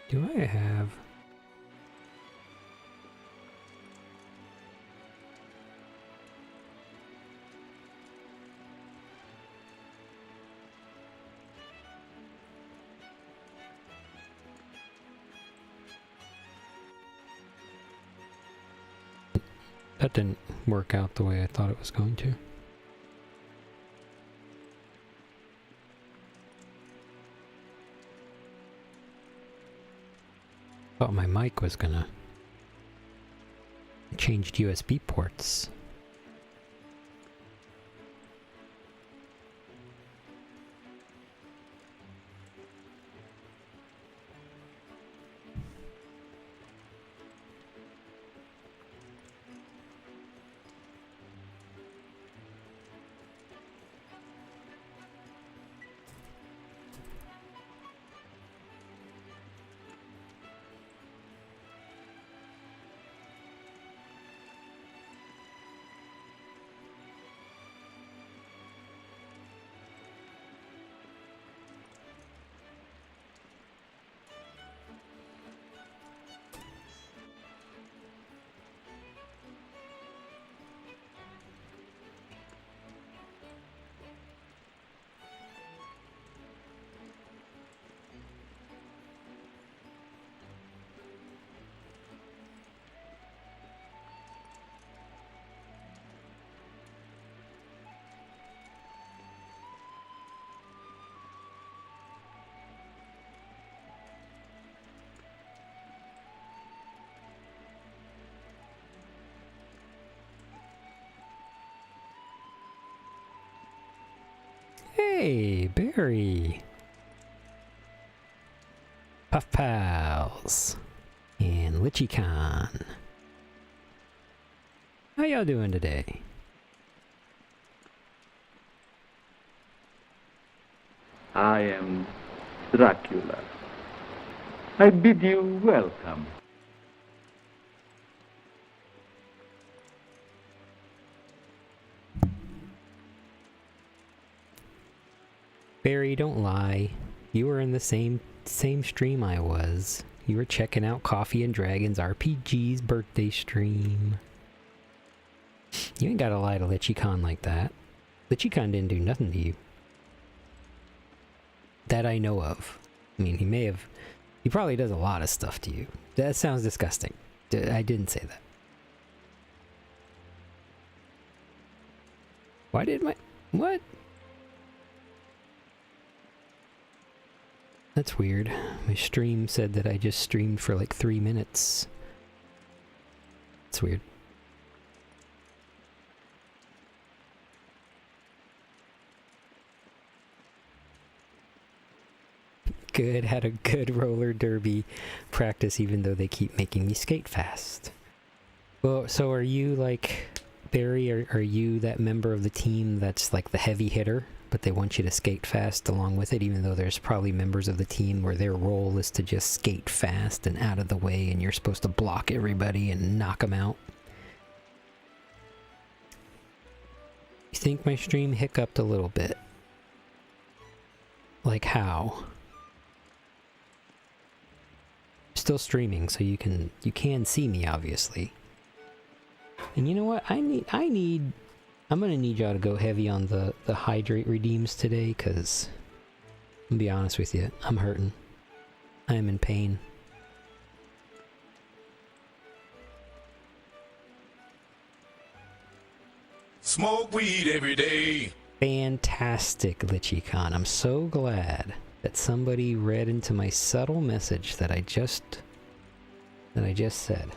Do I have... That didn't work out the way I thought it was going to. Thought my mic was gonna... I changed USB ports. Hey, Barry! Puff Pals! And LichieCon! How y'all doing today? I am Dracula. I bid you welcome. Barry, don't lie. You were in the same stream I was. You were checking out Coffee and Dragons RPG's birthday stream. You ain't gotta lie to LichieCon like that. LichieCon didn't do nothing to you. That I know of. I mean, he may have... He probably does a lot of stuff to you. That sounds disgusting. I didn't say that. Why did my... What? That's weird. My stream said that I just streamed for like 3 minutes. That's weird. Good, had a good roller derby practice even though they keep making me skate fast. Well, so are you like, Barry, are you that member of the team that's like the heavy hitter? But they want you to skate fast along with it, even though there's probably members of the team where their role is to just skate fast and out of the way, and you're supposed to block everybody and knock them out. You think my stream hiccuped a little bit? Like how? Still streaming, so you can see me, obviously. And you know what? I'm gonna need y'all to go heavy on the hydrate redeems today, cause I'm gonna be honest with you, I'm hurting. I am in pain. Smoke weed every day. Fantastic, LichieCon. I'm so glad that somebody read into my subtle message that I just said.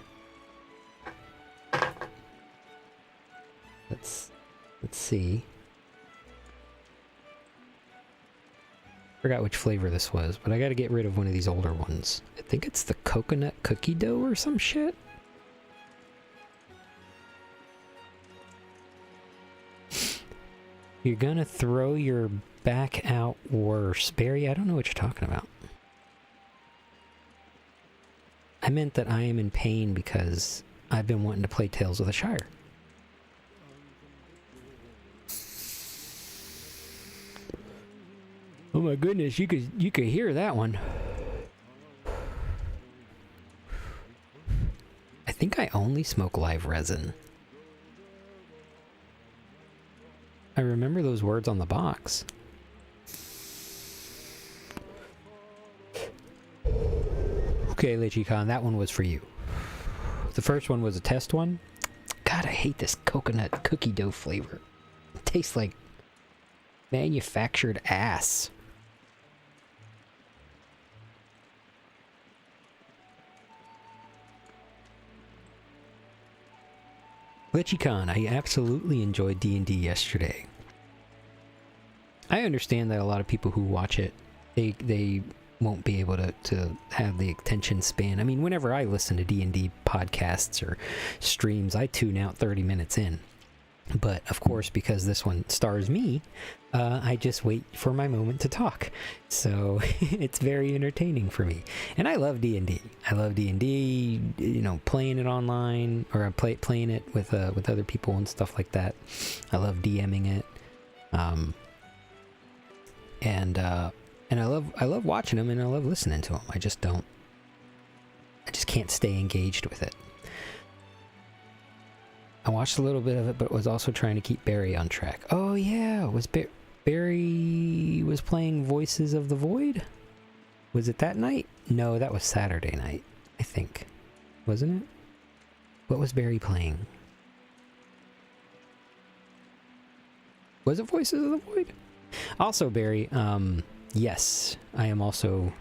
Let's see. Forgot which flavor this was, but I gotta get rid of one of these older ones. I think it's the coconut cookie dough or some shit. You're gonna throw your back out worse. Barry, I don't know what you're talking about. I meant that I am in pain because I've been wanting to play Tales of the Shire. Oh my goodness, you could hear that one. think I only smoke live resin. I remember those words on the box. Okay, Lichicon, that one was for you. The first one was a test one. God, I hate this coconut cookie dough flavor. It tastes like manufactured ass. Lichicon, I absolutely enjoyed D&D yesterday. I understand that a lot of people who watch it, they won't be able to have the attention span. I mean, whenever I listen to D&D podcasts or streams, I tune out 30 minutes in. But, of course, because this one stars me, I just wait for my moment to talk. So, it's very entertaining for me. And I love D&D. I love D&D, you know, playing it online, or playing it with other people and stuff like that. I love DMing it. And I love watching them, and I love listening to them. I just can't stay engaged with it. I watched a little bit of it, but was also trying to keep Barry on track. Oh yeah, Barry was playing Voices of the Void? Was it that night? No, that was Saturday night, I think. Wasn't it? What was Barry playing? Was it Voices of the Void? Also, Barry, yes, I am also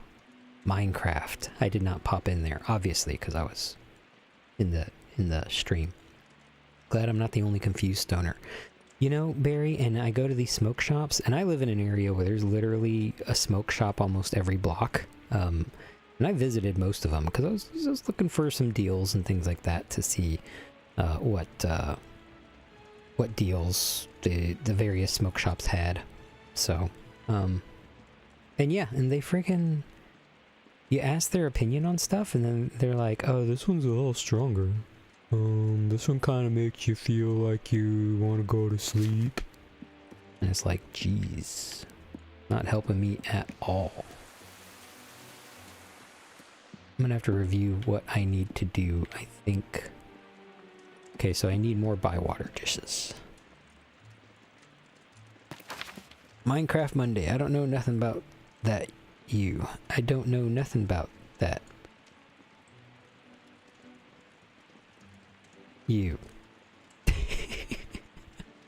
Minecraft. I did not pop in there, obviously, because I was in the stream. Glad I'm not the only confused stoner. You know, Barry, and I go to these smoke shops, and I live in an area where there's literally a smoke shop almost every block. And I visited most of them because I was looking for some deals and things like that to see what deals the various smoke shops had. So, and yeah, and they freaking, you ask their opinion on stuff, and then they're like, oh, this one's a little stronger. This one kind of makes you feel like you want to go to sleep. And it's like, geez, not helping me at all. I'm gonna have to review what I need to do, I think. Okay, so I need more bywater dishes. Minecraft Monday. I don't know nothing about that, you. I don't know nothing about that. You.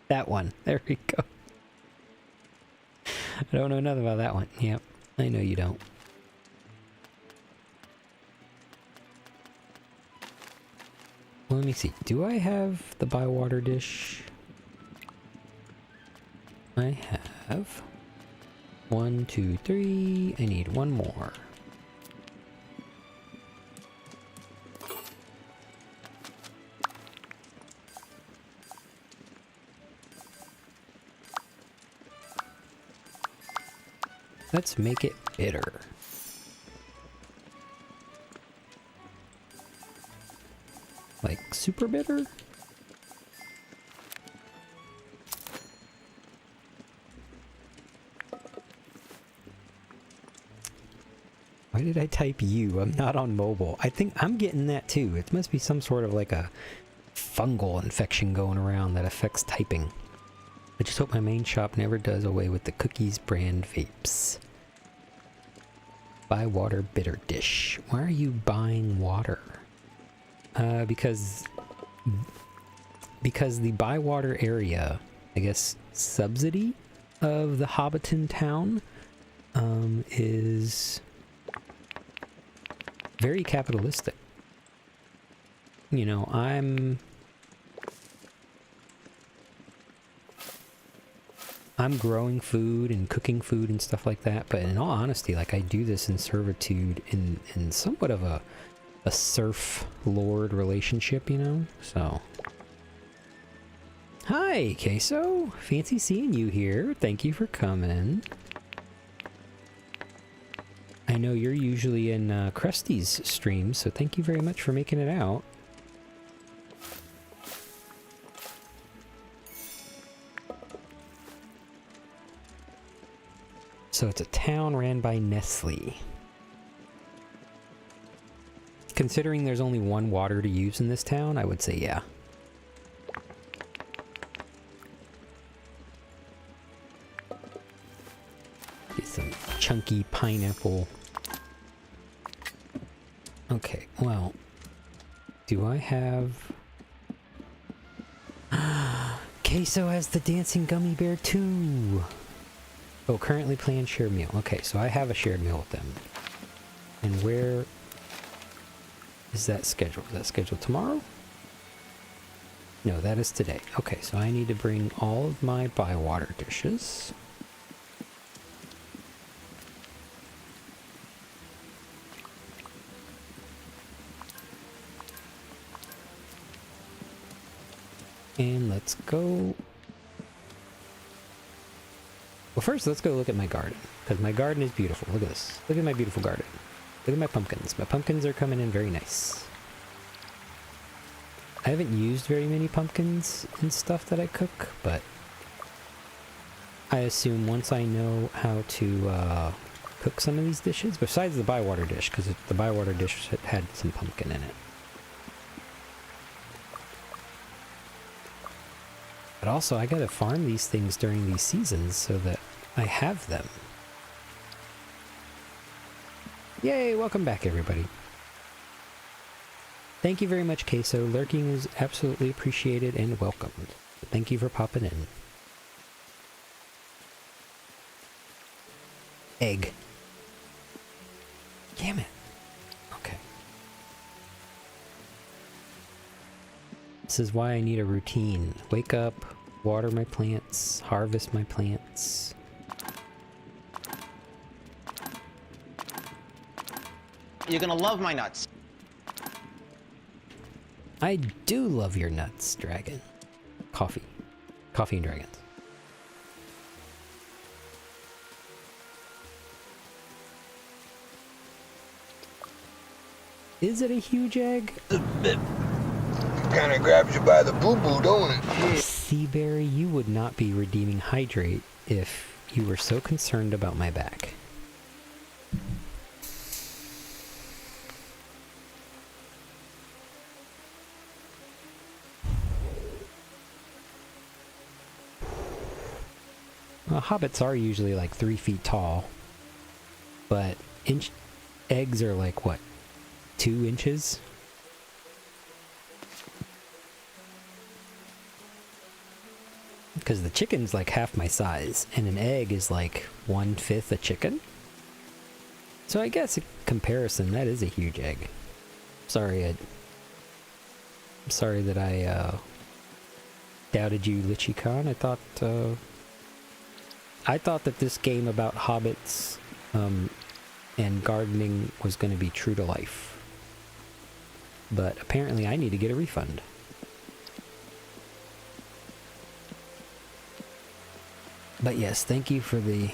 That one. There we go. I don't know nothing about that one. Yep. I know you don't. Well, let me see. Do I have the bywater dish? I have 1, 2, 3. I need one more. Let's make it bitter. Like super bitter? Why did I type you? I'm not on mobile. I think I'm getting that too. It must be some sort of like a fungal infection going around that affects typing. I just hope my main shop never does away with the Cookies brand vapes. Buy water bitter dish. Why are you buying water? Because the Bywater area, I guess, subsidy of the Hobbiton town is very capitalistic. You know, I'm growing food and cooking food and stuff like that, but in all honesty, like, I do this in servitude in somewhat of a serf lord relationship, you know? So, hi, Queso. Fancy seeing you here. Thank you for coming. I know you're usually in Krusty's streams, so thank you very much for making it out. So it's a town ran by Nestle. Considering there's only one water to use in this town, I would say yeah. Get some chunky pineapple. Okay, well, do I have... Queso has the dancing gummy bear too! Oh, currently playing shared meal. Okay, so I have a shared meal with them. And where is that scheduled? Is that scheduled tomorrow? No, that is today. Okay, so I need to bring all of my bywater dishes. And let's go... Well, first, let's go look at my garden. Because my garden is beautiful. Look at this. Look at my beautiful garden. Look at my pumpkins. My pumpkins are coming in very nice. I haven't used very many pumpkins and stuff that I cook, but... I assume once I know how to cook some of these dishes, besides the bywater dish, because the bywater dish had some pumpkin in it. But also, I gotta farm these things during these seasons so that I have them. Yay, welcome back everybody. Thank you very much, Queso. Lurking is absolutely appreciated and welcomed. Thank you for popping in. Egg. Damn it. Okay. This is why I need a routine. Wake up, water my plants, harvest my plants. You're gonna love my nuts. I do love your nuts, dragon. Coffee. Coffee and dragons. Is it a huge egg? Kinda grabs you by the boo-boo, don't it? Seaberry, you would not be redeeming hydrate if you were so concerned about my back. Well, hobbits are usually like 3 feet tall, but eggs are like what, 2 inches? Because the chicken's like half my size, and an egg is like 1/5 a chicken. So I guess in comparison, that is a huge egg. I'm sorry that I doubted you, Lichy Khan. I thought that this game about hobbits and gardening was going to be true to life. But apparently I need to get a refund. But yes, thank you for the...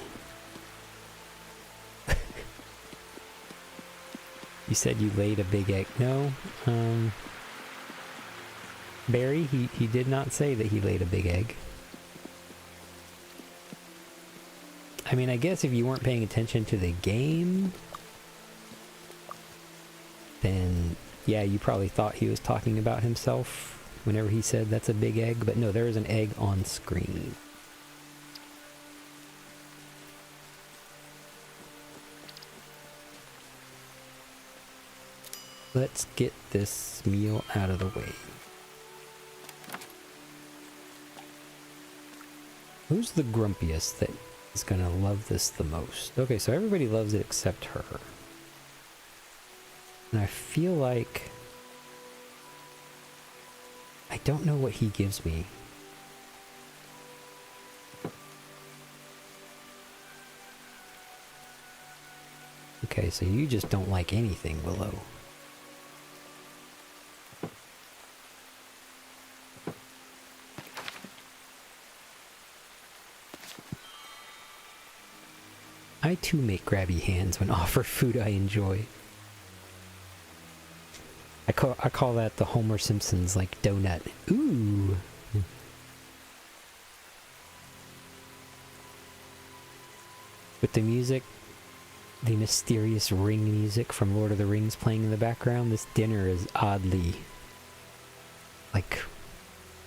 You said you laid a big egg. No, Barry, he did not say that he laid a big egg. I mean, I guess if you weren't paying attention to the game, then yeah, you probably thought he was talking about himself whenever he said that's a big egg, but no, there is an egg on screen. Let's get this meal out of the way. Who's the grumpiest that is gonna love this the most? Okay, so everybody loves it except her. And I feel like... I don't know what he gives me. Okay, so you just don't like anything, Willow. I too make grabby hands when offered food I enjoy. I call that the Homer Simpson's like donut. Ooh. With the music the mysterious ring music from Lord of the Rings playing in the background, this dinner is oddly, like,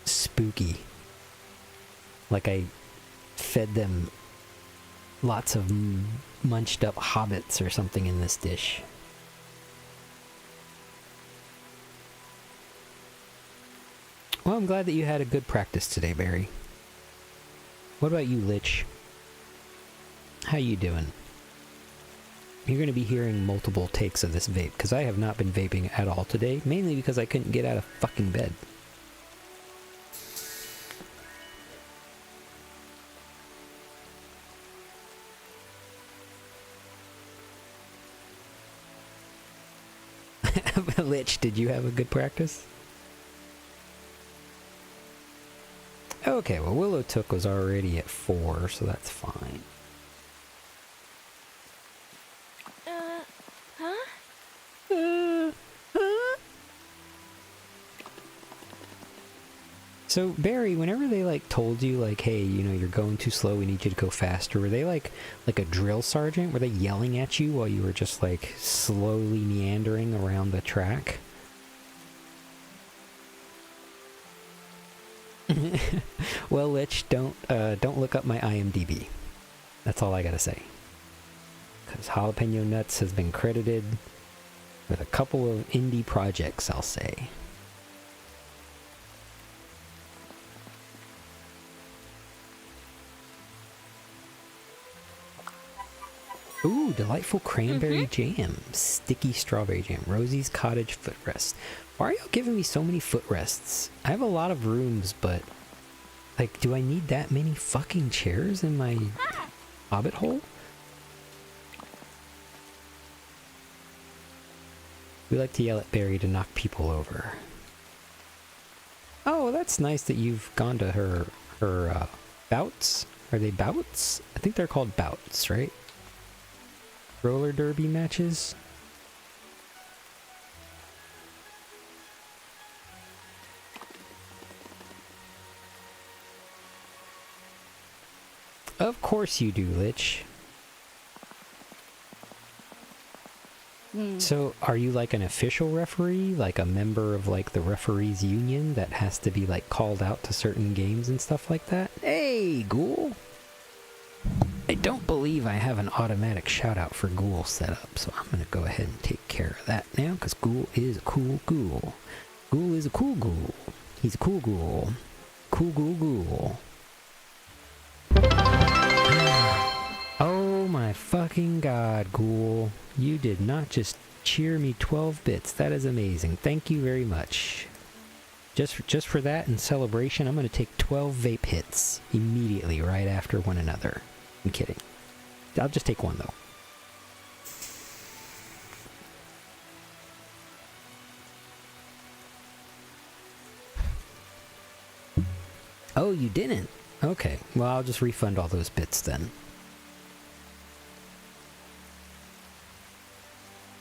spooky. Like I fed them lots of munched up hobbits or something in this dish. Well, I'm glad that you had a good practice today, Barry. What about you, Lich? How you doing? You're going to be hearing multiple takes of this vape, because I have not been vaping at all today, mainly because I couldn't get out of fucking bed. Lich, did you have a good practice? Okay, well, Willow Took was already at 4, so that's fine. So, Barry, whenever they, like, told you, like, hey, you know, you're going too slow, we need you to go faster, were they, like a drill sergeant? Were they yelling at you while you were just, like, slowly meandering around the track? Well, Lich, don't look up my IMDb. That's all I gotta say. Because Jalapeno Nuts has been credited with a couple of indie projects, I'll say. Ooh, delightful cranberry jam. Sticky strawberry jam. Rosie's cottage footrest. Why are y'all giving me so many footrests? I have a lot of rooms, but... like, do I need that many fucking chairs in my hobbit hole? We like to yell at Barry to knock people over. Oh, that's nice that you've gone to her bouts. Are they bouts? I think they're called bouts, right? Roller derby matches? Of course you do, Lich. So, are you like an official referee? Like a member of like the referees union that has to be like called out to certain games and stuff like that? Hey, Ghoul! I don't believe I have an automatic shout out for Ghoul set up, so I'm gonna go ahead and take care of that now, because Ghoul is a cool ghoul. Ghoul is a cool ghoul. He's a cool ghoul. Cool ghoul ghoul. Oh my fucking god, Ghoul. You did not just cheer me 12 bits. That is amazing. Thank you very much. Just for that and celebration, I'm going to take 12 vape hits immediately right after one another. I'm kidding. I'll just take one, though. Oh, you didn't? Okay. Well, I'll just refund all those bits then.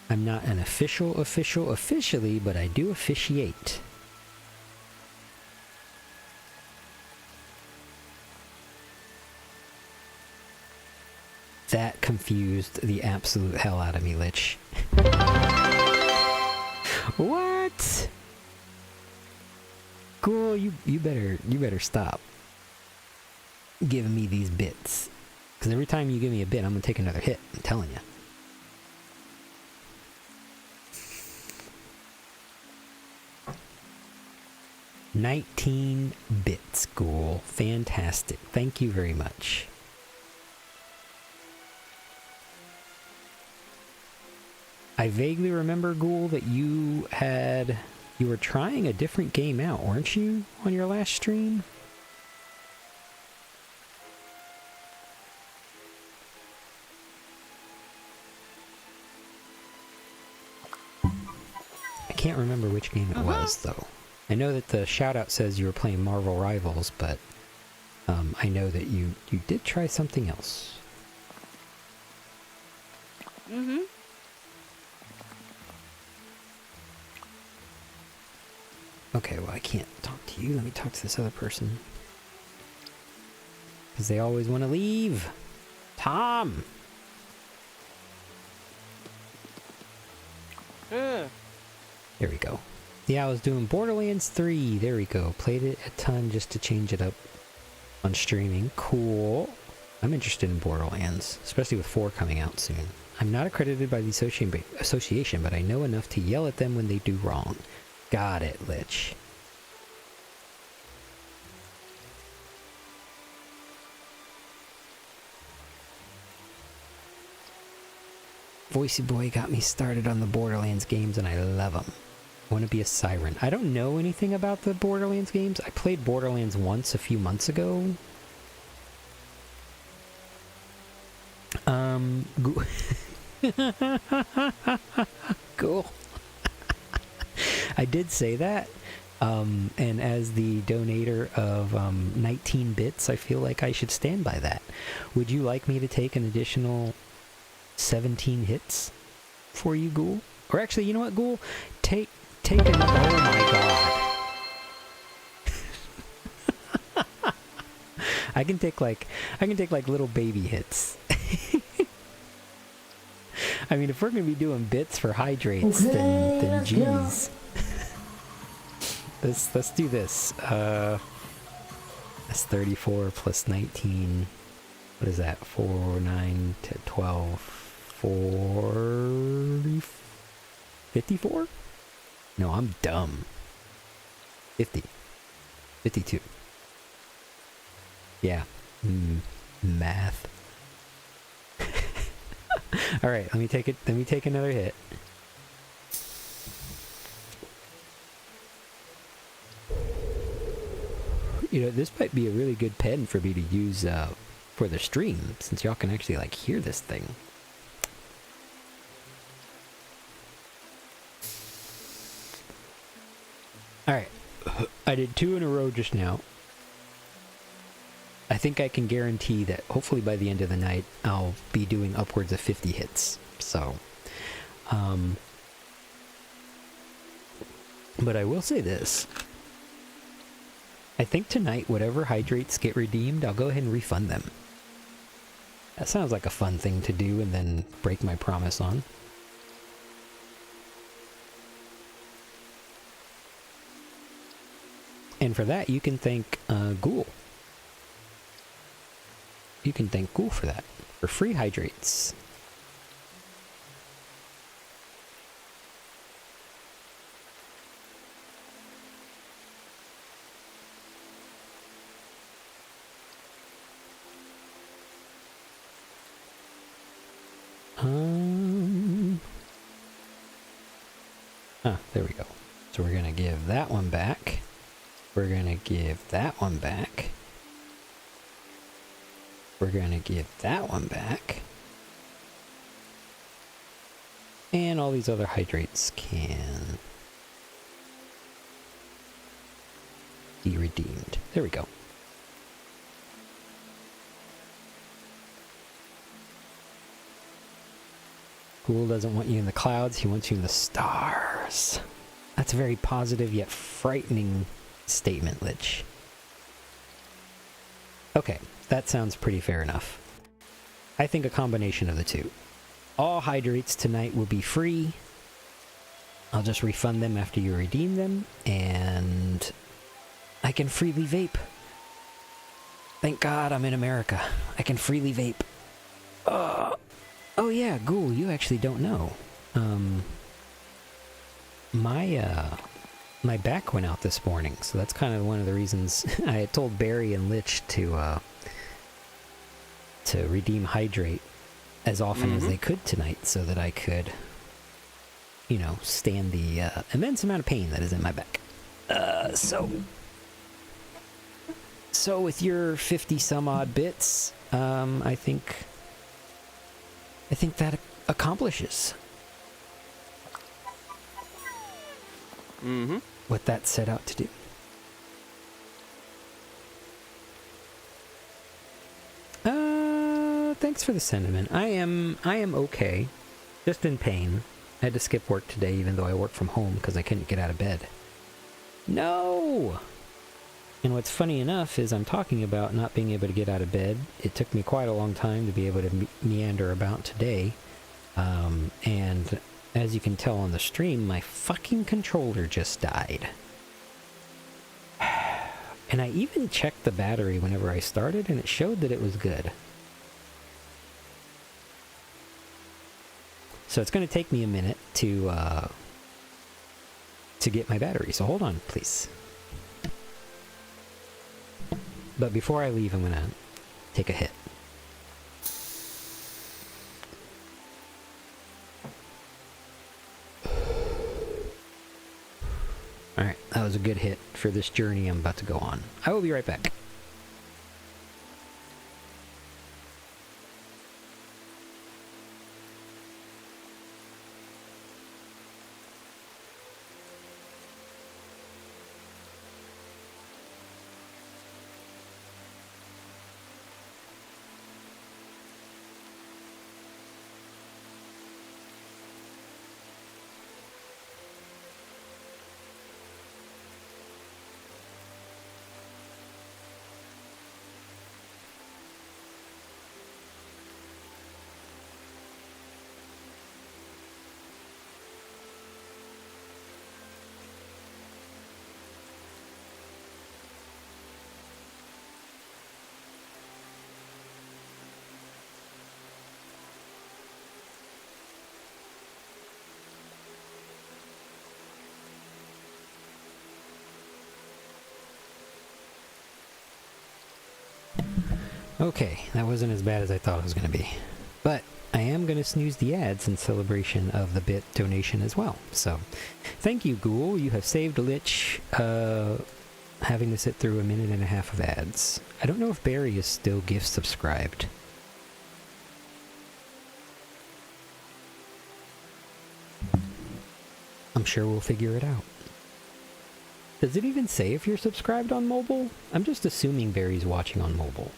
I'm not an officially, but I do officiate. That confused the absolute hell out of me, Lich. What? Cool, you better stop giving me these bits. Because every time you give me a bit, I'm gonna take another hit. I'm telling you. $19 bits, Ghoul. Fantastic. Thank you very much. I vaguely remember, Ghoul, that you were trying a different game out, weren't you, on your last stream? I can't remember which game it was, though. I know that the shoutout says you were playing Marvel Rivals, but I know that you did try something else. Okay, well, I can't talk to you. Let me talk to this other person. Because they always want to leave. Tom! There we go. Yeah, I was doing Borderlands 3. There we go. Played it a ton just to change it up on streaming. Cool. I'm interested in Borderlands, especially with 4 coming out soon. I'm not accredited by the association, but I know enough to yell at them when they do wrong. Got it, Lich. Voicey Boy got me started on the Borderlands games, and I love them. I want to be a siren. I don't know anything about the Borderlands games. I played Borderlands once a few months ago. Cool. I did say that. And as the donator of 19 bits, I feel like I should stand by that. Would you like me to take an additional 17 hits for you, Ghoul? Or actually, you know what, Ghoul? Take an... Oh my god. I can take like little baby hits. I mean, if we're gonna be doing bits for hydrates, then geez. Let's do this. That's 34 plus 19. What is that? 4, 9, 10, 12, 40, 54? No, I'm dumb. 50. 52. Yeah. Math. Alright, let me take another hit. You know, this might be a really good pen for me to use for the stream, since y'all can actually like hear this thing. Alright, I did 2 in a row just now. I think I can guarantee that hopefully by the end of the night I'll be doing upwards of 50 hits. So, but I will say this. I think tonight whatever hydrates get redeemed, I'll go ahead and refund them. That sounds like a fun thing to do and then break my promise on. And for that, you can thank Ghoul. You can thank Ghoul for that. For free hydrates. There we go. So we're gonna give that one back. We're gonna give that one back. We're gonna give that one back. And all these other hydrates can be redeemed. There we go. Ghoul doesn't want you in the clouds, he wants you in the stars. That's a very positive yet frightening statement, Lich. Okay, that sounds pretty fair enough. I think a combination of the two. All hydrates tonight will be free. I'll just refund them after you redeem them, and I can freely vape. Thank God I'm in America. I can freely vape. Oh yeah, Ghoul, you actually don't know. My back went out this morning, so that's kind of one of the reasons I had told Barry and Lich to redeem hydrate as often as they could tonight, so that I could, you know, stand the immense amount of pain that is in my back. So with your 50 some odd bits, I think that accomplishes what that set out to do. Thanks for the sentiment. I am okay. Just in pain. I had to skip work today even though I work from home because I couldn't get out of bed. No! And what's funny enough is I'm talking about not being able to get out of bed. It took me quite a long time to be able to meander about today. And As you can tell on the stream, my fucking controller just died. And I even checked the battery whenever I started, and it showed that it was good. So it's going to take me a minute to get my battery, so hold on, please. But before I leave, I'm going to take a hit. Alright, that was a good hit for this journey I'm about to go on. I will be right back. Okay, that wasn't as bad as I thought it was going to be. But I am going to snooze the ads in celebration of the bit donation as well. So, thank you, Ghoul. You have saved a Lich, having to sit through a minute and a half of ads. I don't know if Barry is still gift subscribed. I'm sure we'll figure it out. Does it even say if you're subscribed on mobile? I'm just assuming Barry's watching on mobile.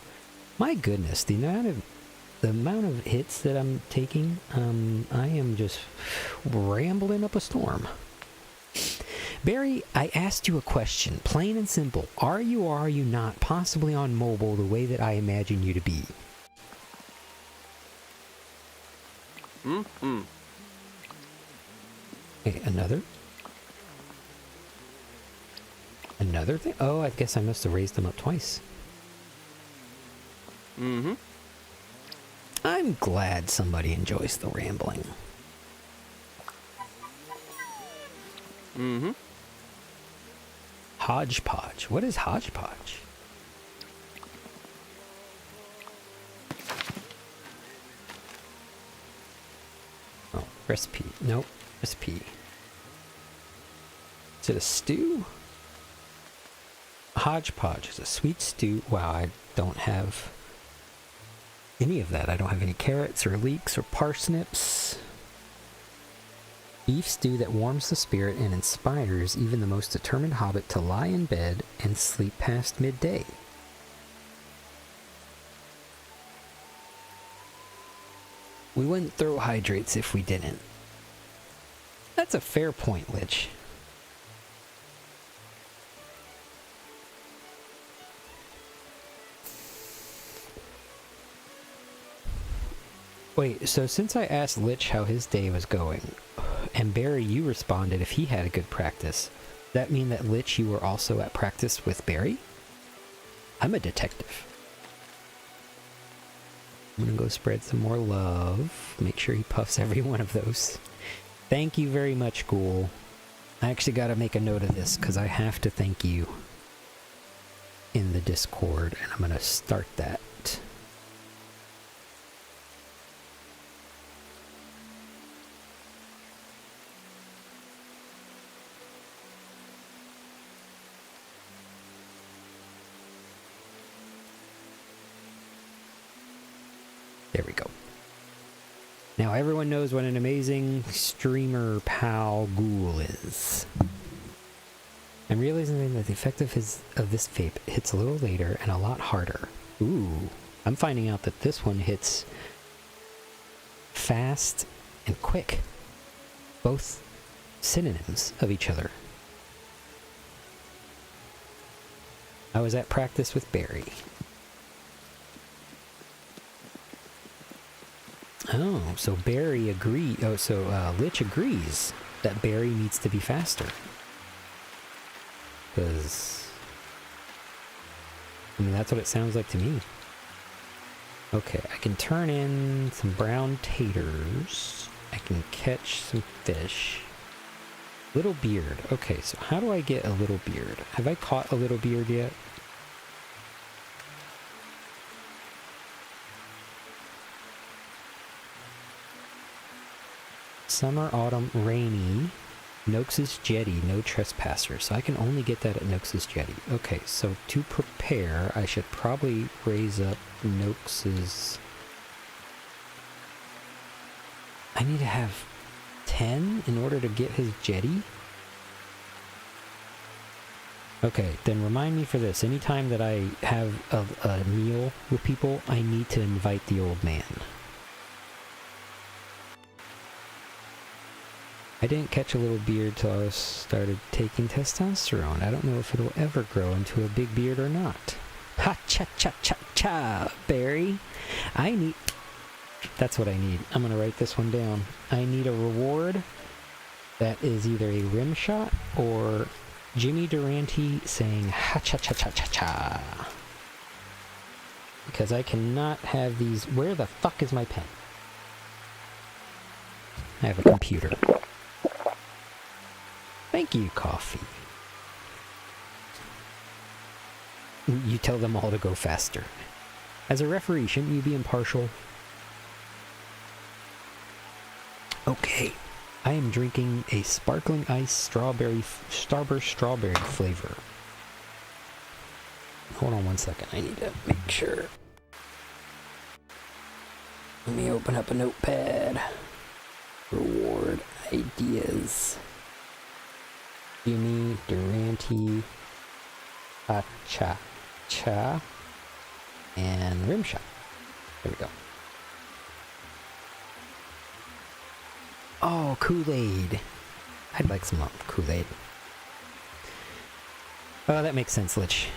My goodness, the amount of hits that I'm taking, I am just rambling up a storm. Barry, I asked you a question, plain and simple. Are you or are you not possibly on mobile the way that I imagine you to be? Okay, another thing? Oh, I guess I must have raised them up twice. I'm glad somebody enjoys the rambling. Hodgepodge. What is hodgepodge? Oh, recipe. Nope. Recipe. Is it a stew? Hodgepodge is a sweet stew. Wow, I don't have any of that. I don't have any carrots or leeks or parsnips. Beef stew that warms the spirit and inspires even the most determined hobbit to lie in bed and sleep past midday. We wouldn't throw hydrates if we didn't. That's a fair point, Lich. Wait, so since I asked Lich how his day was going, and Barry, you responded if he had a good practice, that mean that Lich, you were also at practice with Barry? I'm a detective. I'm gonna go spread some more love. Make sure he puffs every one of those. Thank you very much, Ghoul. I actually gotta make a note of this, because I have to thank you in the Discord, and I'm gonna start that. There we go. Now everyone knows what an amazing streamer pal Ghoul is. I'm realizing that the effect of this vape hits a little later and a lot harder. Ooh. I'm finding out that this one hits fast and quick. Both synonyms of each other. I was at practice with Barry. Oh, so Barry agree. Oh, so Lich agrees that Barry needs to be faster. Because, I mean, that's what it sounds like to me. Okay, I can turn in some brown taters. I can catch some fish. Little beard. Okay, so how do I get a little beard? Have I caught a little beard yet? Summer, autumn, rainy. Nox's Jetty, no trespassers. So I can only get that at Nox's Jetty. Okay, so to prepare, I should probably raise up Nox's... I need to have 10 in order to get his jetty? Okay, then remind me for this. Anytime that I have a meal with people, I need to invite the old man. I didn't catch a little beard till I started taking testosterone. I don't know if it'll ever grow into a big beard or not. Ha cha cha cha cha, Barry. I need... That's what I need. I'm gonna write this one down. I need a reward that is either a rim shot or Jimmy Durante saying ha cha cha cha cha cha. Because I cannot have these... Where the fuck is my pen? I have a computer. Thank you, coffee. You tell them all to go faster. As a referee, shouldn't you be impartial? Okay. I am drinking a sparkling ice Starburst strawberry flavor. Hold on one second. I need to make sure. Let me open up a notepad. Reward ideas. Jimmy Durante, cha, and rim shot. There we go. Oh, Kool-Aid. I'd like some Kool-Aid. Oh, that makes sense, Lich.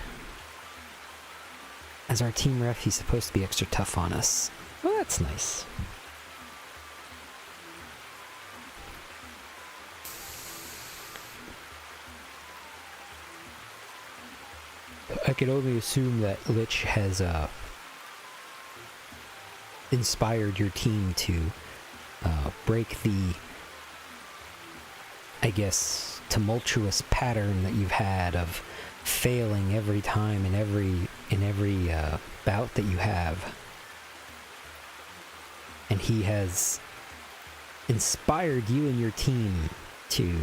As our team ref, he's supposed to be extra tough on us. Well, that's nice. I can only assume that Lich has inspired your team to break the, I guess, tumultuous pattern that you've had of failing every time in every bout that you have. And he has inspired you and your team to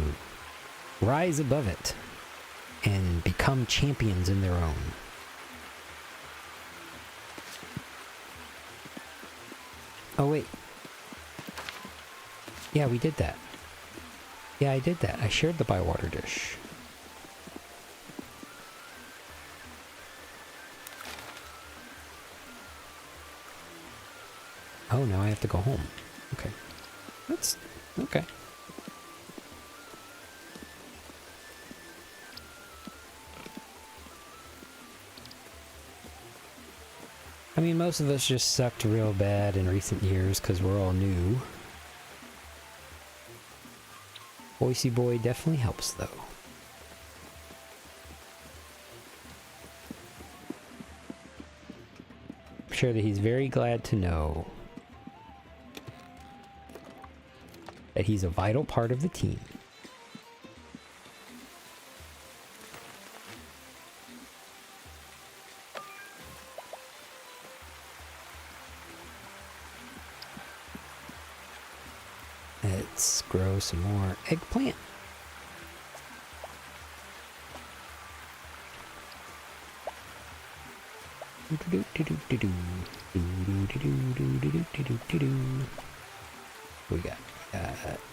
rise above it and become champions in their own. Oh, wait. Yeah, we did that. Yeah, I did that. I shared the bywater dish. Oh, now I have to go home. Okay. That's... okay. I mean, most of us just sucked real bad in recent years because we're all new. Boise Boy definitely helps, though. I'm sure that he's very glad to know that he's a vital part of the team. Let's grow some more eggplant. What we got?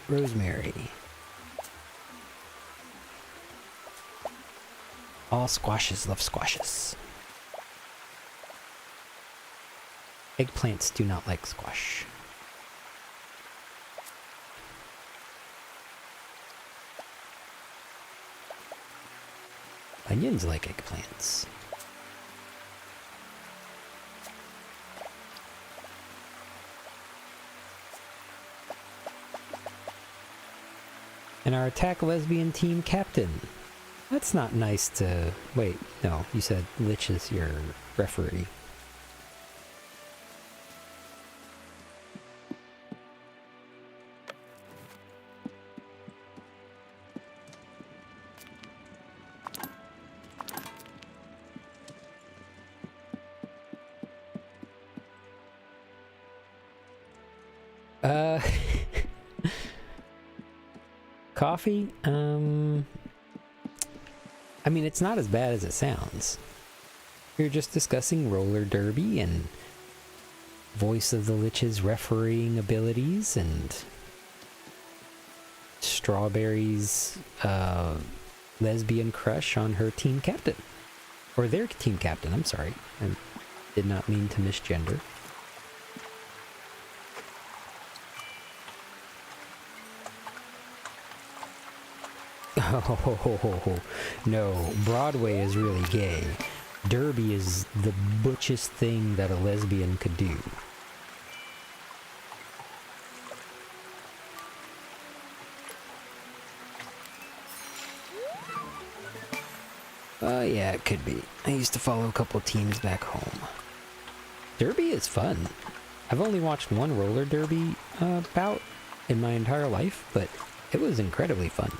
Rosemary. All squashes love squashes. Eggplants do not like squash. Onions like eggplants. and our attack lesbian team captain. That's not nice to... Wait, no, you said Lich is your referee. Coffee? I mean, it's not as bad as it sounds. We were just discussing roller derby and voice of the Lich's refereeing abilities and Strawberry's lesbian crush on her team captain. Or their team captain, I'm sorry. I did not mean to misgender. Oh, no, Broadway is really gay. Derby is the butchest thing that a lesbian could do. Yeah, it could be. I used to follow a couple teams back home. Derby is fun. I've only watched one roller derby bout in my entire life, but it was incredibly fun.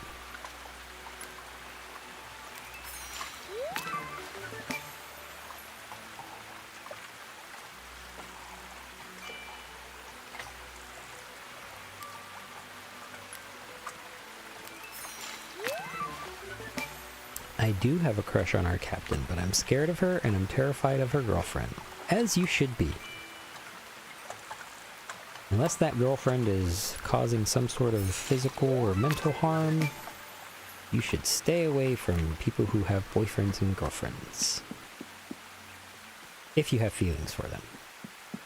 I do have a crush on our captain, but I'm scared of her and I'm terrified of her girlfriend. As you should be. Unless that girlfriend is causing some sort of physical or mental harm, you should stay away from people who have boyfriends and girlfriends. If you have feelings for them.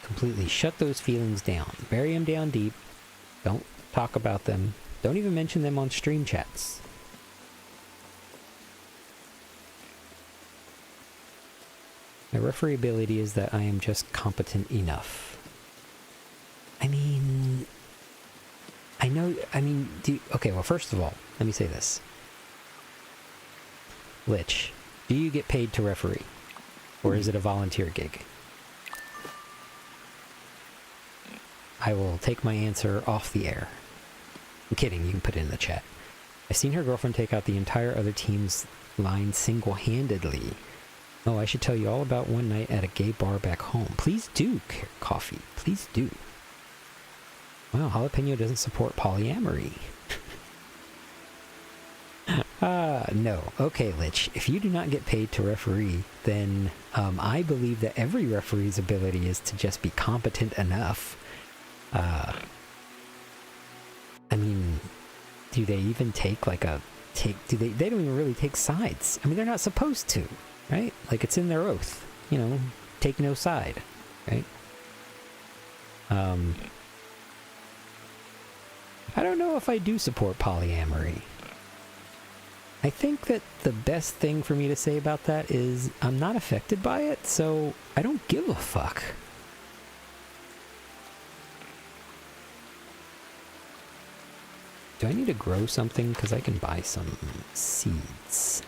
Completely shut those feelings down. Bury them down deep. Don't talk about them. Don't even mention them on stream chats. My referee ability is that I am just competent enough. I mean... okay, well, first of all, let me say this. Lich, do you get paid to referee? Or is it a volunteer gig? I will take my answer off the air. I'm kidding, you can put it in the chat. I've seen her girlfriend take out the entire other team's line single-handedly. Oh, I should tell you all about one night at a gay bar back home. Please do, Coffee. Please do. Wow, Jalapeno doesn't support polyamory. No. Okay, Lich. If you do not get paid to referee, then I believe that every referee's ability is to just be competent enough. I mean, do they even take like a... they don't even really take sides. I mean, they're not supposed to. Right? Like, it's in their oath. You know, take no side. Right? I don't know if I do support polyamory. I think that the best thing for me to say about that is I'm not affected by it, so I don't give a fuck. Do I need to grow something? Because I can buy some seeds.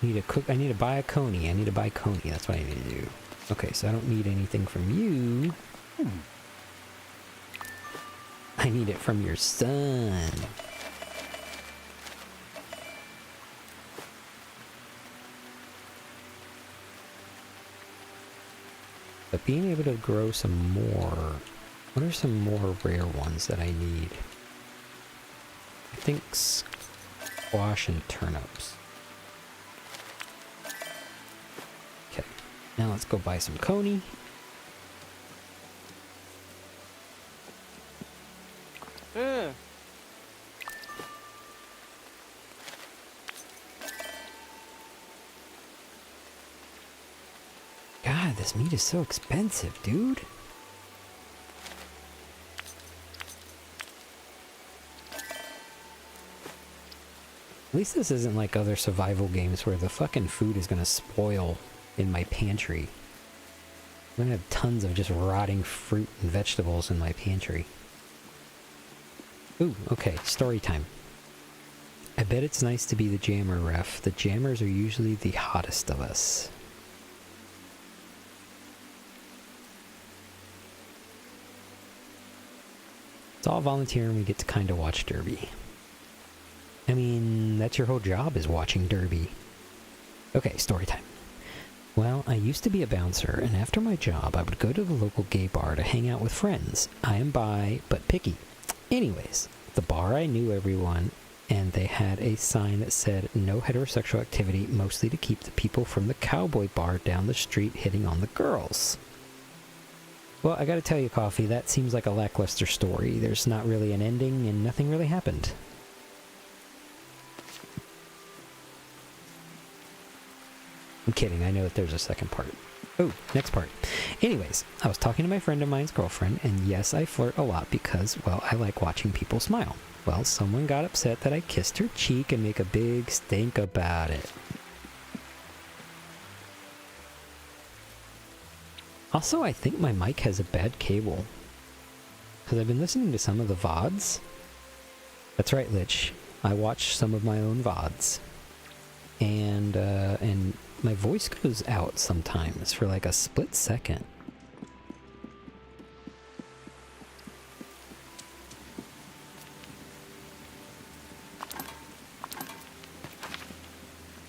I need to buy a coney. I need to buy coney. That's what I need to do. Okay, so I don't need anything from you. I need it from your son. But being able to grow some more... What are some more rare ones that I need? I think squash and turnips. Okay, now let's go buy some coney. God, this meat is so expensive, dude. At least this isn't like other survival games where the fucking food is gonna spoil in my pantry. I'm gonna have tons of just rotting fruit and vegetables in my pantry. Ooh, okay, story time. I bet it's nice to be the jammer ref. The jammers are usually the hottest of us. It's all volunteer and we get to kind of watch Derby. I mean, that's your whole job, is watching Derby. Okay, story time. Well, I used to be a bouncer, and after my job, I would go to the local gay bar to hang out with friends. I am bi, but picky. Anyways, the bar I knew everyone, and they had a sign that said, no heterosexual activity, mostly to keep the people from the cowboy bar down the street hitting on the girls. Well, I gotta tell you, Coffee, that seems like a lackluster story. There's not really an ending, and nothing really happened. I'm kidding, I know that there's a second part. Oh, next part. Anyways, I was talking to my friend of mine's girlfriend, and yes, I flirt a lot because, well, I like watching people smile. Well, someone got upset that I kissed her cheek and make a big stink about it. Also, I think my mic has a bad cable. Because I've been listening to some of the VODs. That's right, Lich. I watch some of my own VODs. And my voice goes out sometimes for like a split second.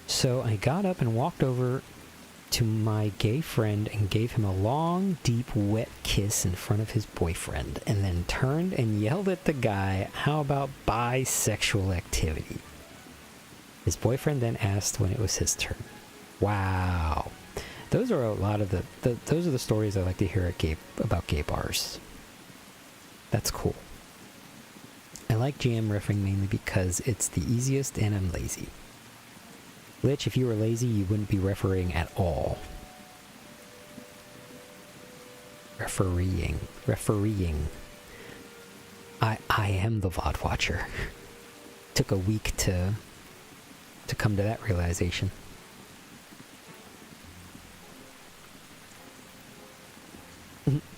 So I got up and walked over to my gay friend and gave him a long, deep, wet kiss in front of his boyfriend, and then turned and yelled at the guy, how about bisexual activity? His boyfriend then asked when it was his turn. Wow. Those are a lot of those are the stories I like to hear about gay bars. That's cool. I like jam riffing mainly because it's the easiest and I'm lazy. Lich, if you were lazy, you wouldn't be refereeing at all. Refereeing. I am the VOD watcher. Took a week to come to that realization.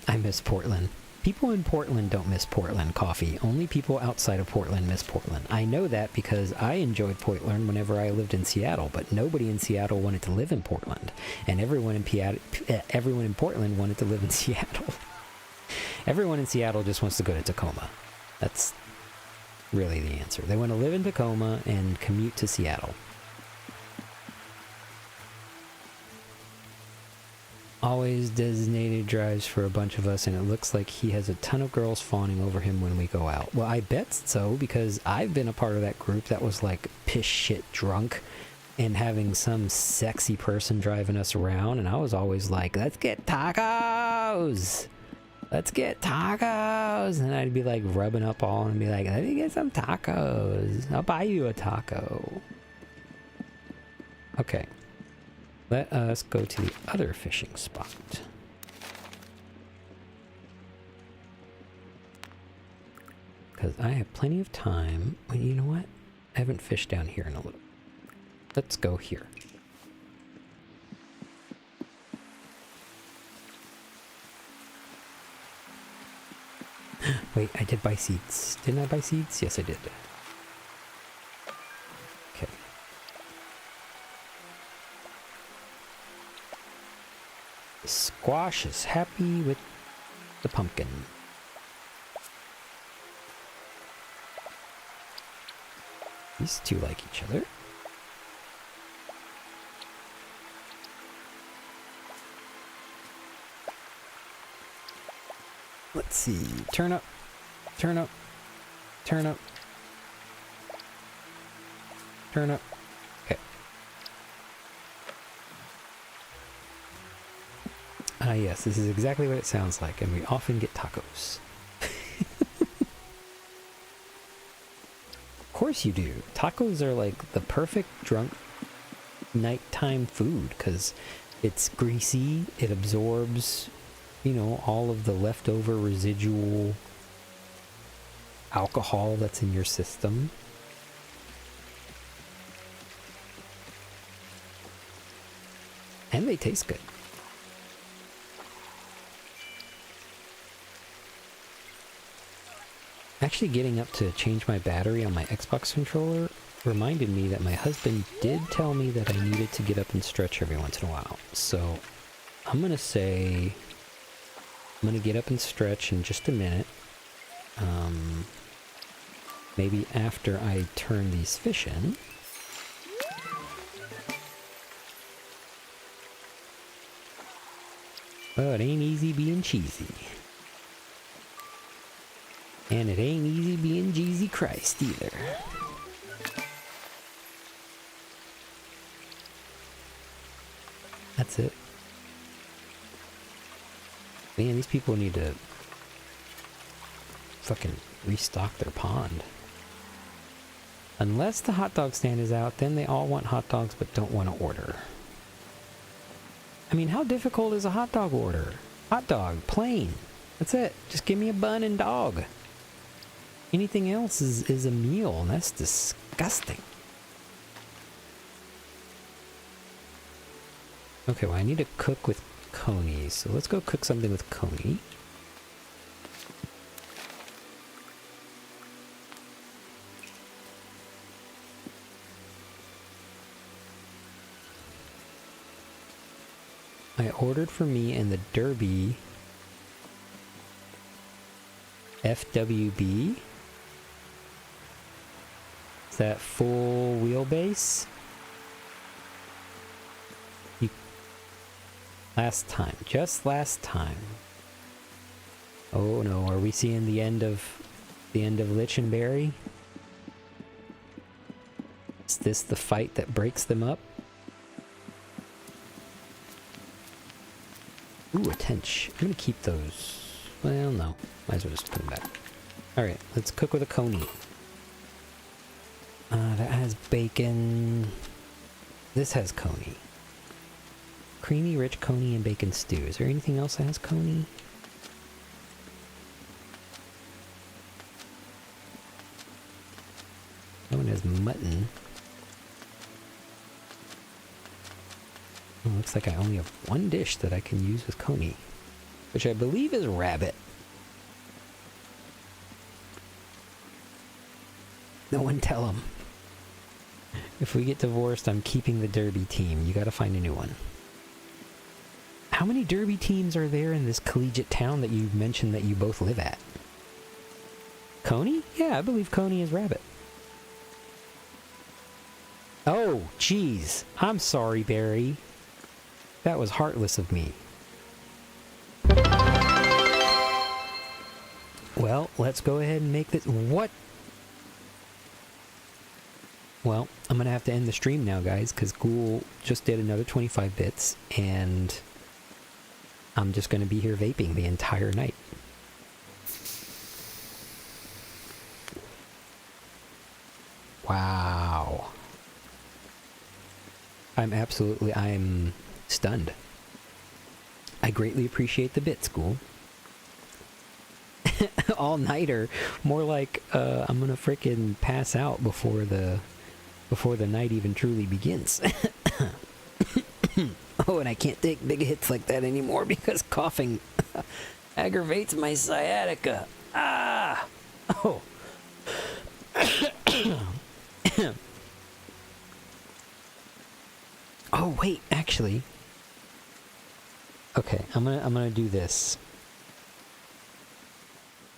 I miss Portland. People in Portland don't miss Portland, Coffee. Only people outside of Portland miss Portland. I know that because I enjoyed Portland whenever I lived in Seattle, but nobody in Seattle wanted to live in Portland. And everyone in Portland wanted to live in Seattle. Everyone in Seattle just wants to go to Tacoma. That's really the answer. They want to live in Tacoma and commute to Seattle. Always designated drives for a bunch of us, and it looks like he has a ton of girls fawning over him when we go out. Well, I bet so, because I've been a part of that group that was like piss shit drunk and having some sexy person driving us around, and I was always like, let's get tacos! Let's get tacos! And I'd be like rubbing up all and be like, let me get some tacos. I'll buy you a taco. Okay. Let us go to the other fishing spot. Because I have plenty of time. Well, you know what? I haven't fished down here in a little. Let's go here. Wait, I did buy seeds. Didn't I buy seeds? Yes, I did. Okay. Squash is happy with the pumpkin. These two like each other. Let's see. Turn up. Turn up. Turn up. Turn up. Okay. Ah, yes, this is exactly what it sounds like, and we often get tacos. Of course you do. Tacos are like the perfect drunk nighttime food, because it's greasy, it absorbs, you know, all of the leftover residual alcohol that's in your system. And they taste good. Actually, getting up to change my battery on my Xbox controller reminded me that my husband did tell me that I needed to get up and stretch every once in a while. So I'm gonna say I'm gonna get up and stretch in just a minute. Maybe after I turn these fish in. Oh, it ain't easy being cheesy. And it ain't easy being Jeezy Christ either. That's it. Man, these people need to fucking restock their pond. Unless the hot dog stand is out, then they all want hot dogs but don't want to order. I mean, how difficult is a hot dog order? Hot dog, plain. That's it. Just give me a bun and dog. Anything else is a meal, and that's disgusting. Okay, well, I need to cook with Coney, so let's go cook something with Coney. I ordered for me and the Derby FWB. Is that full wheelbase? Just last time. Oh no, are we seeing the end of Lich and Barry? Is this the fight that breaks them up? Ooh, a tench. I'm gonna keep those. Well, no. Might as well just put them back. Alright, let's cook with a coney. That has bacon. This has coney. Creamy, rich coney and bacon stew. Is there anything else that has coney? That one has mutton. Oh, looks like I only have one dish that I can use with coney, which I believe is rabbit. No one tell him. If we get divorced, I'm keeping the Derby team. You gotta find a new one. How many Derby teams are there in this collegiate town that you mentioned that you both live at? Coney? Yeah, I believe Coney is rabbit. Oh, jeez. I'm sorry, Barry. That was heartless of me. Well, let's go ahead and make this... What? Well, I'm gonna have to end the stream now, guys, because Ghoul just did another 25 bits, and I'm just gonna be here vaping the entire night. Wow. I'm stunned. I greatly appreciate the bits, Ghoul. All-nighter. More like, I'm gonna frickin' pass out before the night even truly begins. Oh, and I can't take big hits like that anymore because coughing aggravates my sciatica. Ah! Oh. Oh, wait, actually. Okay, I'm gonna do this.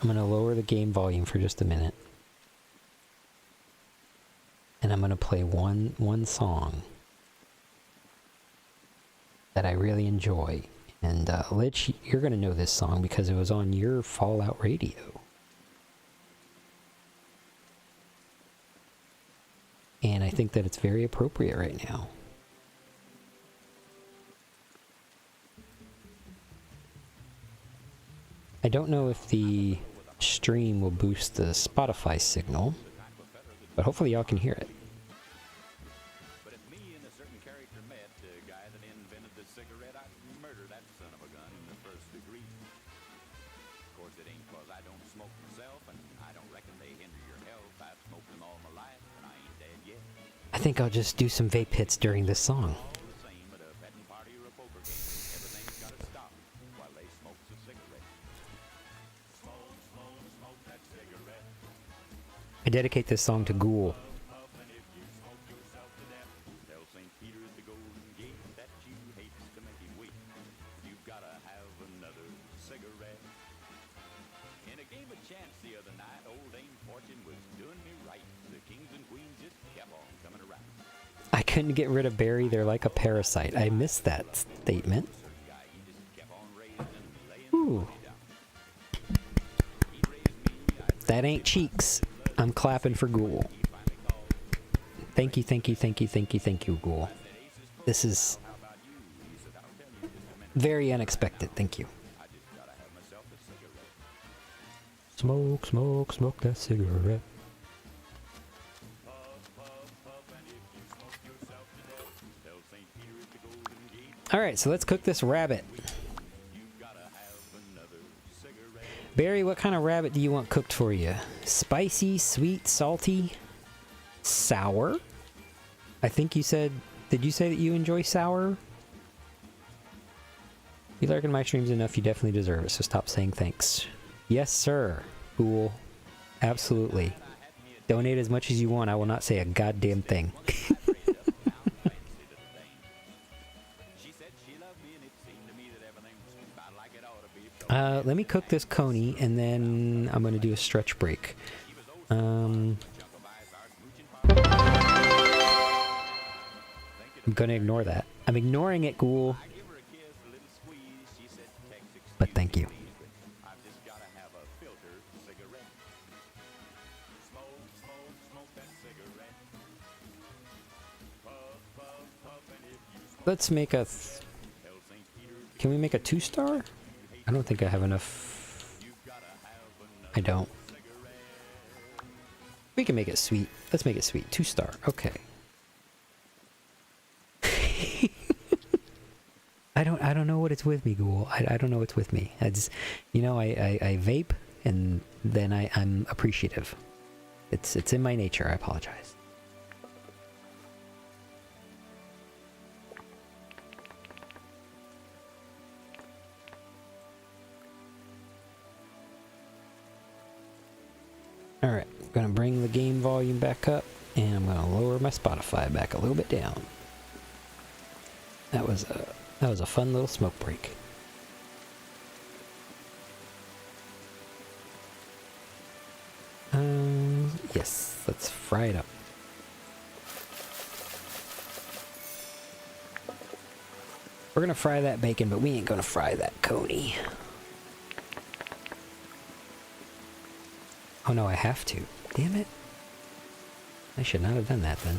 I'm gonna lower the game volume for just a minute. And I'm gonna play one song that I really enjoy. And Lich, you're gonna know this song because it was on your Fallout radio. And I think that it's very appropriate right now. I don't know if the stream will boost the Spotify signal, but hopefully y'all can hear it. But if me and a certain character met, the guy that invented the cigarette, I'd murder that son of a gun in the first degree. Of course, it ain't 'cause I don't smoke myself, and I don't reckon they hinder your health. I've smoked them all my life, and I ain't dead yet. I think I'll just do some vape hits during this song. All the same at a betting party or a poker game, everything's gotta stop while they smokes a cigarette. Smoke, smoke, smoke that cigarette. I dedicate this song to Ghoul. Tell St. Peter at the Golden Gate that you hate to make him wait. You've gotta have another cigarette. In a game of chance the other night, old Dame Fortune was doing me right. The kings and queens just kept on coming around. I couldn't get rid of Barry, they're like a parasite. I missed that statement. Certain guy, he just kept on raising and laying Ooh. money down. He'd raise me, I'd That ain't cheeks. I'm clapping for Ghoul. he finally called. Thank you, thank you, thank you, thank you, thank you, Ghoul. This is How about you? He said, I'll tell you in just a minute. very unexpected, thank you. I just gotta have myself a cigarette. Smoke, smoke, smoke that cigarette. Tell St. Peter at the Golden Gate Alright, so let's cook this rabbit. you've gotta have another cigarette. Barry, what kind of rabbit do you want cooked for you? Spicy, sweet, salty, sour? I think you said... Did you say that you enjoy sour? You liking my streams enough, you definitely deserve it, so stop saying thanks. Yes, sir. Cool. Absolutely. Donate as much as you want, I will not say a goddamn thing. She said she loved me and it seemed to me that everything was about like it ought to be. So Let me cook this coney, and then I'm gonna do a stretch break. I'm gonna ignore that. I'm ignoring it, Ghoul. give her a kiss, a little squeeze. She said, text, excuse But thank you. me, but I've just gotta have a filter cigarette. Smoke, smoke, smoke that cigarette. Puff, puff, puff, and if you smoke, Let's make a... tell St. Peter Can we make a 2-star? I don't think I have enough... you've gotta have another I don't. cigarette. We can make it sweet. Let's make it sweet. 2-star. Okay. I don't know what it's with me, Ghoul. I don't know what's with me. I just, you know, I vape and then I'm appreciative. It's in my nature. I apologize. Alright, I'm gonna bring the game volume back up and I'm gonna lower my Spotify back a little bit down. That was a fun little smoke break. Yes, let's fry it up. We're gonna fry that bacon, but we ain't gonna fry that coney. Oh no, I have to. Damn it. I should not have done that then.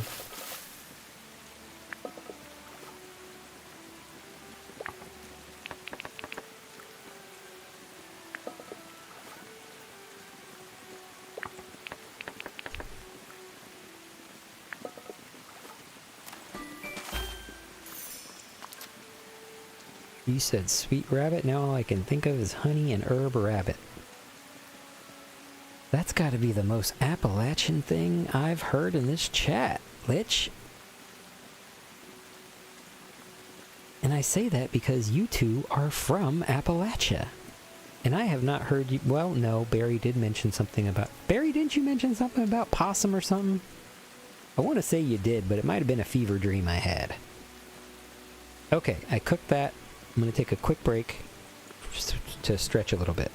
You said sweet rabbit, now all I can think of is honey and herb rabbit. That's gotta be the most Appalachian thing I've heard in this chat, Lich. And I say that because you two are from Appalachia. And I have not heard you... Well, no, Barry did mention something about... Barry, didn't you mention something about possum or something? I want to say you did, but it might have been a fever dream I had. Okay, I cooked that. I'm going to take a quick break to stretch a little bit.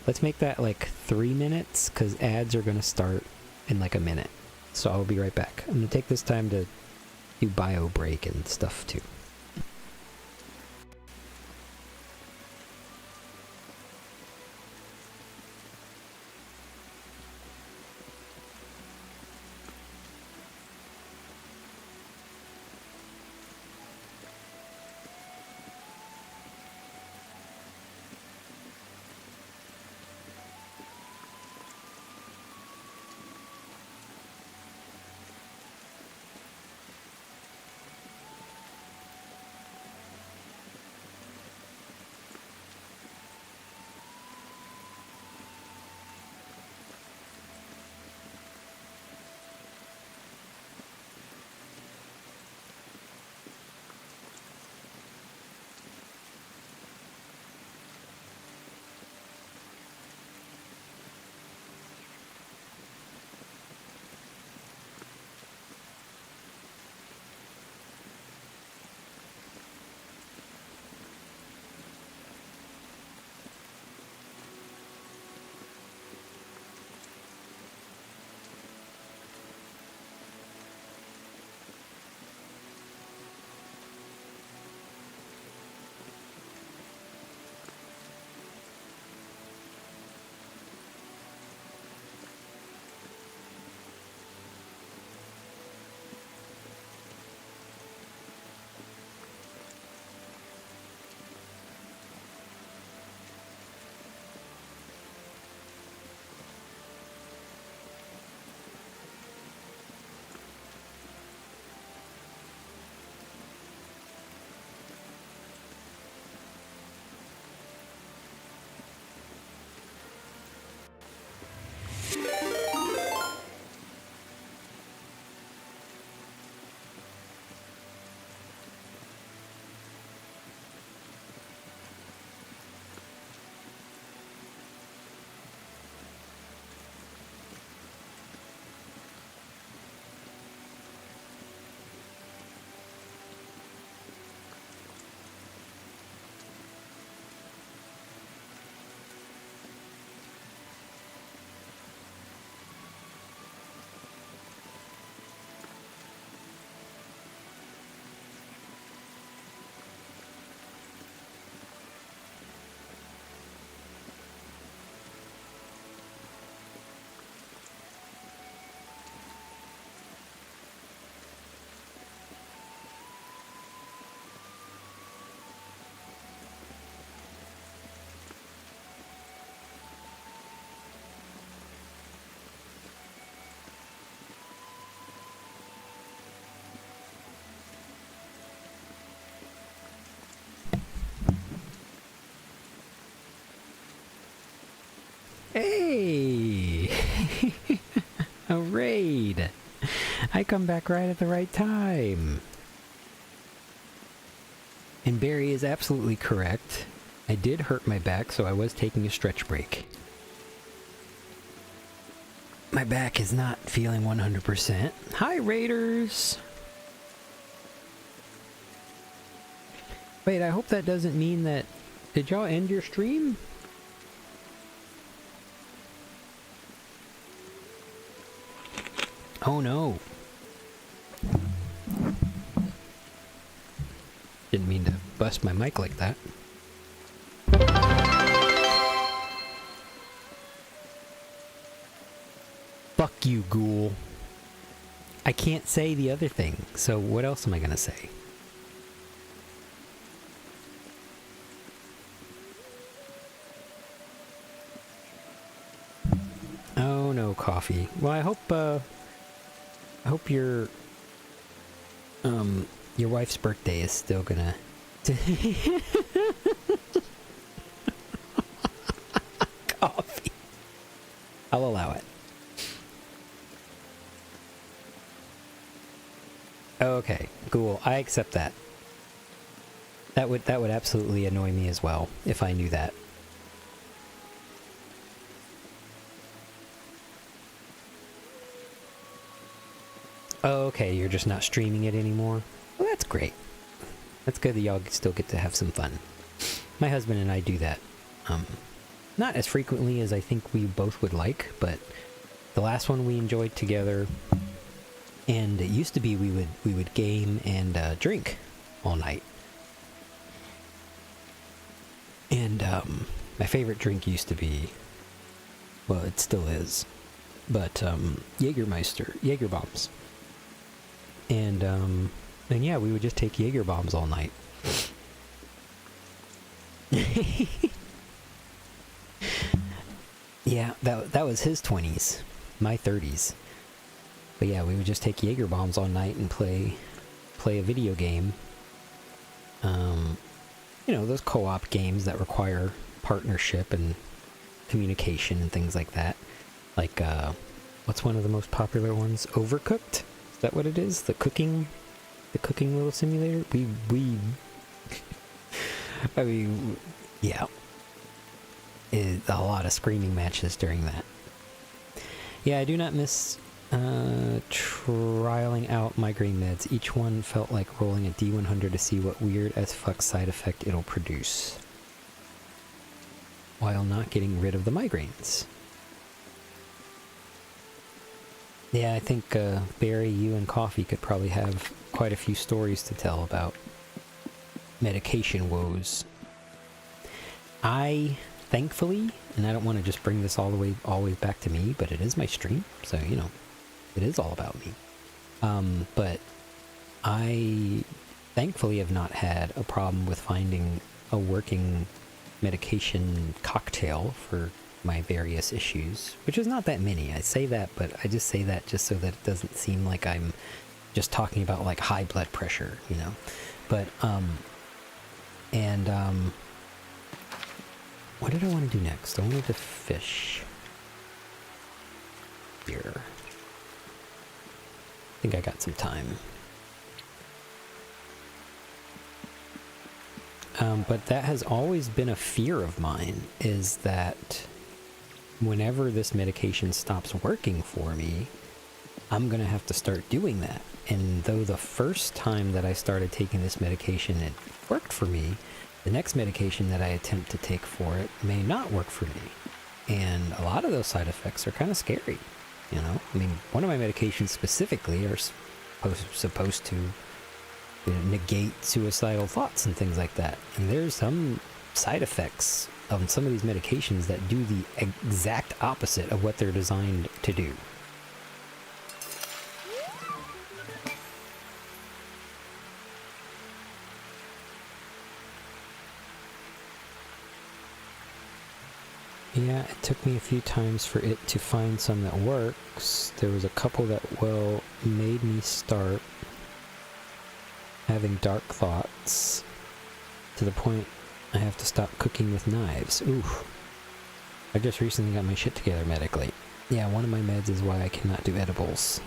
Let's make that like 3 minutes, because ads are going to start in like a minute. So I'll be right back. I'm going to take this time to do bio break and stuff too. Hey! A raid! I come back right at the right time. And Barry is absolutely correct. I did hurt my back, so I was taking a stretch break. My back is not feeling 100%. Hi, Raiders! Wait, I hope that doesn't mean that... Did y'all end your stream? Oh no. Didn't mean to bust my mic like that. Fuck you, ghoul. I can't say the other thing, so what else am I gonna say? Oh no, coffee. Well, I hope your wife's birthday is still gonna... Coffee. I'll allow it. Okay, cool. I accept that. That would absolutely annoy me as well, if I knew that. Oh, okay, you're just not streaming it anymore? Well, that's great. That's good that y'all still get to have some fun. My husband and I do that. Not as frequently as I think we both would like, but the last one we enjoyed together, and it used to be we would game and drink all night. And my favorite drink used to be, well, it still is, but Jaeger bombs. And yeah, we would just take Jaeger bombs all night. Yeah, that was his 20s, my 30s. But yeah, we would just take Jaeger bombs all night and play a video game. You know, those co-op games that require partnership and communication and things like that. Like, what's one of the most popular ones? Overcooked? Is that what it is? The cooking little simulator? We I mean, yeah. A lot of screaming matches during that. Yeah, I do not miss trialing out migraine meds. Each one felt like rolling a D100 to see what weird as fuck side effect it'll produce, while not getting rid of the migraines. Yeah, I think Barry, you and Coffee could probably have quite a few stories to tell about medication woes. I, thankfully, and I don't want to just bring this all the way always back to me, but it is my stream, so, you know, it is all about me. But I, thankfully, have not had a problem with finding a working medication cocktail for my various issues, which is not that many. I say that, but I just say that just so that it doesn't seem like I'm just talking about, like, high blood pressure, you know? But, what did I want to do next? I wanted to fish. Here. I think I got some time. But that has always been a fear of mine, is that whenever this medication stops working for me, I'm gonna have to start doing that. And though the first time that I started taking this medication, it worked for me, the next medication that I attempt to take for it may not work for me. And a lot of those side effects are kind of scary, you know? I mean, one of my medications specifically are supposed to, you know, negate suicidal thoughts and things like that. And there's some side effects of some of these medications that do the exact opposite of what they're designed to do. Yeah, it took me a few times for it to find some that works. There was a couple that, well, made me start having dark thoughts to the point I have to stop cooking with knives. Oof. I just recently got my shit together medically. Yeah, one of my meds is why I cannot do edibles.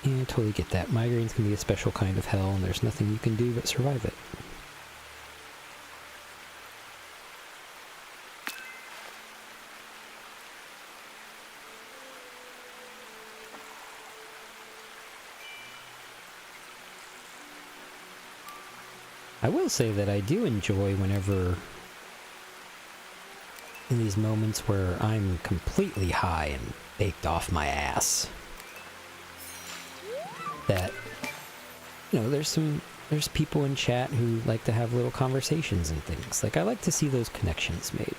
Yeah, I totally get that. Migraines can be a special kind of hell, and there's nothing you can do but survive it. I will say that I do enjoy whenever, in these moments where I'm completely high and baked off my ass, that, you know, there's people in chat who like to have little conversations and things. Like, I like to see those connections made.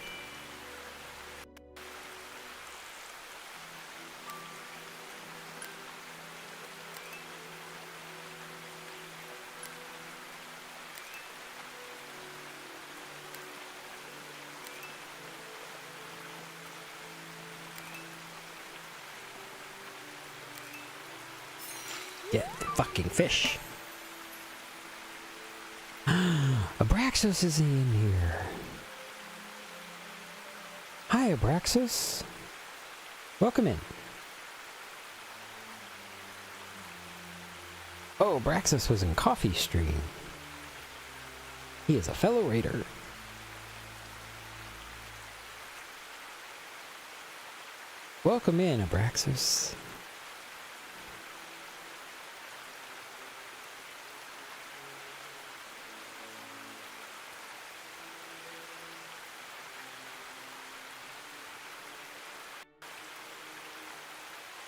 Get the fucking fish. Abraxos is in here. Hi, Abraxos. Welcome in. Oh, Abraxos was in Coffee Stream. He is a fellow raider. Welcome in, Abraxos.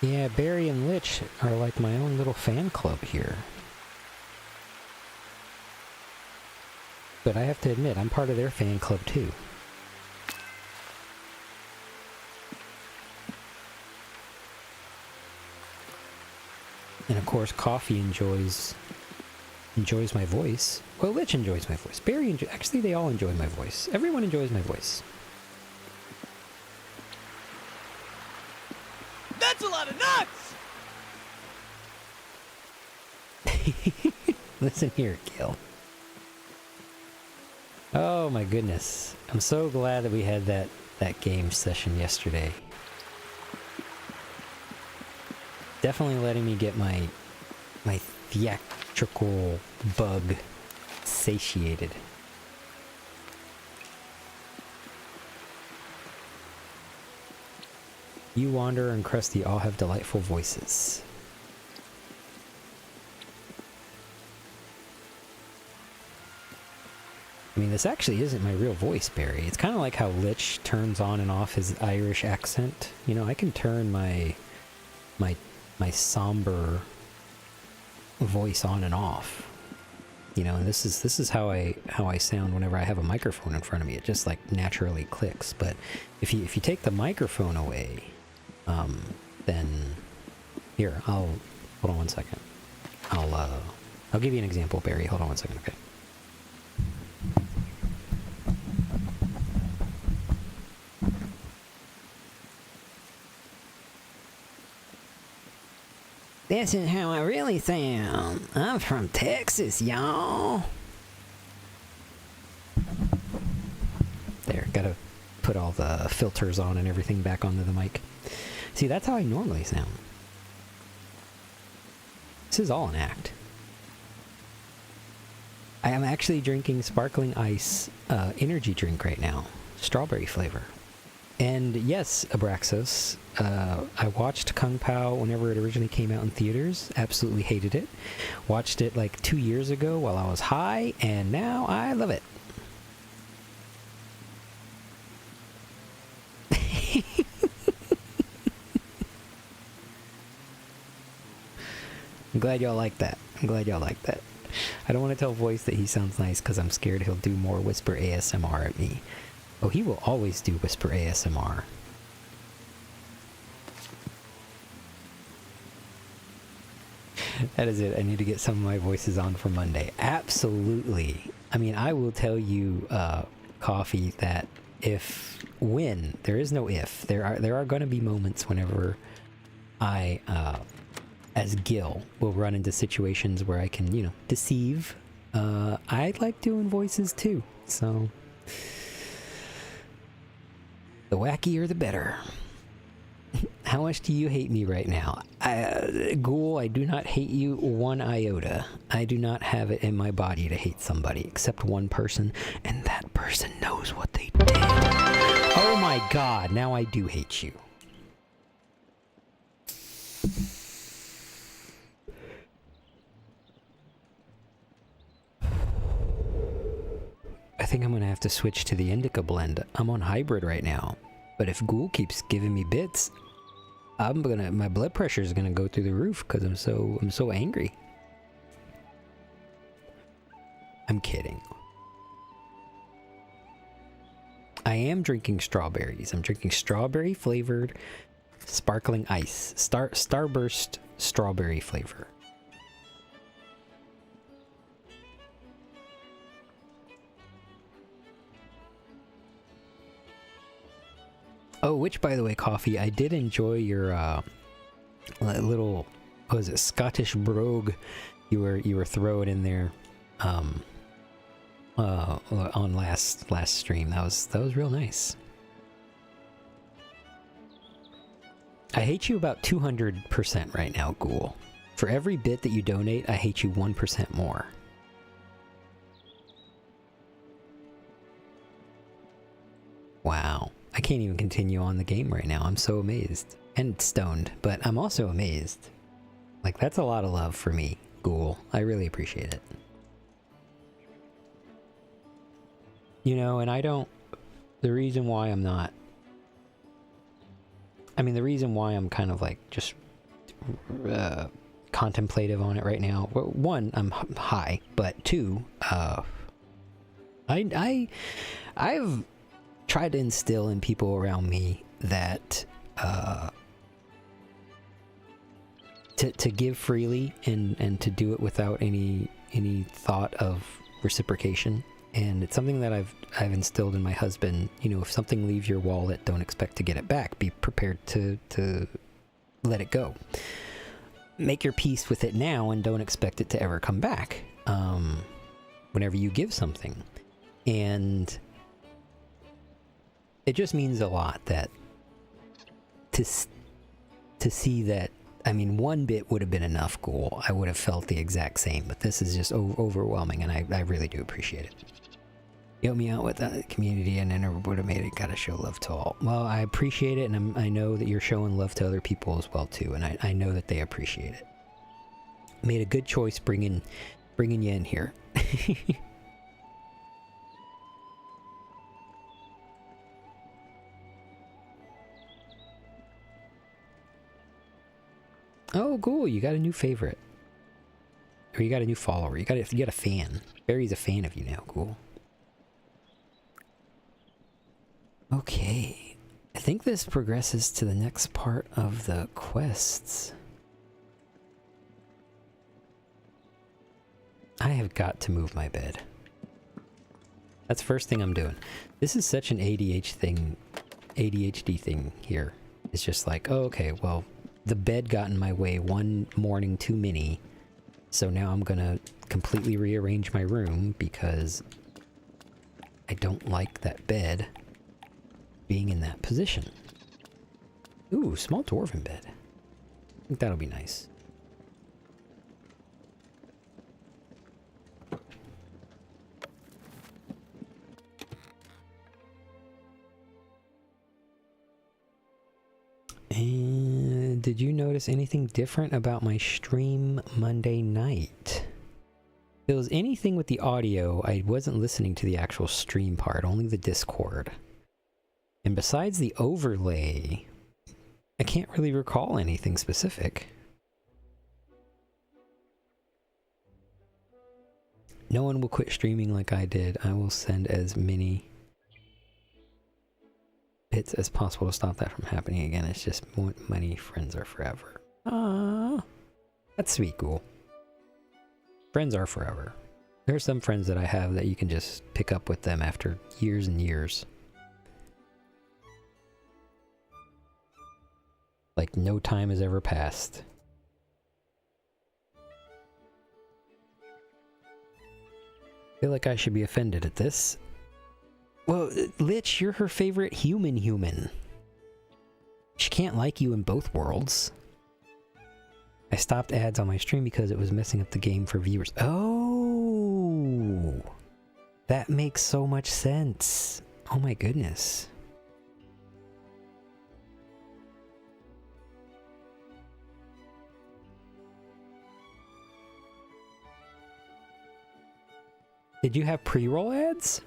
Yeah, Barry and Lich are like my own little fan club here. But I have to admit, I'm part of their fan club too. And of course, Coffee enjoys my voice. Well, Lich enjoys my voice. Barry actually, they all enjoy my voice. Everyone enjoys my voice. That's a lot of nuts! Listen here, Gil. Oh my goodness. I'm so glad that we had that game session yesterday. Definitely letting me get my theatrical bug satiated. You, Wanderer, and Krusty all have delightful voices. I mean, this actually isn't my real voice, Barry. It's kind of like how Lich turns on and off his Irish accent. You know, I can turn my somber voice on and off. You know, and this is how I sound whenever I have a microphone in front of me. It just like naturally clicks. But if you take the microphone away, then here, hold on one second. I'll give you an example, Barry. Hold on one second, okay? This is how I really sound. I'm from Texas, y'all. There, gotta put all the filters on and everything back onto the mic. See, that's how I normally sound. This is all an act. I am actually drinking sparkling ice energy drink right now. Strawberry flavor. And yes, Abraxos, I watched Kung Pao whenever it originally came out in theaters. Absolutely hated it. Watched it like 2 years ago while I was high, and now I love it. I'm glad y'all like that. I'm glad y'all like that. I don't want to tell Voice that he sounds nice because I'm scared he'll do more whisper ASMR at me. Oh, he will always do whisper ASMR. That is it. I need to get some of my voices on for Monday. Absolutely. I mean, I will tell you, Coffee, that when there is no if, there are going to be moments whenever I, as Gil, will run into situations where I can, you know, deceive. I like doing voices too, so The wackier the better. How much do you hate me right now? Ghoul, I do not hate you one iota. I do not have it in my body to hate somebody, except one person, and that person knows what they did. Oh my god, now I do hate you. I think I'm gonna have to switch to the indica blend. I'm on hybrid right now, but if Ghoul keeps giving me bits, my blood pressure is gonna go through the roof because I'm so angry. I'm kidding. I am drinking strawberries. I'm drinking strawberry flavored sparkling ice. Starburst strawberry flavor. Oh, which, by the way, Coffee, I did enjoy your little, what was it, Scottish brogue you were throwing in there on last stream. That was real nice. I hate you about 200% right now, Ghoul. For every bit that you donate, I hate you 1% more. Wow. I can't even continue on the game right now. I'm so amazed. And stoned, but I'm also amazed. Like, that's a lot of love for me, Ghoul. I really appreciate it. You know, and I don't... The reason why I'm not... I mean, the reason why I'm kind of, like, just... contemplative on it right now. Well, one, I'm high, but two, I've tried to instill in people around me that to give freely and to do it without any thought of reciprocation. And it's something that I've instilled in my husband. You know, if something leaves your wallet, don't expect to get it back. Be prepared to let it go. Make your peace with it now and don't expect it to ever come back whenever you give something. And it just means a lot that to see that, I mean, one bit would have been enough, Ghoul. I would have felt the exact same, but this is just overwhelming, and I really do appreciate it. You helped me out with the community, and I never would have made it. Gotta show love to all. Well, I appreciate it, and I know that you're showing love to other people as well, too, and I know that they appreciate it. Made a good choice bringing you in here. Oh, cool, you got a new favorite. Or you got a new follower. You got a fan. Barry's a fan of you now, cool. Okay. I think this progresses to the next part of the quests. I have got to move my bed. That's the first thing I'm doing. This is such an ADHD thing here. It's just like, oh, okay, well, the bed got in my way one morning too many, so now I'm gonna completely rearrange my room because I don't like that bed being in that position. Ooh, small dwarven bed. I think that'll be nice. And did you notice anything different about my stream Monday night? If there was anything with the audio, I wasn't listening to the actual stream part, only the Discord. And besides the overlay, I can't really recall anything specific. No one will quit streaming like I did. I will send as many bits as possible to stop that from happening again. It's just money, friends are forever. Ah, that's sweet, Ghoul. Friends are forever. There are some friends that I have that you can just pick up with them after years and years. Like no time has ever passed. I feel like I should be offended at this. Well, Lich, you're her favorite human. She can't like you in both worlds. I stopped ads on my stream because it was messing up the game for viewers. Oh! That makes so much sense. Oh my goodness. Did you have pre-roll ads?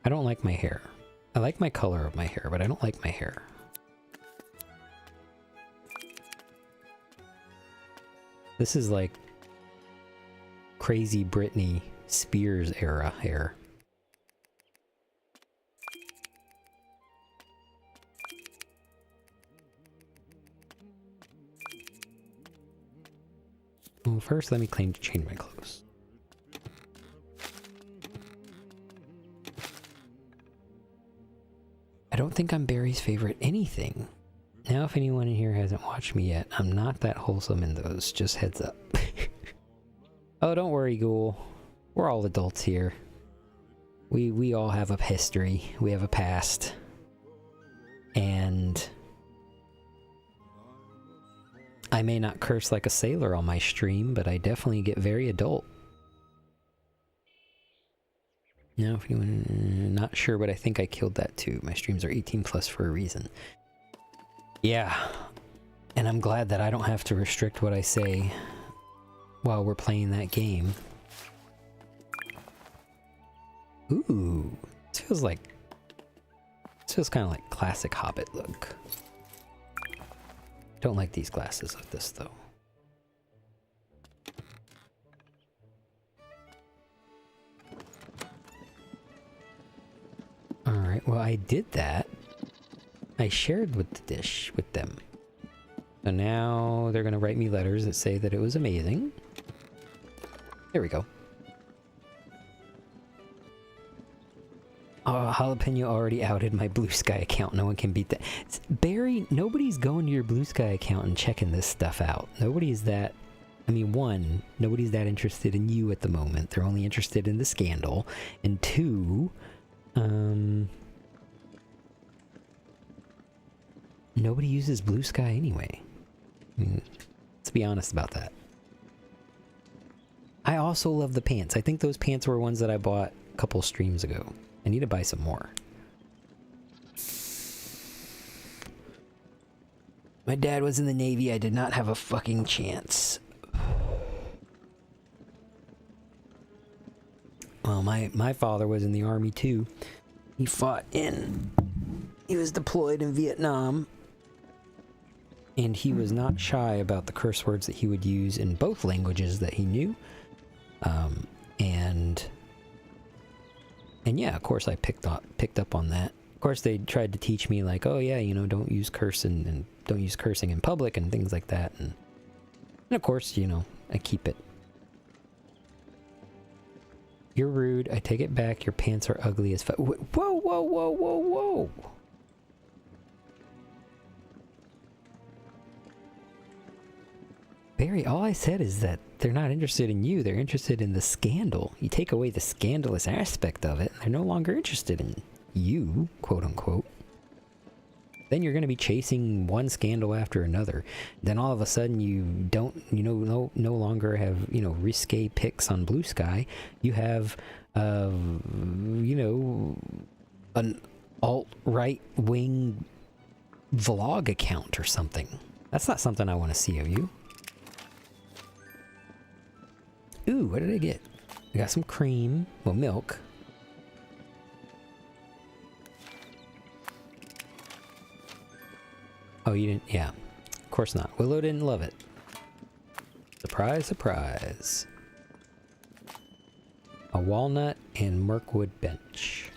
I don't like my hair. I like my color of my hair, but I don't like my hair. This is like crazy Britney Spears era hair. Well, first let me change my clothes. I don't think I'm Barry's favorite anything. Now, if anyone in here hasn't watched me yet, I'm not that wholesome in those, just heads up. Oh, don't worry, Ghoul. We're all adults here. We all have a history. We have a past. And I may not curse like a sailor on my stream, but I definitely get very adult. Now, if anyone not sure, but I think I killed that too. My streams are 18 plus for a reason. Yeah, and I'm glad that I don't have to restrict what I say while we're playing that game. Ooh, this feels kind of like classic Hobbit look. Don't like these glasses like this though. Alright, well I did that. I shared with the dish with them. So now they're gonna write me letters that say that it was amazing. There we go. Oh, Jalapeno already outed my Blue Sky account. No one can beat that. Barry, nobody's going to your Blue Sky account and checking this stuff out. Nobody's that... I mean, one, nobody's that interested in you at the moment. They're only interested in the scandal. And two, nobody uses Blue Sky anyway. I mean, let's be honest about that. I also love the pants. I think those pants were ones that I bought a couple streams ago. I need to buy some more. My dad was in the Navy. I did not have a fucking chance. Well, my father was in the Army too. He was deployed in Vietnam. And he was not shy about the curse words that he would use in both languages that he knew. And yeah, of course I picked up on that. Of course they tried to teach me like, oh yeah, you know, don't use cursing and don't use cursing in public and things like that. And of course, you know, I keep it. You're rude. I take it back. Your pants are ugly as fuck. Whoa, whoa, whoa, whoa, whoa. Barry, all I said is that they're not interested in you. They're interested in the scandal. You take away the scandalous aspect of it, and they're no longer interested in you, quote unquote. Then you're going to be chasing one scandal after another. Then all of a sudden you don't, you know, no longer have, you know, risque pics on Blue Sky. You have, you know, an alt-right wing vlog account or something. That's not something I want to see of you. Ooh, what did I get? I got some cream. Well, milk. Oh, you didn't? Yeah. Of course not. Willow didn't love it. Surprise, surprise. A walnut and Mirkwood bench.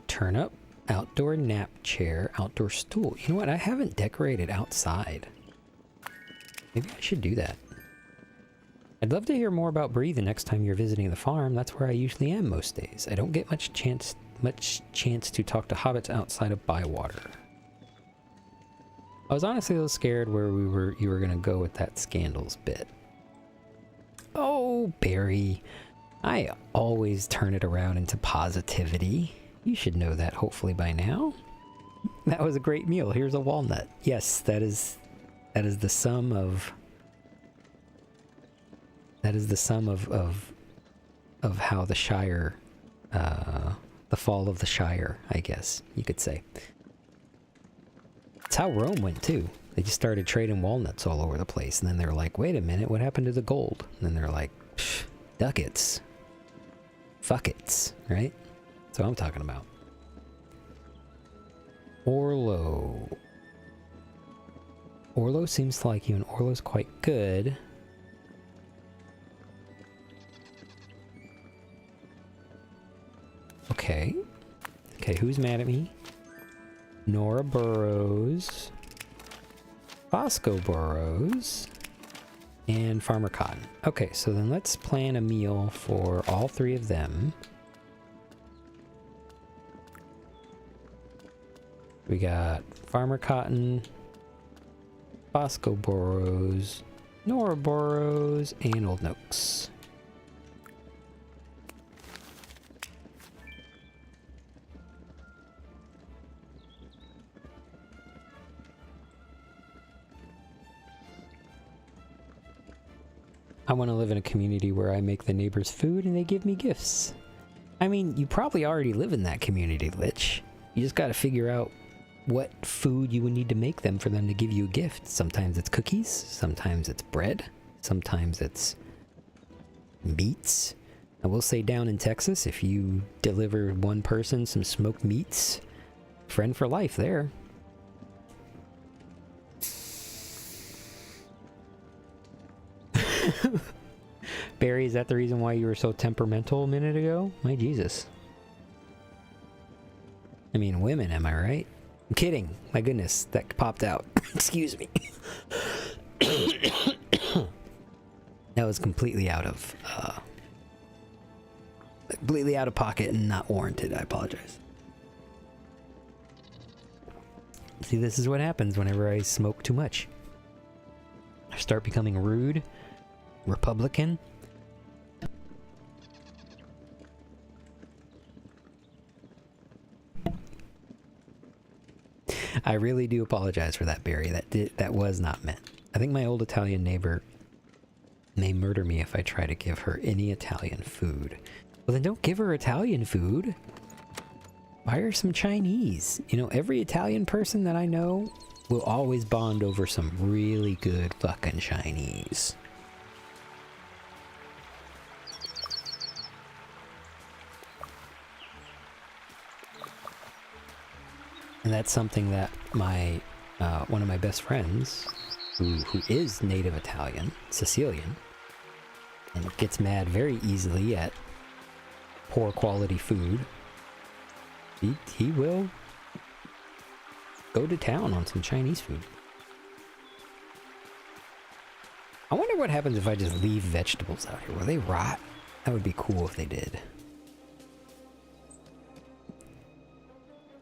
Turnip, outdoor nap chair, outdoor stool. You know what? I haven't decorated outside. Maybe I should do that. I'd love to hear more about Bree the next time you're visiting the farm. That's where I usually am most days. I don't get much chance to talk to hobbits outside of Bywater. I was honestly a little scared where you were gonna go with that scandals bit. Oh, Barry. I always turn it around into positivity. You should know that hopefully by now. That was a great meal. Here's a walnut. Yes, that is the sum of of how the Shire, the fall of the Shire, I guess you could say. It's how Rome went too. They just started trading walnuts all over the place, and then they're like, wait a minute, what happened to the gold? And then they're like, ducats. Fuckets, right? That's what I'm talking about. Orlo. Orlo seems to like you, and Orlo's quite good. Okay. Okay, who's mad at me? Nora Burrows. Bosco Burrows. And Farmer Cotton. Okay, so then let's plan a meal for all three of them. We got Farmer Cotton, Bosco Burrows, Nora Burrows, and Old Noakes. I want to live in a community where I make the neighbors food and they give me gifts. I mean, you probably already live in that community, Lich. You just gotta figure out what food you would need to make them for them to give you a gift. Sometimes it's cookies, sometimes it's bread, sometimes it's meats. I will say down in Texas, if you deliver one person some smoked meats, friend for life there. Barry, is that the reason why you were so temperamental a minute ago? My Jesus. I mean, women, am I right? I'm kidding. My goodness, that popped out. Excuse me. That was completely out of pocket and not warranted. I apologize. See, this is what happens whenever I smoke too much. I start becoming rude, Republican. I really do apologize for that, Barry. That was not meant. I think my old Italian neighbor may murder me if I try to give her any Italian food. Well, then don't give her Italian food. Buy her some Chinese. You know, every Italian person that I know will always bond over some really good fucking Chinese. And that's something that my one of my best friends, who is native Italian, Sicilian, and gets mad very easily at poor quality food, he will go to town on some Chinese food. I wonder what happens if I just leave vegetables out here. Will they rot? That would be cool if they did.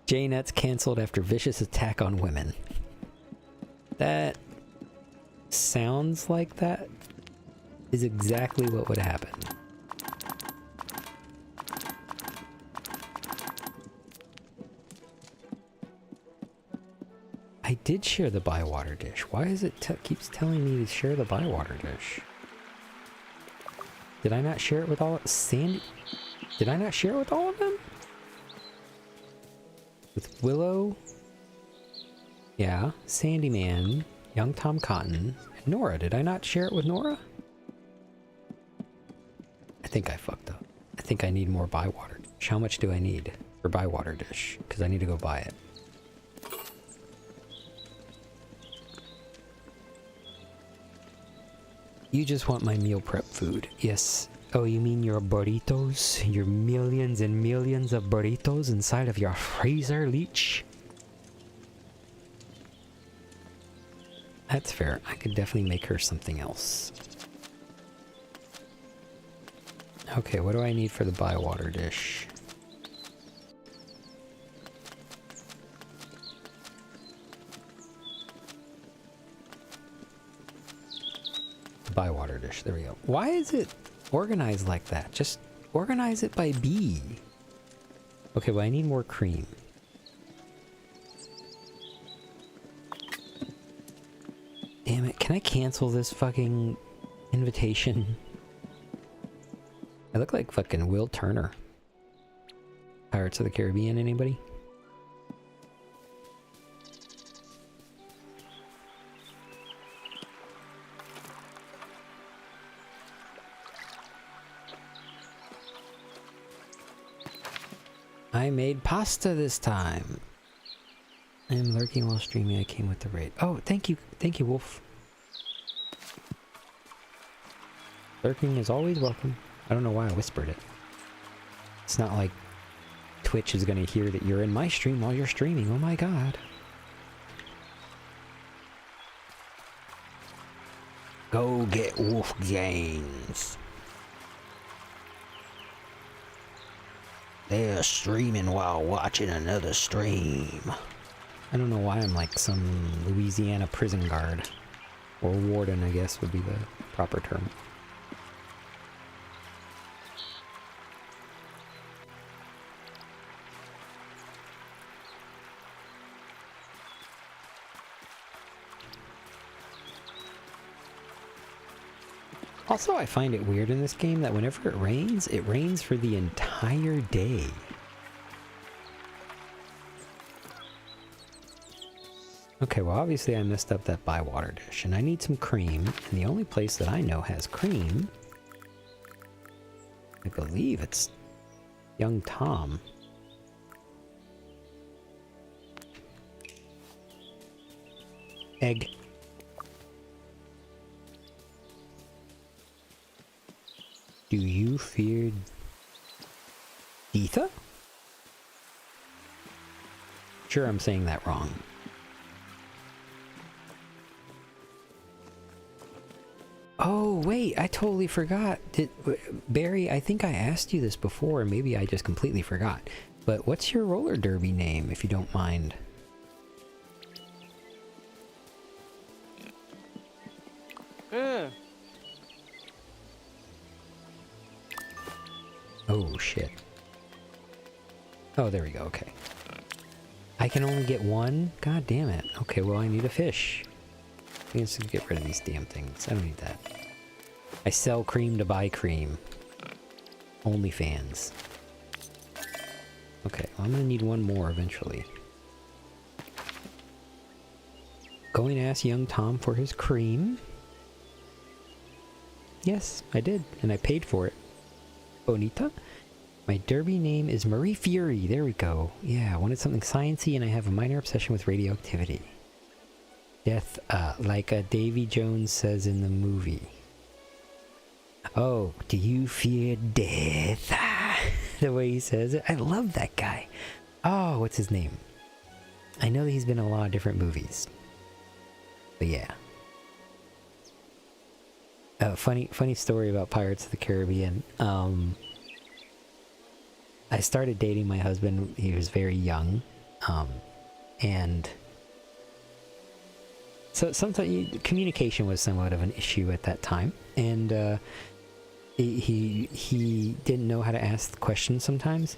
J-Nuts canceled after vicious attack on women. That sounds like that is exactly what would happen. I did share the Bywater dish. Why is it keeps telling me to share the Bywater dish? Did I not share it with all Sandy? Did I not share it with all of them? With Willow? Yeah, Sandyman, Young Tom Cotton, and Nora. Did I not share it with Nora? I think I fucked up. I think I need more Bywater dish. How much do I need for Bywater dish? Because I need to go buy it. You just want my meal prep food. Yes. Oh, you mean your burritos? Your millions and millions of burritos inside of your freezer, Leech? That's fair. I could definitely make her something else. Okay, what do I need for the Bywater dish? Bywater dish. There we go. Why is it organized like that? Just organize it by B. Okay, well I need more cream. Damn it, can I cancel this fucking invitation? I look like fucking Will Turner. Pirates of the Caribbean, anybody? I made pasta this time. I am lurking while streaming. I came with the raid. Oh, thank you, Wolf. Lurking is always welcome. I don't know why I whispered it. It's not like Twitch is gonna hear that you're in my stream while you're streaming. Oh my god. Go get Wolf Games. They're streaming while watching another stream. I don't know why I'm like some Louisiana prison guard. Or warden, I guess would be the proper term. Also, I find it weird in this game that whenever it rains for the entire day. Okay, well obviously I messed up that Bywater dish, and I need some cream, and the only place that I know has cream, I believe it's Young Tom. Egg. Do you fear Deetha? Sure, I'm saying that wrong. Oh, wait, I totally forgot. Barry, I think I asked you this before, and maybe I just completely forgot. But what's your roller derby name, if you don't mind? Oh, shit. Oh, there we go, okay. I can only get one? God damn it. Okay, well, I need a fish. I guess I can get rid of these damn things. I don't need that. I sell cream to buy cream. OnlyFans. Okay, well, I'm gonna need one more eventually. Going to ask young Tom for his cream. Yes, I did, and I paid for it. Bonita? My derby name is Marie Fury. There we go. Yeah, I wanted something sciencey, and I have a minor obsession with radioactivity. Death, like Davy Jones says in the movie. Oh, do you fear death? The way he says it. I love that guy. Oh, what's his name? I know that he's been in a lot of different movies. But yeah. Funny story about Pirates of the Caribbean. I started dating my husband. He was very young. And so sometimes communication was somewhat of an issue at that time. And he didn't know how to ask questions sometimes.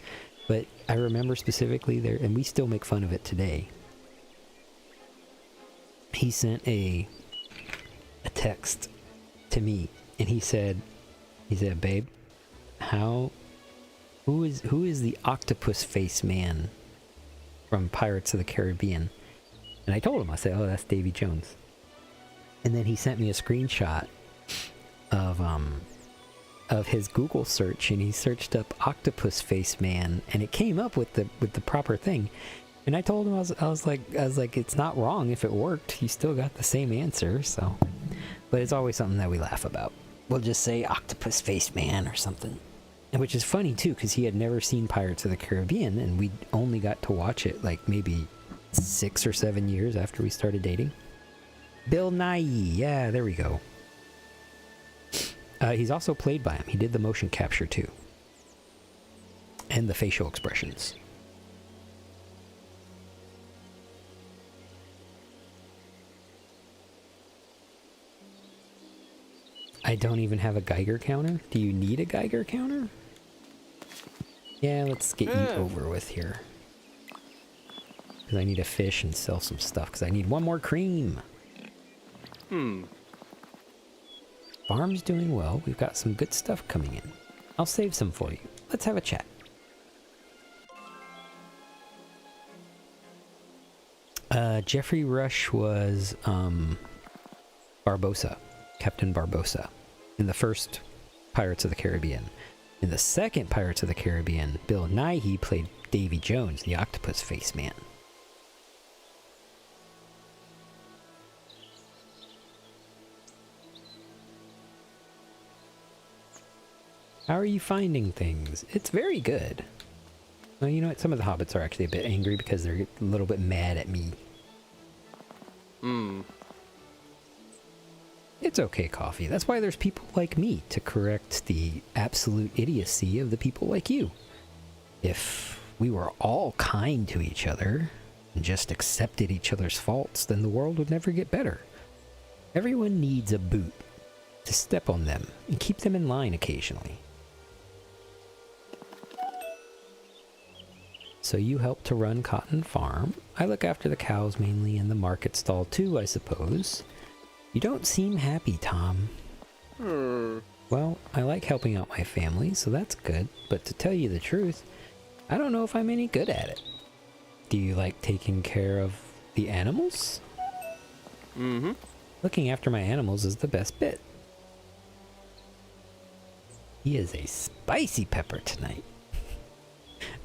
But I remember specifically there, and we still make fun of it today. He sent a text to me, and he said, babe, who is the octopus face man from Pirates of the Caribbean? And I told him, I said, oh, that's Davy Jones. And then he sent me a screenshot of his Google search, and he searched up octopus face man, and it came up with the proper thing. And I told him, I was like, it's not wrong if it worked. You still got the same answer, so. But it's always something that we laugh about. We'll just say octopus face man or something. And which is funny too, because he had never seen Pirates of the Caribbean, and we only got to watch it like maybe 6 or 7 years after we started dating. Bill Nye, yeah, there we go. He's also played by him. He did the motion capture too. And the facial expressions. I don't even have a Geiger counter. Do you need a Geiger counter? Yeah, let's get you over with here. Because I need to fish and sell some stuff, because I need one more cream. Farm's doing well. We've got some good stuff coming in. I'll save some for you. Let's have a chat. Jeffrey Rush was Barbossa, Captain Barbossa, in the first Pirates of the Caribbean. In the second Pirates of the Caribbean, Bill Nighy played Davy Jones, the octopus face man. How are you finding things? It's very good. Well, you know what? Some of the hobbits are actually a bit angry because they're a little bit mad at me. It's okay, Coffee. That's why there's people like me to correct the absolute idiocy of the people like you. If we were all kind to each other and just accepted each other's faults, then the world would never get better. Everyone needs a boot to step on them and keep them in line occasionally. So you help to run Cotton Farm. I look after the cows mainly and the market stall too, I suppose. You don't seem happy, Tom. Well, I like helping out my family, so that's good. But to tell you the truth, I don't know if I'm any good at it. Do you like taking care of the animals? Looking after my animals is the best bit. He is a spicy pepper tonight.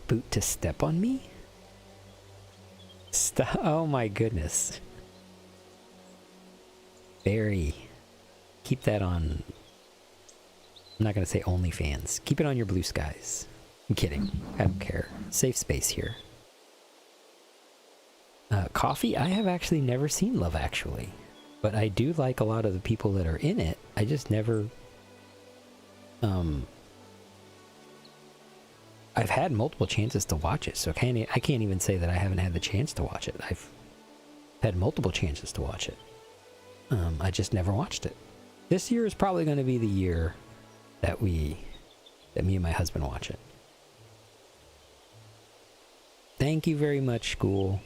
Boot to step on me? Stop. Oh my goodness. Barry. Keep that on... I'm not going to say OnlyFans. Keep it on your Blue Skies. I'm kidding. I don't care. Safe space here. Coffee? I have actually never seen Love Actually. But I do like a lot of the people that are in it. I just never... I've had multiple chances to watch it, so I can't even say that I haven't had the chance to watch it. I've had multiple chances to watch it. I just never watched it. This year is probably going to be the year that me and my husband watch it. Thank you very much, school.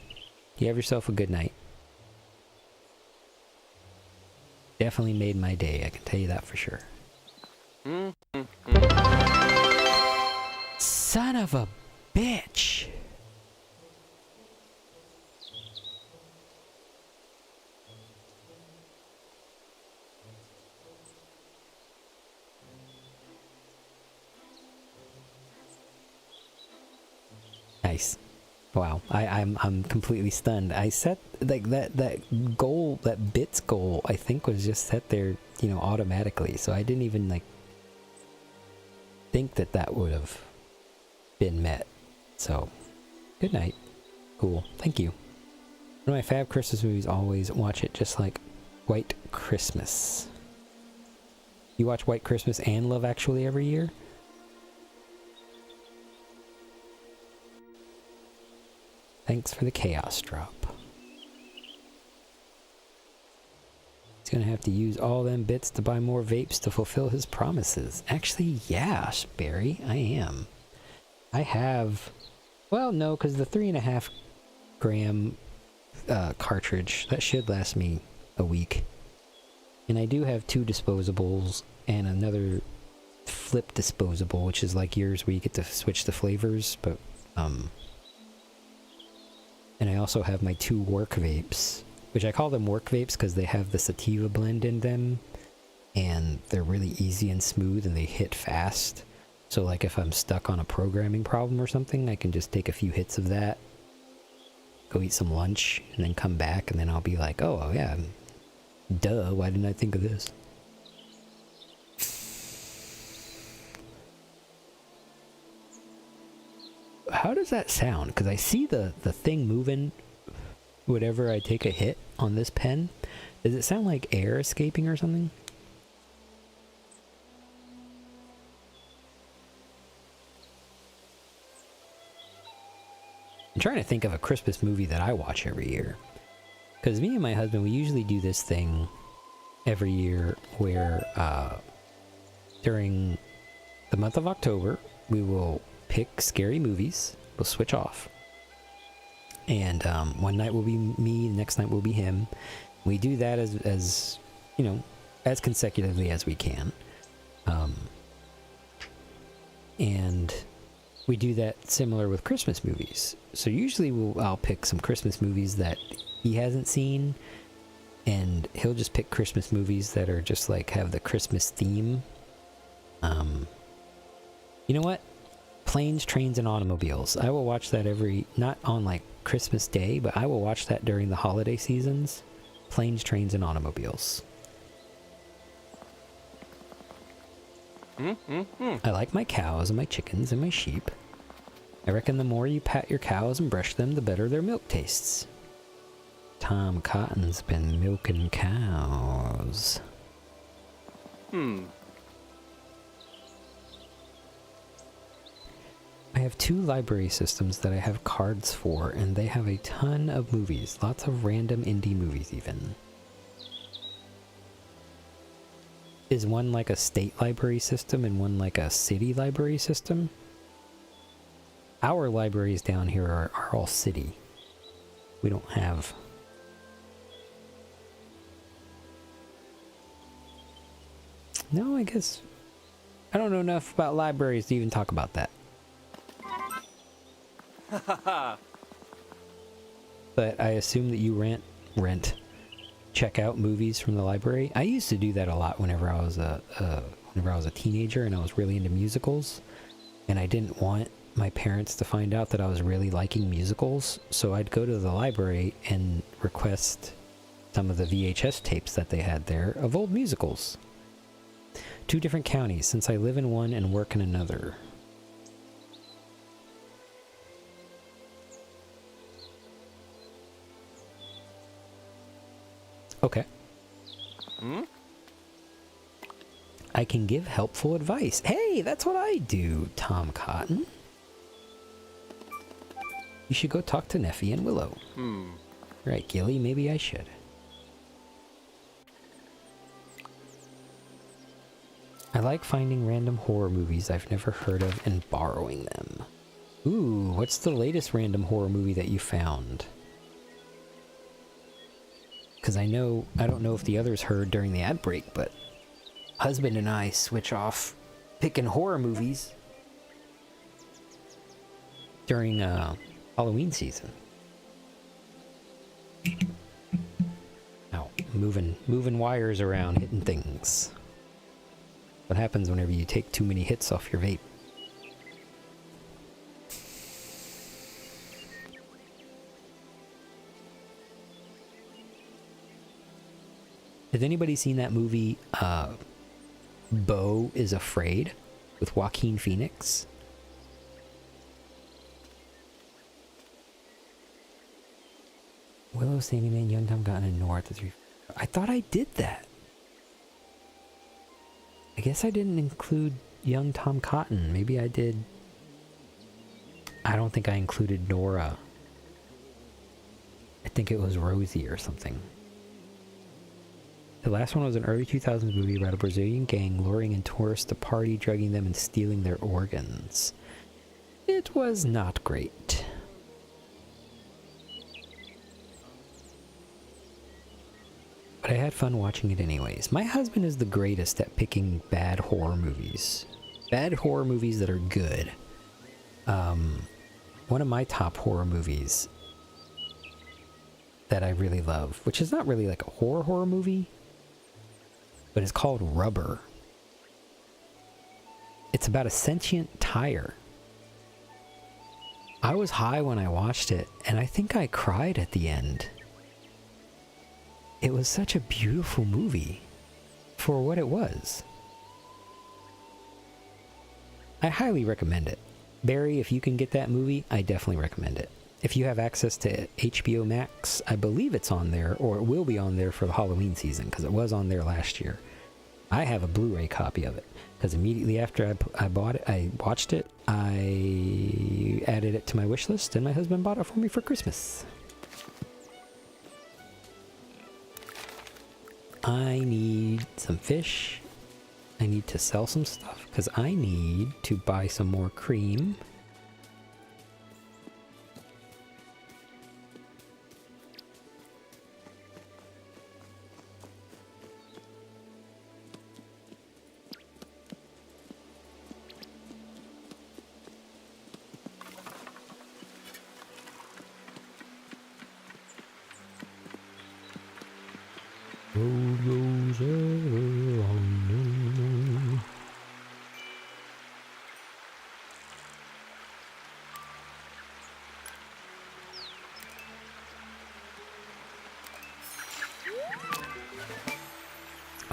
You have yourself a good night. Definitely made my day, I can tell you that for sure. Son of a bitch! Nice. Wow, I'm completely stunned. I set like that goal, that bits goal, I think was just set there, you know, automatically. So I didn't even like think that would have been met. So, good night. Cool. Thank you. One of my fab Christmas movies, always watch it just like White Christmas. You watch White Christmas and Love Actually every year? Thanks for the chaos drop. He's gonna have to use all them bits to buy more vapes to fulfill his promises. Actually, yeah, Barry, I am. I have... Well, no, because the 3.5 gram cartridge, that should last me a week. And I do have 2 disposables and another flip disposable, which is like yours where you get to switch the flavors, but... And I also have my 2 work vapes, which I call them work vapes because they have the sativa blend in them, and they're really easy and smooth and they hit fast. So like if I'm stuck on a programming problem or something, I can just take a few hits of that, go eat some lunch, and then come back, and then I'll be like, oh yeah, duh, why didn't I think of this? How does that sound? Because I see the thing moving whenever I take a hit on this pen. Does it sound like air escaping or something? I'm trying to think of a Christmas movie that I watch every year. Because me and my husband, we usually do this thing every year where during the month of October, we will pick scary movies. We'll switch off. And one night will be me, the next night will be him. We do that as you know, as consecutively as we can. And we do that similar with Christmas movies. So usually I'll pick some Christmas movies that he hasn't seen, and he'll just pick Christmas movies that are just like have the Christmas theme. You know what? Planes, Trains, and Automobiles. I will watch that not on like Christmas Day, but I will watch that during the holiday seasons. Planes, Trains, and Automobiles. I like my cows and my chickens and my sheep. I reckon the more you pat your cows and brush them, the better their milk tastes. Tom Cotton's been milking cows. I have 2 library systems that I have cards for, and they have a ton of movies. Lots of random indie movies, even. Is one like a state library system and one like a city library system? Our libraries down here are all city. We don't have... No, I guess... I don't know enough about libraries to even talk about that. But I assume that you check out movies from the library. I used to do that a lot whenever I was a teenager and I was really into musicals, and I didn't want my parents to find out that I was really liking musicals, so I'd go to the library and request some of the VHS tapes that they had there of old musicals. 2 different counties, since I live in one and work in another. Okay. I can give helpful advice. Hey, that's what I do, Tom Cotton. You should go talk to Neffy and Willow. Right, Gilly, maybe I should. I like finding random horror movies I've never heard of and borrowing them. Ooh, what's the latest random horror movie that you found? Because I don't know if the others heard during the ad break, but husband and I switch off picking horror movies during Halloween season. Ow, moving wires around, hitting things. What happens whenever you take too many hits off your vape? Has anybody seen that movie, Beau is Afraid, with Joaquin Phoenix? Willow, Sammy Man, Young Tom Cotton, and Nora. I thought I did that. I guess I didn't include Young Tom Cotton. Maybe I did. I don't think I included Nora. I think it was Rosie or something. The last one was an early 2000s movie about a Brazilian gang luring in tourists to party, drugging them, and stealing their organs. It was not great. But I had fun watching it anyways. My husband is the greatest at picking bad horror movies. Bad horror movies that are good. One of my top horror movies that I really love, which is not really like a horror movie, but it's called Rubber. It's about a sentient tire. I was high when I watched it, and I think I cried at the end. It was such a beautiful movie for what it was. I highly recommend it. Barry, if you can get that movie, I definitely recommend it. If you have access to HBO Max, I believe it's on there, or it will be on there for the Halloween season, because it was on there last year. I have a Blu-ray copy of it, because immediately after I bought it, I watched it, I added it to my wish list, and my husband bought it for me for Christmas. I need some fish. I need to sell some stuff because I need to buy some more cream. Road goes on.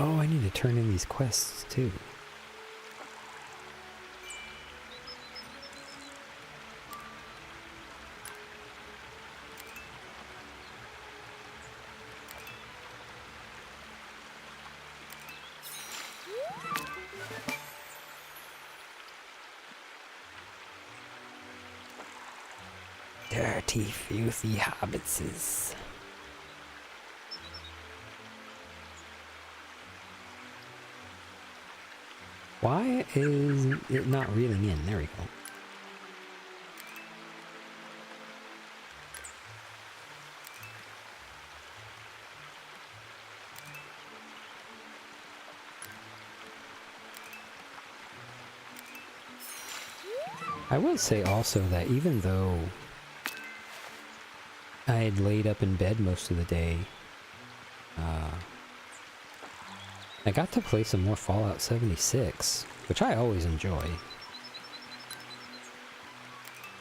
Oh, I need to turn in these quests too. Dirty, filthy hobbitses. Why is it not reeling in? There we go. I will say also that even though I had laid up in bed most of the day, I got to play some more Fallout 76, which I always enjoy.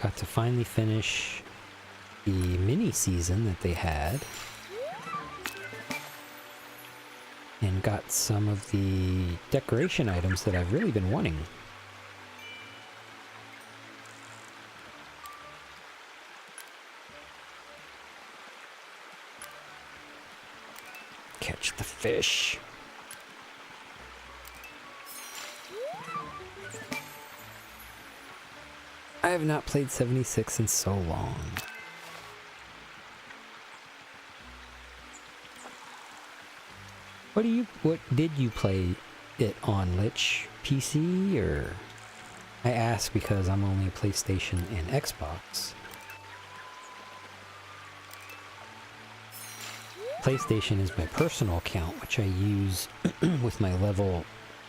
Got to finally finish the mini-season that they had. And got some of the decoration items that I've really been wanting. Catch the fish. I have not played 76 in so long. What did you play it on, Lich? PC or? I ask because I'm only a PlayStation and Xbox. PlayStation is my personal account, which I use with my level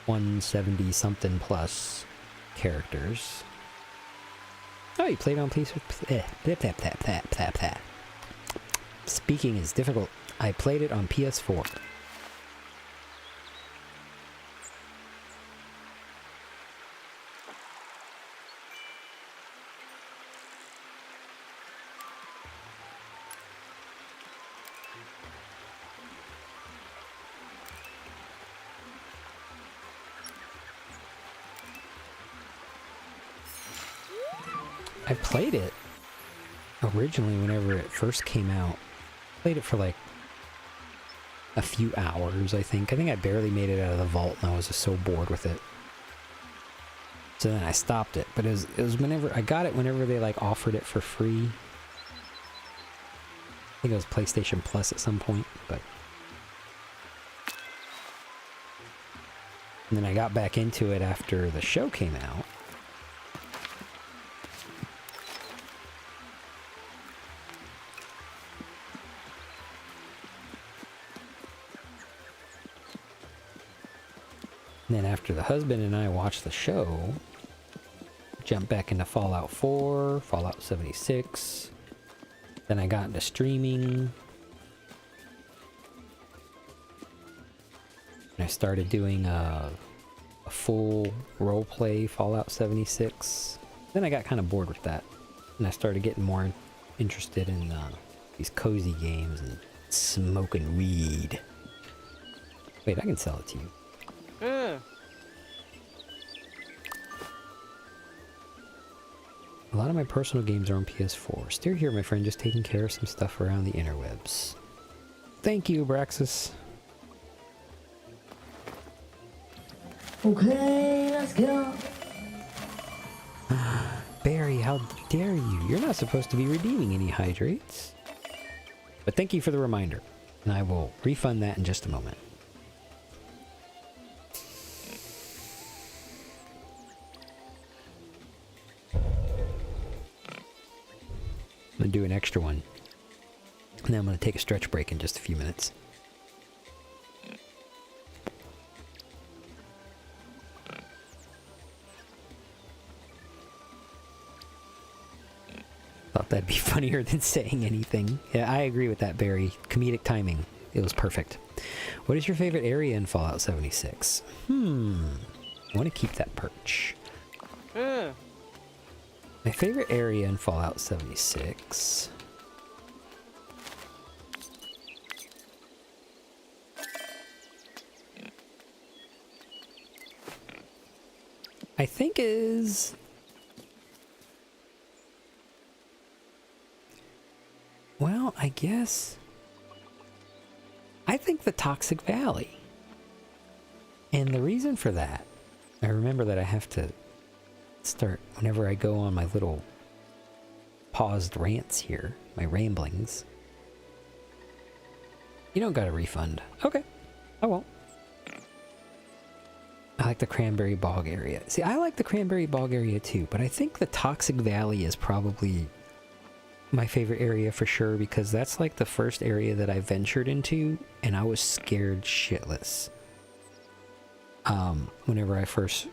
170 something plus characters. Oh, you played on PlayStation? Speaking is difficult. I played it on PS4. I played it originally whenever it first came out. Played it for like a few hours, I think. I think I barely made it out of the vault and I was just so bored with it. So then I stopped it. But it was whenever I got it, whenever they like offered it for free. I think it was PlayStation Plus at some point, but and then I got back into it after the show came out. And then after the husband and I watched the show, jumped back into Fallout 4, Fallout 76. Then I got into streaming. And I started doing a full roleplay Fallout 76. Then I got kind of bored with that. And I started getting more interested in these cozy games and smoking weed. Wait, I can sell it to you. A lot of my personal games are on PS4. Steer here, my friend, just taking care of some stuff around the interwebs. Thank you, Braxis. Okay, let's go. Barry, how dare you? You're not supposed to be redeeming any hydrates. But thank you for the reminder, and I will refund that in just a moment. going to do an extra one. And then I'm going to take a stretch break in just a few minutes. Thought that'd be funnier than saying anything. Yeah, I agree with that, Barry. Comedic timing. It was perfect. What is your favorite area in Fallout 76? I want to keep that perch. My favorite area in Fallout 76... I think is... Well, I guess... I think the Toxic Valley. And the reason for that, I remember that I have to start, whenever I go on my little paused rants here, my ramblings. You don't got a refund. Okay, I won't. I like the Cranberry Bog area. See, I like the Cranberry Bog area too, but I think the Toxic Valley is probably my favorite area for sure, because that's like the first area that I ventured into, and I was scared shitless. Whenever I first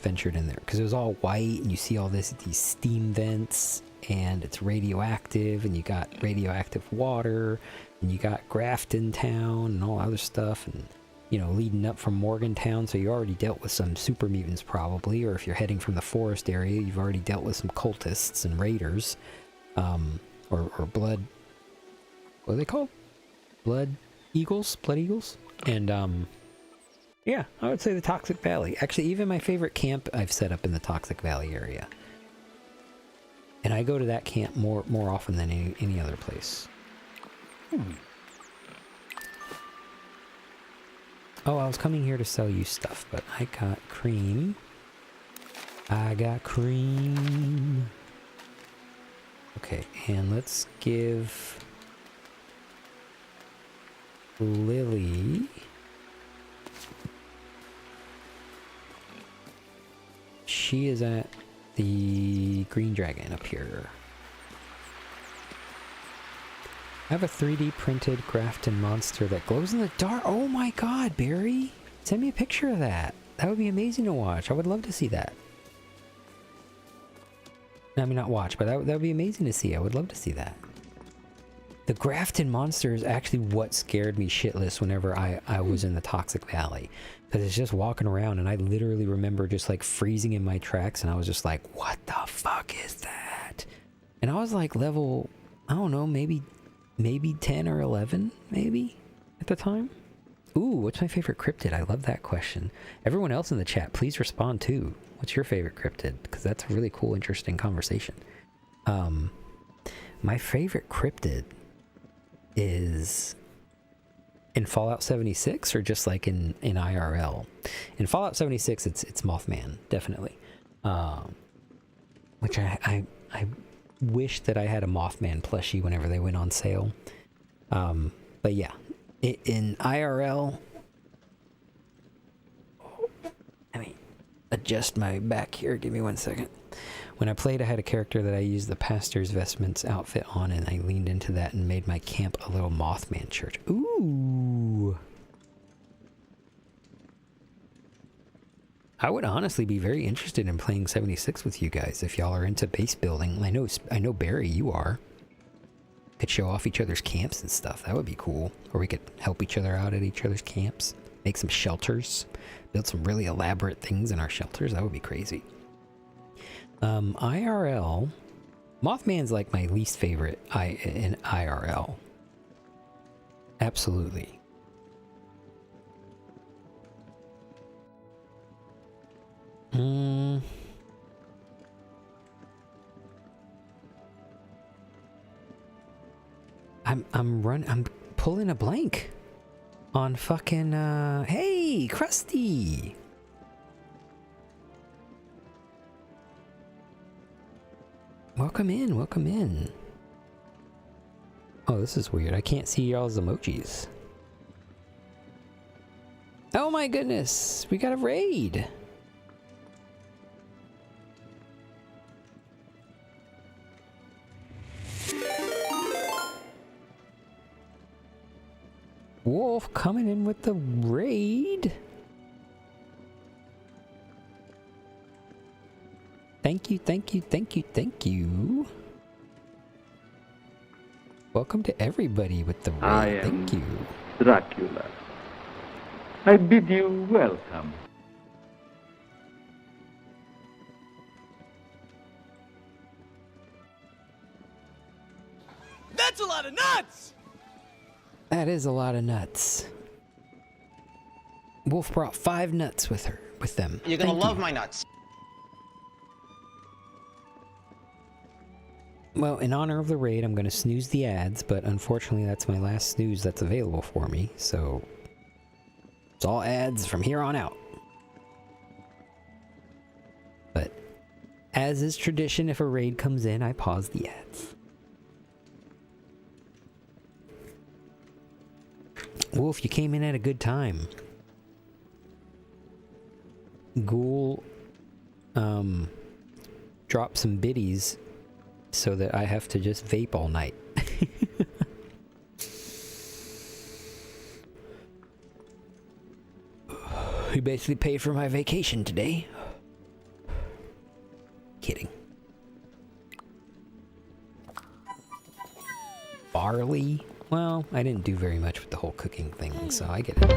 ventured in there, because it was all white, and you see all these steam vents, and it's radioactive, and you got radioactive water, and you got Grafton Town, and all other stuff, and you know, leading up from Morgantown, so you already dealt with some super mutants probably, or if you're heading from the forest area, you've already dealt with some cultists and raiders, or blood, what are they called? Blood eagles? Blood eagles? And, yeah, I would say the Toxic Valley. Actually, even my favorite camp I've set up in the Toxic Valley area. And I go to that camp more often than any other place. Oh, I was coming here to sell you stuff, but I got cream. I got cream. Okay, and let's give Lily... She is at the Green Dragon up here. I have a 3D printed Grafton monster that glows in the dark. Oh my god, Barry! Send me a picture of that. That would be amazing to watch. I would love to see that. I mean, not watch, but that would be amazing to see. I would love to see that. The Grafton monster is actually what scared me shitless whenever I was in the Toxic Valley. Because it's just walking around, and I literally remember just like freezing in my tracks, and I was just like, what the fuck is that? And I was like level, I don't know, maybe 10 or 11, maybe, at the time. Ooh, what's my favorite cryptid? I love that question. Everyone else in the chat, please respond too. What's your favorite cryptid? Because that's a really cool, interesting conversation. My favorite cryptid is in Fallout 76 or just like in IRL. In Fallout 76, it's Mothman, definitely. Which I wish that I had a Mothman plushie whenever they went on sale. But yeah, in IRL, let me adjust my back here. Give me 1 second. When I played, I had a character that I used the pastor's vestments outfit on, and I leaned into that and made my camp a little Mothman church. Ooh! I would honestly be very interested in playing 76 with you guys if y'all are into base building. I know Barry, you are. Could show off each other's camps and stuff. That would be cool. Or we could help each other out at each other's camps. Make some shelters. Build some really elaborate things in our shelters. That would be crazy. IRL, Mothman's like my least favorite in IRL. Absolutely. I'm pulling a blank on fucking hey, Krusty. Welcome in, welcome in. Oh, this is weird. I can't see y'all's emojis. Oh my goodness, we got a raid. Wolf coming in with the raid. Thank you, thank you, thank you, thank you. Welcome to everybody with the raid. I am Thank you. Dracula. I bid you welcome. That's a lot of nuts! That is a lot of nuts. Wolf brought 5 nuts with them. You're gonna Thank love you. my nuts. Well, in honor of the raid, I'm going to snooze the ads, but unfortunately that's my last snooze that's available for me, so it's all ads from here on out. But as is tradition, if a raid comes in, I pause the ads. Wolf, you came in at a good time. Ghoul dropped some biddies so that I have to just vape all night. He basically paid for my vacation today. Kidding. Barley? Well, I didn't do very much with the whole cooking thing, so I get it.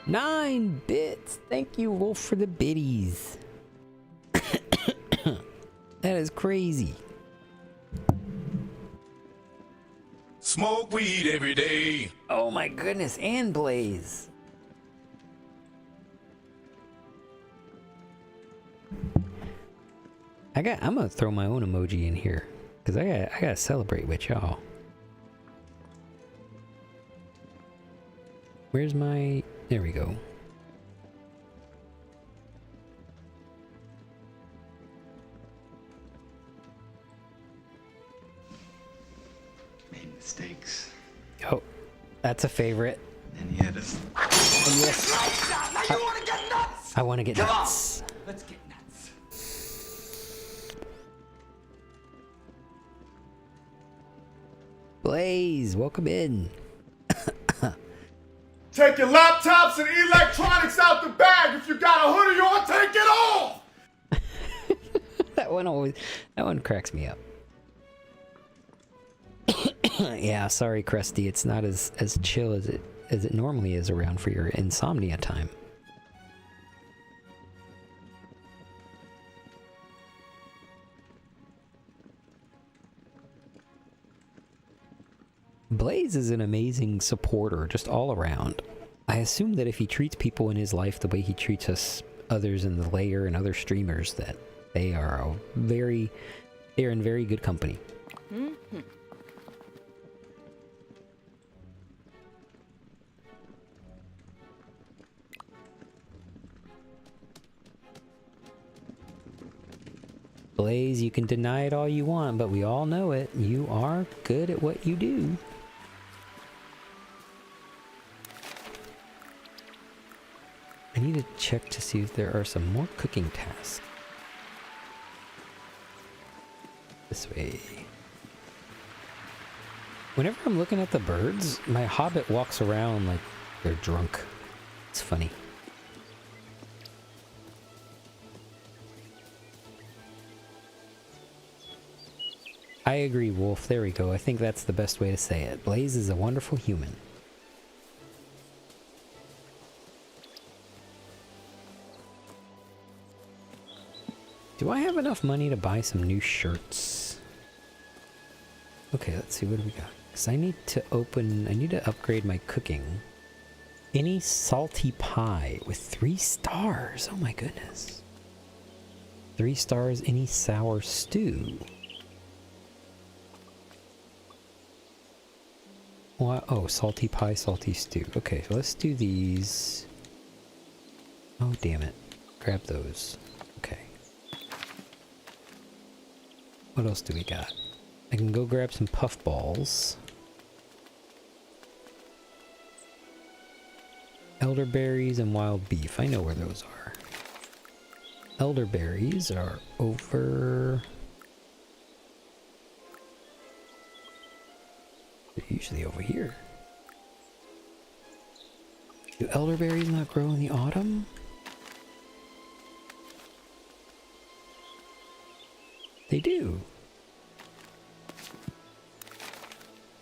9 bits! Thank you, Wolf, for the biddies. That is crazy. Smoke weed every day. Oh my goodness, and Blaze. I'm gonna throw my own emoji in here, because I gotta celebrate with y'all. Where's my... There we go. Made mistakes. Oh, that's a favorite. And yet it's... And yes, Now you wanna get nuts? I want to get Come nuts. on, let's get nuts. Blaze, welcome in. Take your laptops and electronics out the bag. If you got a hoodie on, take it off. That one cracks me up. Yeah, sorry, Krusty. It's not as chill as it normally is around for your insomnia time. Blaze is an amazing supporter, just all around. I assume that if he treats people in his life the way he treats us others in the layer and other streamers, that they are they're in very good company. Mm-hmm. Blaze, you can deny it all you want, but we all know it. You are good at what you do. I need to check to see if there are some more cooking tasks. This way. Whenever I'm looking at the birds, my hobbit walks around like they're drunk. It's funny. I agree, Wolf. There we go. I think that's the best way to say it. Blaze is a wonderful human. Do I have enough money to buy some new shirts? Okay, let's see. What do we got? Because I need to upgrade my cooking. Any salty pie with 3 stars. Oh my goodness. 3 stars, any sour stew. What? Oh, salty pie, salty stew. Okay, so let's do these. Oh, damn it. Grab those. Okay. What else do we got? I can go grab some puff balls. Elderberries and wild beef. I know where those are. Elderberries are over... They're usually over here. Do elderberries not grow in the autumn? They do.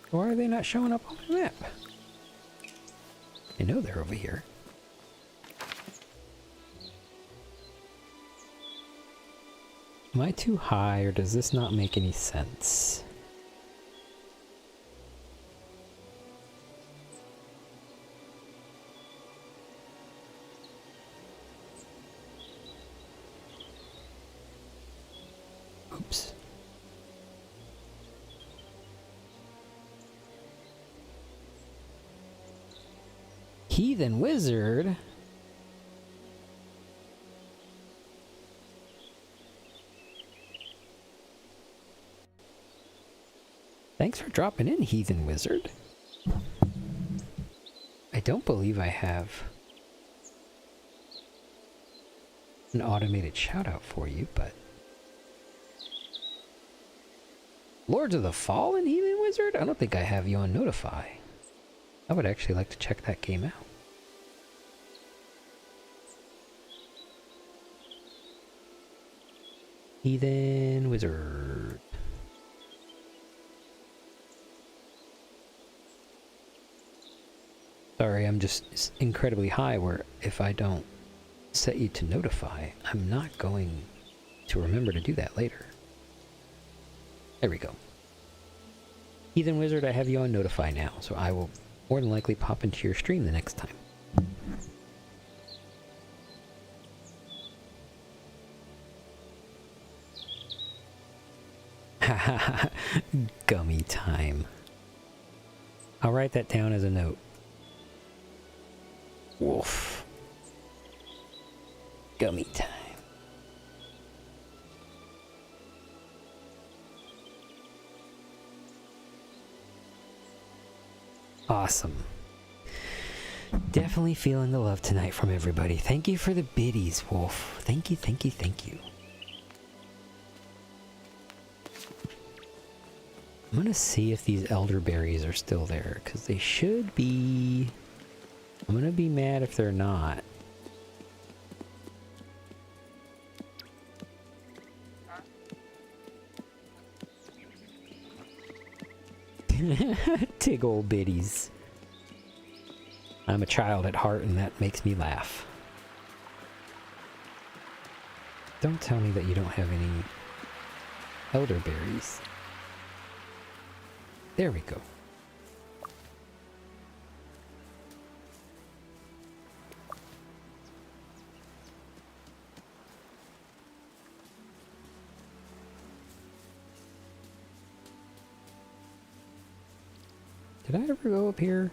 Why are they not showing up on the map? I know they're over here. Am I too high, or does this not make any sense? Oops. Heathen wizard? Thanks for dropping in, Heathen Wizard. I don't believe I have an automated shout out for you, but... Lords of the Fallen, Heathen Wizard? I don't think I have you on Notify. I would actually like to check that game out. Heathen Wizard. Sorry, I'm just incredibly high where if I don't set you to notify, I'm not going to remember to do that later. There we go. Heathen Wizard, I have you on notify now, so I will more than likely pop into your stream the next time. Haha, gummy time. I'll write that down as a note. Wolf. Gummy time. Awesome. Definitely feeling the love tonight from everybody. Thank you for the biddies, Wolf. Thank you, thank you, thank you. I'm gonna see if these elderberries are still there, because they should be. I'm gonna be mad if they're not. Tig old biddies. I'm a child at heart and that makes me laugh. Don't tell me that you don't have any elderberries. There we go. Did I ever go up here?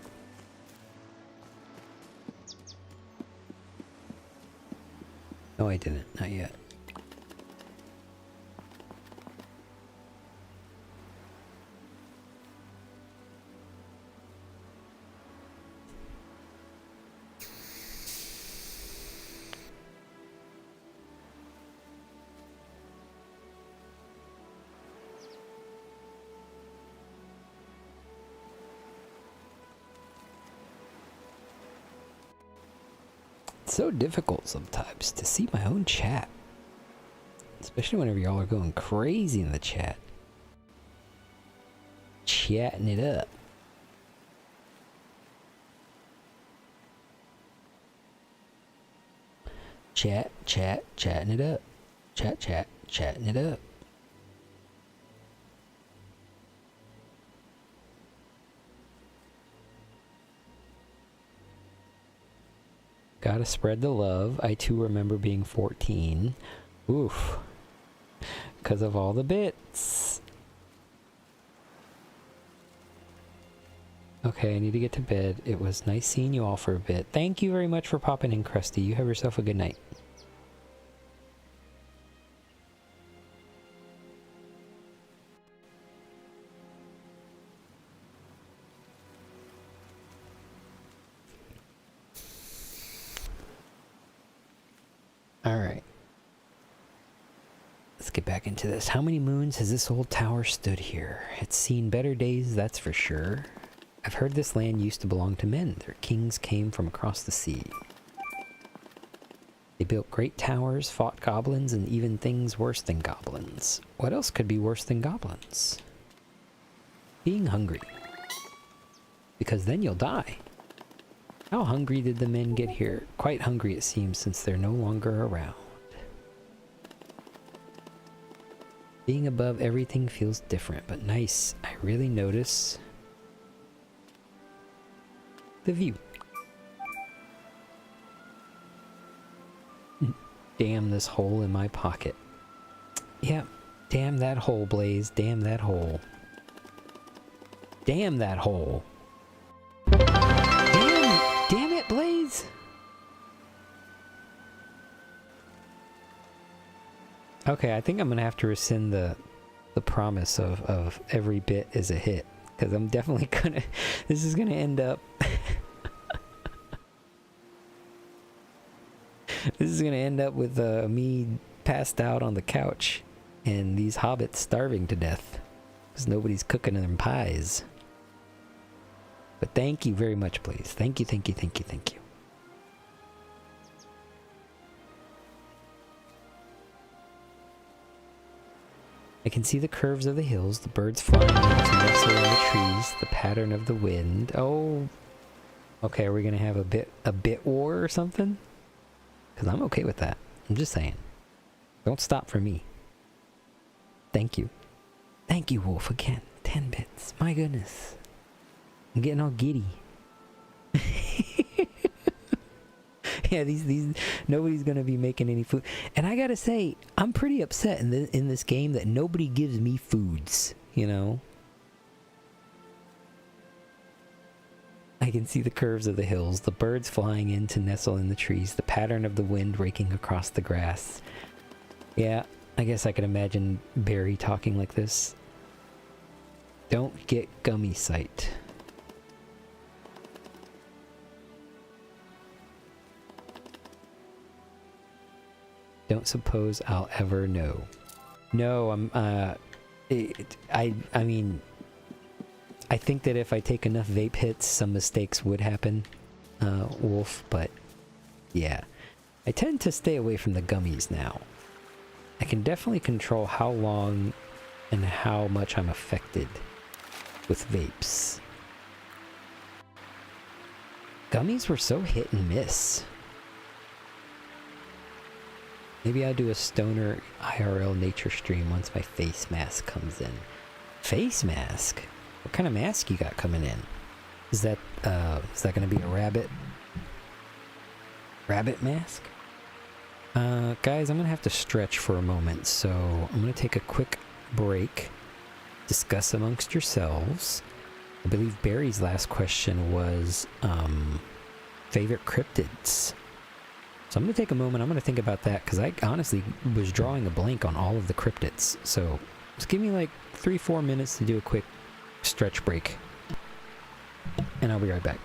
No, I didn't. Not yet. It's so difficult sometimes to see my own chat. Especially whenever y'all are going crazy in the chat. Chatting it up. Chatting it up. Chatting it up. Gotta spread the love. I too remember being 14. Oof. Because of all the bits. Okay, I need to get to bed. It was nice seeing you all for a bit. Thank you very much for popping in, Krusty. You have yourself a good night. Alright. Let's get back into this. How many moons has this old tower stood here? It's seen better days, that's for sure. I've heard this land used to belong to men. Their kings came from across the sea. They built great towers, fought goblins, and even things worse than goblins. What else could be worse than goblins? Being hungry. Because then you'll die. How hungry did the men get here? Quite hungry, it seems, since they're no longer around. Being above everything feels different, but nice. I really notice the view. Damn this hole in my pocket. Yep. Damn that hole, Blaze. Damn that hole. Damn that hole. Damn it, Blaze! Okay, I think I'm gonna have to rescind the promise of every bit is a hit. Because I'm definitely gonna... This is gonna end up... This is gonna end up with me passed out on the couch and these hobbits starving to death because nobody's cooking them pies. But thank you very much, Blaze. Thank you, thank you, thank you, thank you. I can see the curves of the hills, the birds flying in to nestle in the trees, the pattern of the wind. Oh, okay. Are we gonna have a bit war or something? Because I'm okay with that. I'm just saying. Don't stop for me. Thank you. Thank you, Wolf, again. 10 bits. My goodness. I'm getting all giddy. Yeah, these nobody's gonna be making any food. And I gotta say, I'm pretty upset in this game that nobody gives me foods, you know? I can see the curves of the hills, the birds flying in to nestle in the trees, the pattern of the wind raking across the grass. Yeah, I guess I could imagine Barry talking like this. Don't get gummy sight. Don't suppose I'll ever know. No, I mean... I think that if I take enough vape hits, some mistakes would happen, Wolf, but yeah. I tend to stay away from the gummies now. I can definitely control how long and how much I'm affected with vapes. Gummies were so hit and miss. Maybe I'll do a stoner IRL nature stream once my face mask comes in. Face mask? What kind of mask you got coming in? Is that gonna be a rabbit mask? Guys, I'm gonna have to stretch for a moment, so I'm gonna take a quick break. Discuss amongst yourselves. I believe Barry's last question was favorite cryptids. So I'm gonna take a moment, I'm gonna think about that, because I honestly was drawing a blank on all of the cryptids. So just give me like 3-4 minutes to do a quick stretch break, and I'll be right back.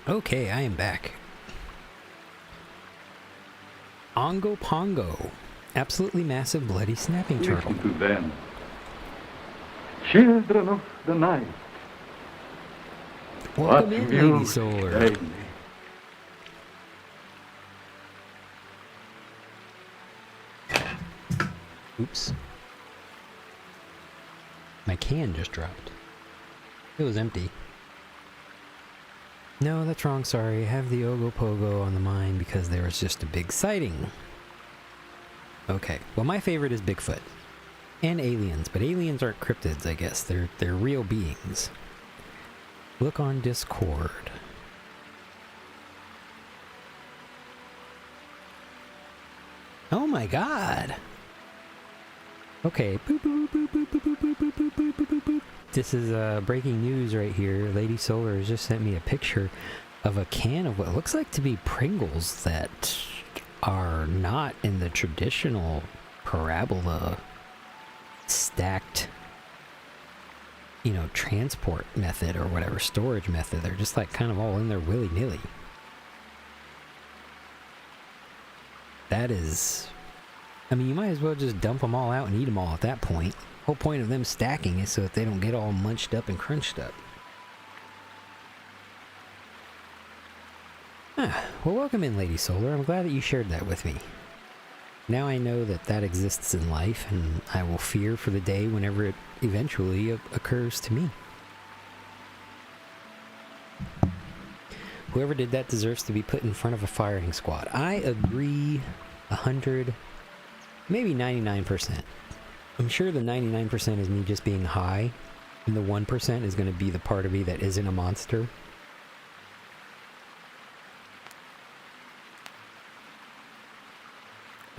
Okay, I am back. Ongo Pongo. Absolutely massive bloody snapping turtle. Listen to them. Children of the night. Welcome What in, music Lady Solar. they make. Oops. My can just dropped. It was empty. No, that's wrong, sorry. I have the Ogopogo on the mind because there was just a big sighting. Okay, well my favorite is Bigfoot. And aliens, but aliens aren't cryptids, I guess. They're real beings. Look on Discord. Oh my god! Okay, boop, boop, boop, boop, boop, boop, boop, boop, boop, boop, boop, boop. This is breaking news right here. Lady Solar has just sent me a picture of a can of what looks like to be Pringles that are not in the traditional parabola stacked, you know, transport method or whatever, storage method. They're just like kind of all in there willy-nilly. That is... I mean, you might as well just dump them all out and eat them all at that point. Whole point of them stacking is so that they don't get all munched up and crunched up. Ah, well, welcome in, Lady Solar. I'm glad that you shared that with me. Now I know that that exists in life, and I will fear for the day whenever it eventually occurs to me. Whoever did that deserves to be put in front of a firing squad. I agree 100, maybe 99%. I'm sure the 99% is me just being high, and the 1% is going to be the part of me that isn't a monster.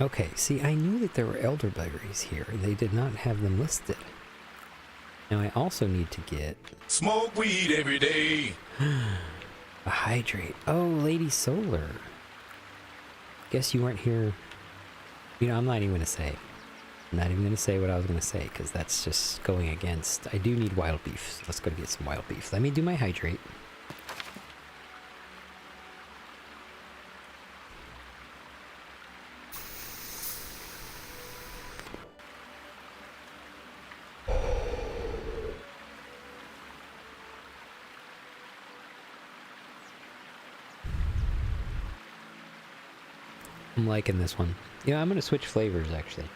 Okay, see, I knew that there were elderberries here, and they did not have them listed. Now I also need to get... Smoke weed every day. a hydrate. Oh, Lady Solar. Guess you weren't here... You know, I'm not even going to say. I'm not even going to say what I was going to say, because that's just going against... I do need wild beef. So let's go get some wild beef. Let me do my hydrate. I'm liking this one. Yeah, I'm going to switch flavors, actually.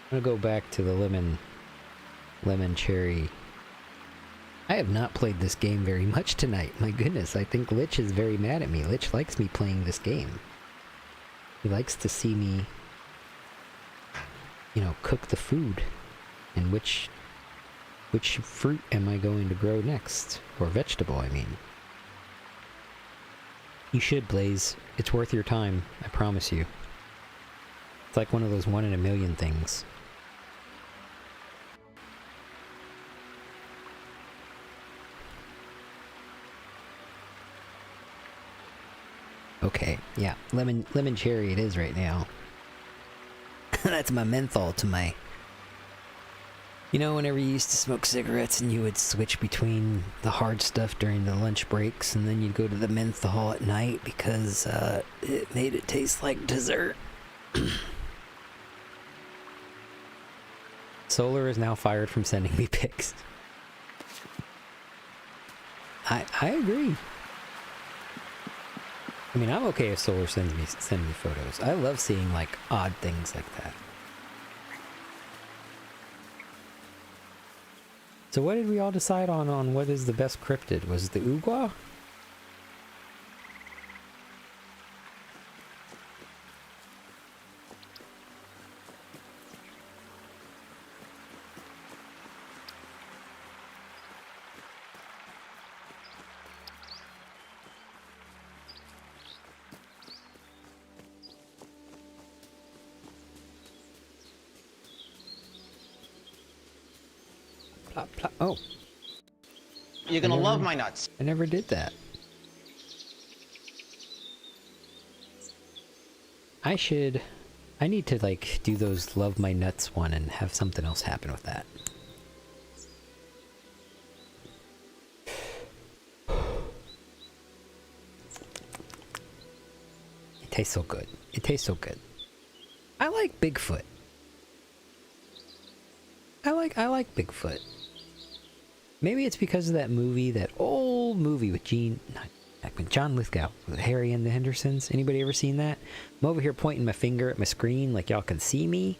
I'm going to go back to the lemon cherry. I have not played this game very much tonight. My goodness, I think Lich is very mad at me. Lich likes me playing this game. He likes to see me, you know, cook the food. And which fruit am I going to grow next? Or vegetable, I mean. You should, Blaze. It's worth your time, I promise you. It's like one of those 1 in a million things. Okay, yeah, lemon cherry it is right now. That's my menthol to my... You know, whenever you used to smoke cigarettes and you would switch between the hard stuff during the lunch breaks and then you'd go to the menthol at night because it made it taste like dessert. Solar is now fired from sending me pics. I agree. I mean, I'm okay if Solar sends me photos. I love seeing like odd things like that. So what did we all decide on what is the best cryptid? Was it the Ugwa? Plop, plop. Oh. You're gonna love my nuts. I never did that. I need to like do those love my nuts one and have something else happen with that. tastes so good. It tastes so good. I like Bigfoot. I like Bigfoot. Maybe it's because of that movie, that old movie with John Lithgow, with Harry and the Hendersons. Anybody ever seen that? I'm over here pointing my finger at my screen like y'all can see me.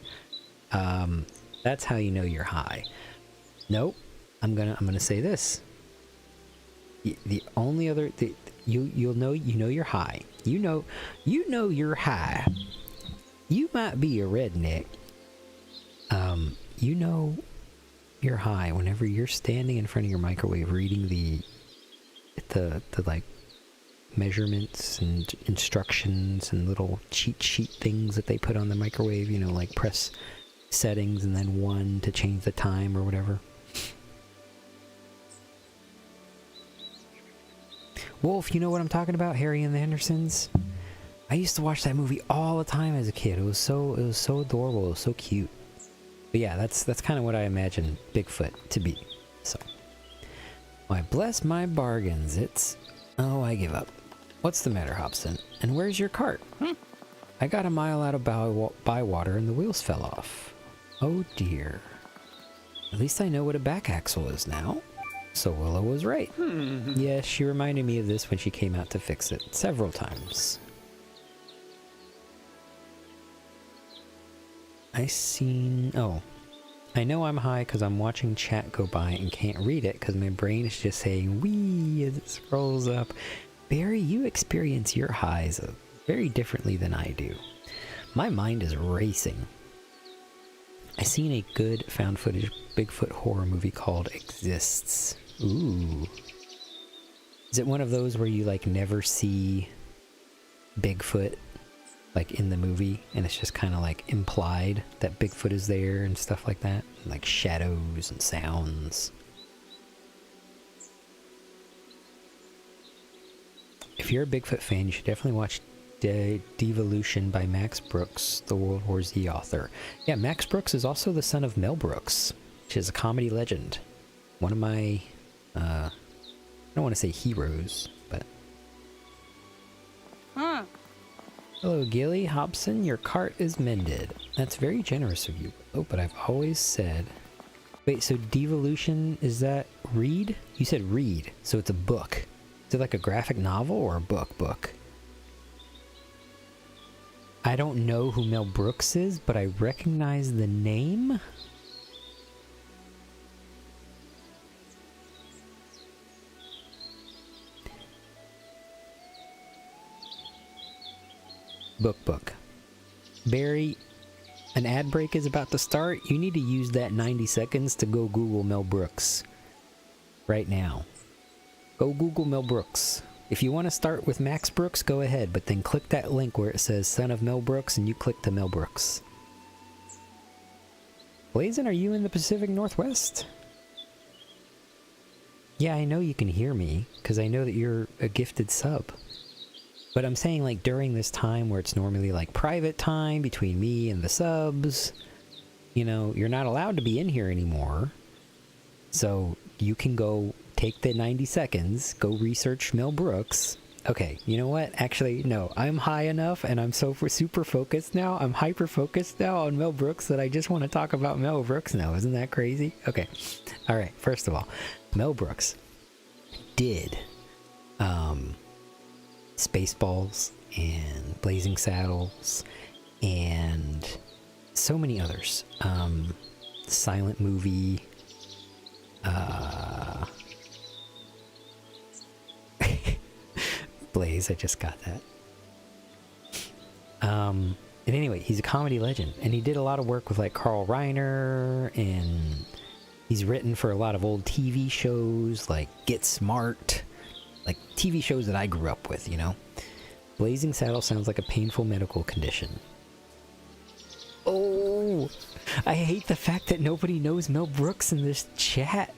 That's how you know you're high. Nope. I'm gonna say this. The only other you'll know you're high. You know you're high. You might be a redneck. You know you're high whenever you're standing in front of your microwave reading the like measurements and instructions and little cheat sheet things that they put on the microwave, you know, like press settings and then 1 to change the time or whatever. Wolf, you know what I'm talking about? Harry and the Hendersons? I used to watch that movie all the time as a kid. It was so adorable. It was so cute. But yeah, that's kind of what I imagine Bigfoot to be. So, why bless my bargains, oh, I give up. What's the matter, Hobson? And where's your cart? I got a mile out of Bywater and the wheels fell off. Oh dear. At least I know what a back axle is now. So Willow was right. Yes, she reminded me of this when she came out to fix it several times. Oh. I know I'm high because I'm watching chat go by and can't read it because my brain is just saying wee as it scrolls up. Barry, you experience your highs very differently than I do. My mind is racing. I seen a good found footage Bigfoot horror movie called Exists. Ooh. Is it one of those where you like never see Bigfoot like in the movie and it's just kind of like implied that Bigfoot is there and stuff like that? Like shadows and sounds. If you're a Bigfoot fan, you should definitely watch Devolution by Max Brooks, the World War Z author. Yeah, Max Brooks is also the son of Mel Brooks, which is a comedy legend. One of my, I don't want to say heroes, but... Hello, Gilly. Hobson, your cart is mended. That's very generous of you. Oh, but I've always said... Wait, so Devolution, is that read? You said read, so it's a book. Is it like a graphic novel or a book? I don't know who Mel Brooks is, but I recognize the name. Book. Barry, an ad break is about to start. You need to use that 90 seconds to go Google Mel Brooks. Right now. Go Google Mel Brooks. If you want to start with Max Brooks, go ahead, but then click that link where it says Son of Mel Brooks and you click to Mel Brooks. Blazin', are you in the Pacific Northwest? Yeah, I know you can hear me, because I know that you're a gifted sub. But I'm saying, like, during this time where it's normally, like, private time between me and the subs, you know, you're not allowed to be in here anymore. So, you can go take the 90 seconds, go research Mel Brooks. Okay, you know what? Actually, no. I'm high enough, and I'm so super focused now. I'm hyper-focused now on Mel Brooks that I just want to talk about Mel Brooks now. Isn't that crazy? Okay. Alright, first of all, Mel Brooks did Spaceballs and Blazing Saddles and so many others. Silent movie. Blaze, I just got that. And anyway, he's a comedy legend, and he did a lot of work with like Carl Reiner, and he's written for a lot of old TV shows like Get Smart, like TV shows that I grew up with, you know. Blazing Saddle sounds like a painful medical condition. Oh, I hate the fact that nobody knows Mel Brooks in this chat.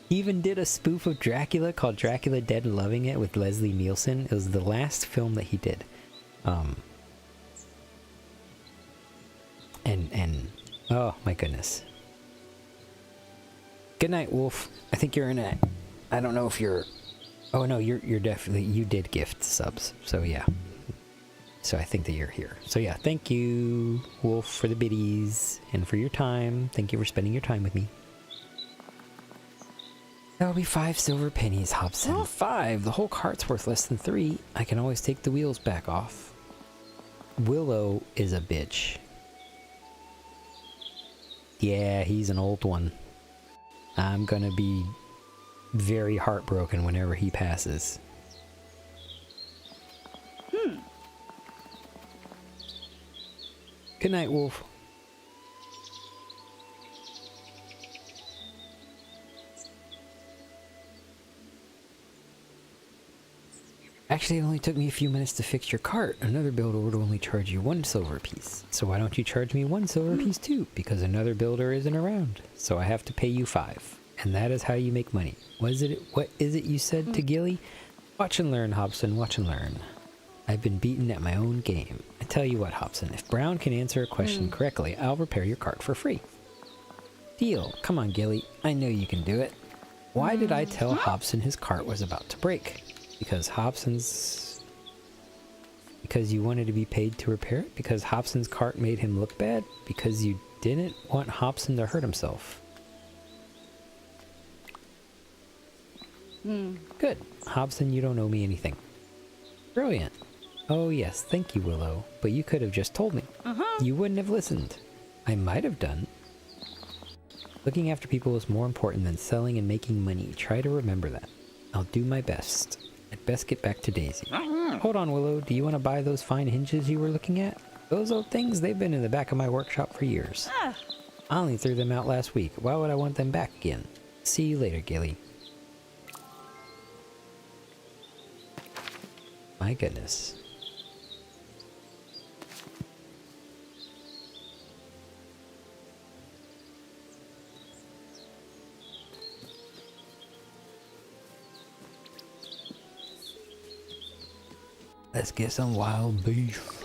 He even did a spoof of Dracula called Dracula Dead and Loving It with Leslie Nielsen. It was the last film that he did. And oh my goodness. Good night, Wolf. I think you're in a... I don't know if you're Oh no, you're definitely, you did gift subs, so yeah. So I think that you're here. So yeah, thank you, Wolf, for the biddies and for your time. Thank you for spending your time with me. That'll be 5 silver pennies, Hobson. 5! The whole cart's worth less than 3. I can always take the wheels back off. Willow is a bitch. Yeah, he's an old one. I'm gonna be very heartbroken whenever he passes. Good night, Wolf. Actually, it only took me a few minutes to fix your cart. Another builder would only charge you 1 silver piece. So why don't you charge me 1 silver piece too? Because another builder isn't around. So I have to pay you 5. And that is how you make money. What is it you said to Gilly? Watch and learn, Hobson, watch and learn. I've been beaten at my own game. I tell you what, Hobson, if Brown can answer a question correctly, I'll repair your cart for free. Deal. Come on, Gilly. I know you can do it. Why did I tell Hobson his cart was about to break? Because you wanted to be paid to repair it? Because Hobson's cart made him look bad? Because you didn't want Hobson to hurt himself? Good. Hobson, you don't owe me anything. Brilliant. Oh yes, thank you, Willow. But you could have just told me. You wouldn't have listened. I might have done. Looking after people is more important than selling and making money. Try to remember that. I'll do my best. I'd best get back to Daisy. Hold on, Willow. Do you want to buy those fine hinges you were looking at? Those old things, they've been in the back of my workshop for years. I only threw them out last week. Why would I want them back again? See you later, Gilly. My goodness. Let's get some wild beef.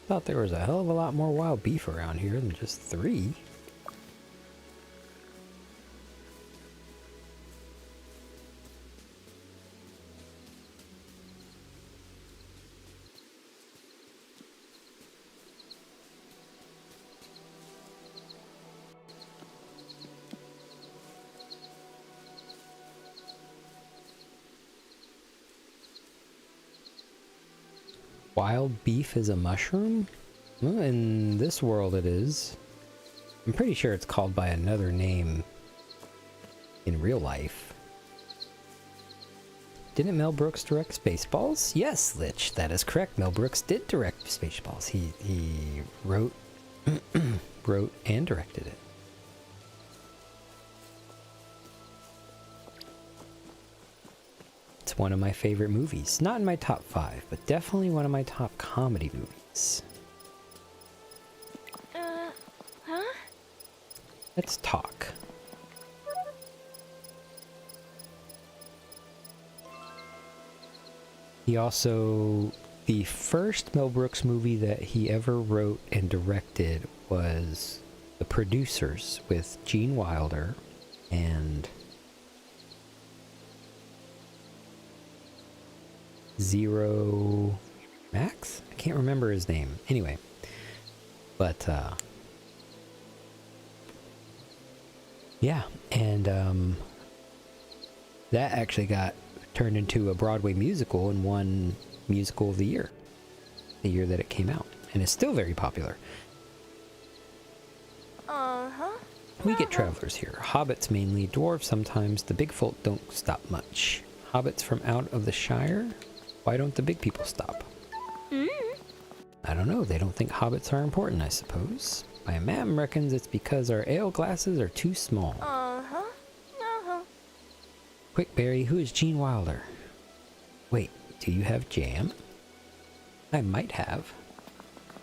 Thought there was a hell of a lot more wild beef around here than just 3. Wild beef is a mushroom? Well, in this world it is. I'm pretty sure it's called by another name in real life. Didn't Mel Brooks direct Spaceballs? Yes, Lich, that is correct. Mel Brooks did direct Spaceballs. He wrote wrote and directed it. It's one of my favorite movies. Not in my top 5, but definitely one of my top comedy movies. Let's talk. He also... The first Mel Brooks movie that he ever wrote and directed was The Producers with Gene Wilder and... Zero Max? I can't remember his name. Anyway. But, yeah, and, that actually got turned into a Broadway musical and won Musical of the year that it came out. And it's still very popular. We get travelers here. Hobbits mainly, dwarves sometimes. The big folk don't stop much. Hobbits from out of the Shire? Why don't the big people stop? I don't know. They don't think hobbits are important, I suppose. My mam reckons it's because our ale glasses are too small. Quick, Barry, who is Gene Wilder? Wait, do you have jam? I might have.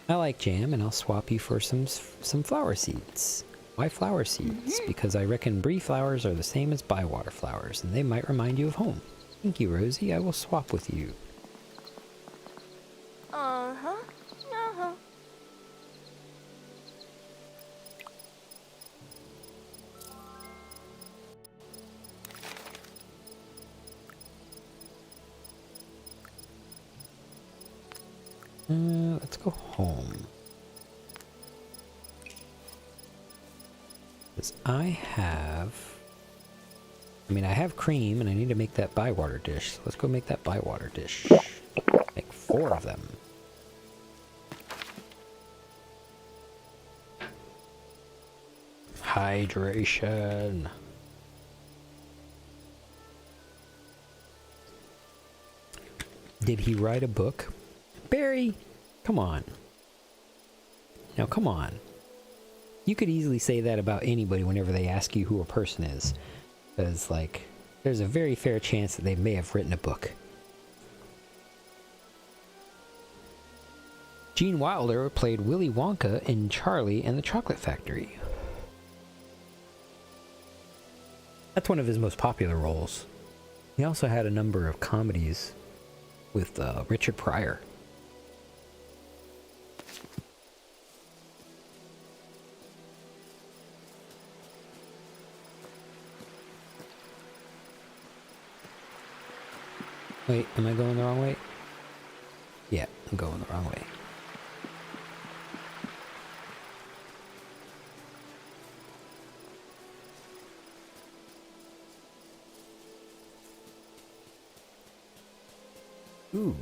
I like jam, and I'll swap you for some flower seeds. Why flower seeds? Because I reckon brie flowers are the same as bywater flowers, and they might remind you of home. Thank you, Rosie. I will swap with you. Uh-huh. Uh-huh. Let's go home. Because I have cream, and I need to make that bywater dish. So let's go make that bywater dish. Make 4 of them. Hydration. Did he write a book? Barry, come on. Now, come on. You could easily say that about anybody whenever they ask you who a person is. Because, like, there's a very fair chance that they may have written a book. Gene Wilder played Willy Wonka in Charlie and the Chocolate Factory. That's one of his most popular roles. He also had a number of comedies with Richard Pryor. Wait, am I going the wrong way? Yeah, I'm going the wrong way. Ooh,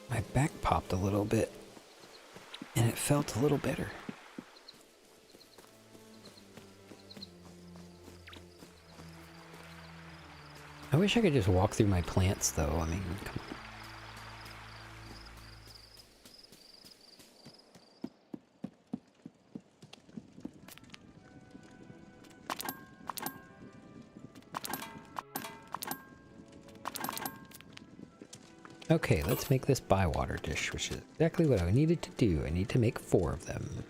my back popped a little bit, and it felt a little better. I wish I could just walk through my plants, though. I mean, come on. Okay, let's make this bywater dish, which is exactly what I needed to do. I need to make 4 of them.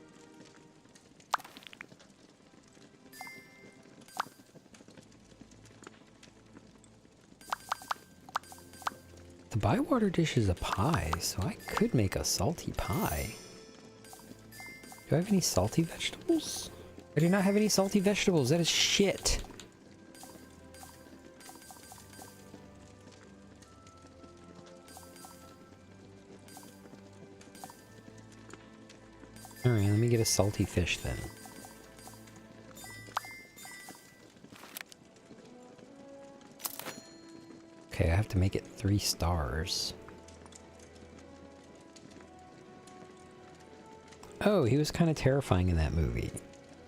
The bywater dish is a pie, so I could make a salty pie. Do I have any salty vegetables? I do not have any salty vegetables. That is shit. Alright, let me get a salty fish then. Okay, I have to make it 3 stars. Oh, he was kind of terrifying in that movie.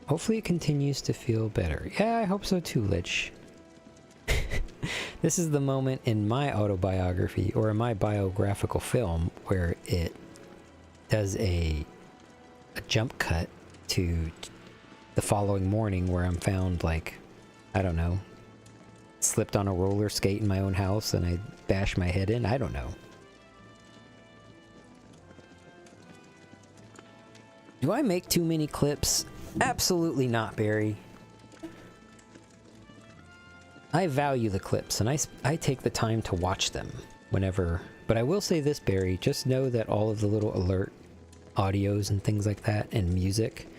Hopefully it continues to feel better. Yeah, I hope so too, Lich. This is the moment in my autobiography, or in my biographical film, where it does a jump cut to the following morning where I'm found, like, I don't know, slipped on a roller skate in my own house and I bashed my head in. I don't know. Do I make too many clips? Absolutely not, Barry. I value the clips, and I take the time to watch them whenever... But I will say this, Barry, just know that all of the little alert audios and things like that, and music,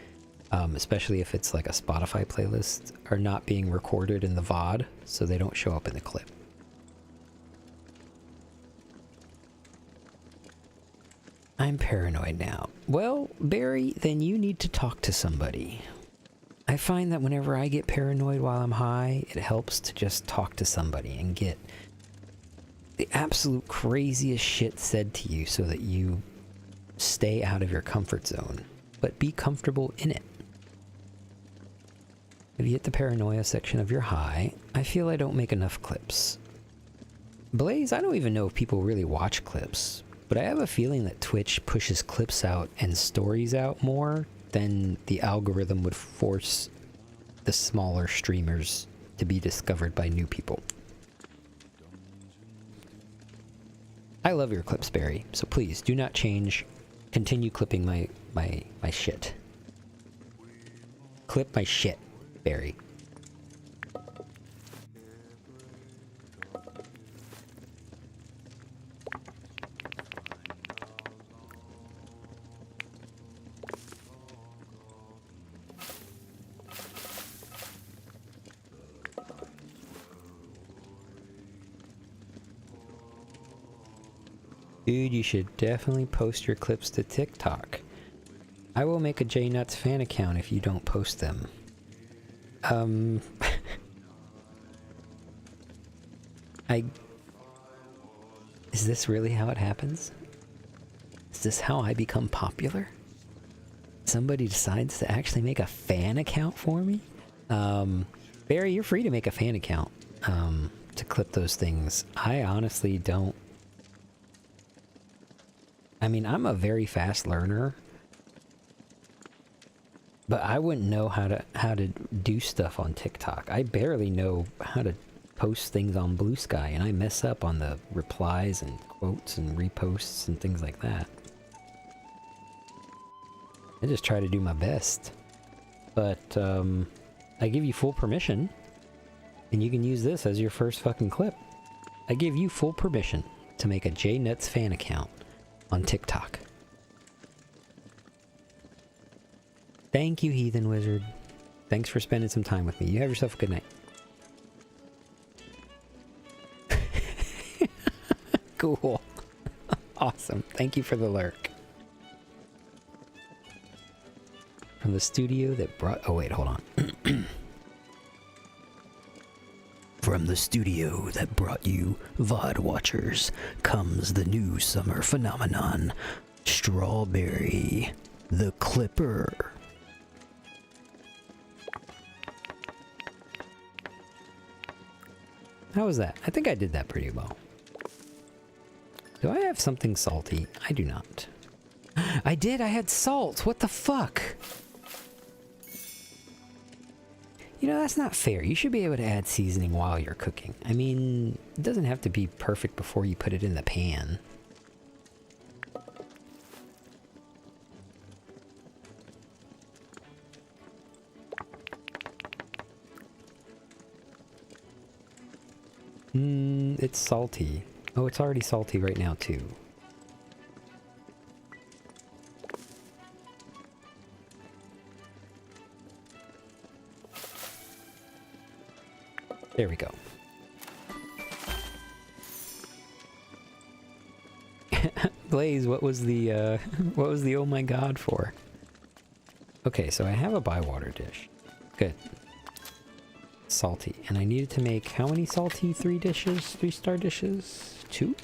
especially if it's like a Spotify playlist, are not being recorded in the VOD, so they don't show up in the clip. I'm paranoid now. Well, Barry, then you need to talk to somebody. I find that whenever I get paranoid while I'm high, it helps to just talk to somebody and get the absolute craziest shit said to you so that you stay out of your comfort zone, but be comfortable in it. If you hit the paranoia section of your high, I feel I don't make enough clips. Blaze, I don't even know if people really watch clips, but I have a feeling that Twitch pushes clips out and stories out more than the algorithm would force the smaller streamers to be discovered by new people. I love your clips, Barry, so please do not change. Continue clipping my shit. Clip my shit, Barry. Dude, you should definitely post your clips to TikTok. I will make a JNuts fan account if you don't post them. Is this really how it happens? Is this how I become popular? Somebody decides to actually make a fan account for me? Barry, you're free to make a fan account, to clip those things. I honestly don't. I mean, I'm a very fast learner, but I wouldn't know how to do stuff on TikTok. I barely know how to post things on Blue Sky, and I mess up on the replies and quotes and reposts and things like that. I just try to do my best. But, I give you full permission, and you can use this as your first fucking clip. I give you full permission to make a JNuts fan account on TikTok. Thank you, Heathen Wizard. Thanks for spending some time with me. You have yourself a good night. Cool. Awesome. Thank you for the lurk. From the studio that brought... Oh, wait, hold on. From the studio that brought you VOD watchers comes the new summer phenomenon, Strawberry the Clipper. How was that? I think I did that pretty well. Do I have something salty? I do not. I did! I had salt! What the fuck? You know, that's not fair. You should be able to add seasoning while you're cooking. I mean, it doesn't have to be perfect before you put it in the pan. It's salty. Oh, it's already salty right now, too. There we go. Blaze, what was the oh my god for? Okay, so I have a bywater dish. Good. Salty. And I needed to make how many salty? 3 dishes? 3-star dishes? 2?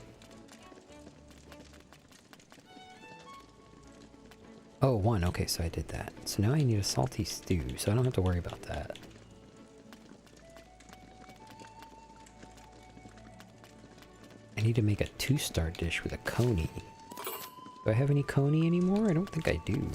Oh, 1. Okay, so I did that. So now I need a salty stew, so I don't have to worry about that. I need to make a 2-star dish with a coney. Do I have any coney anymore? I don't think I do.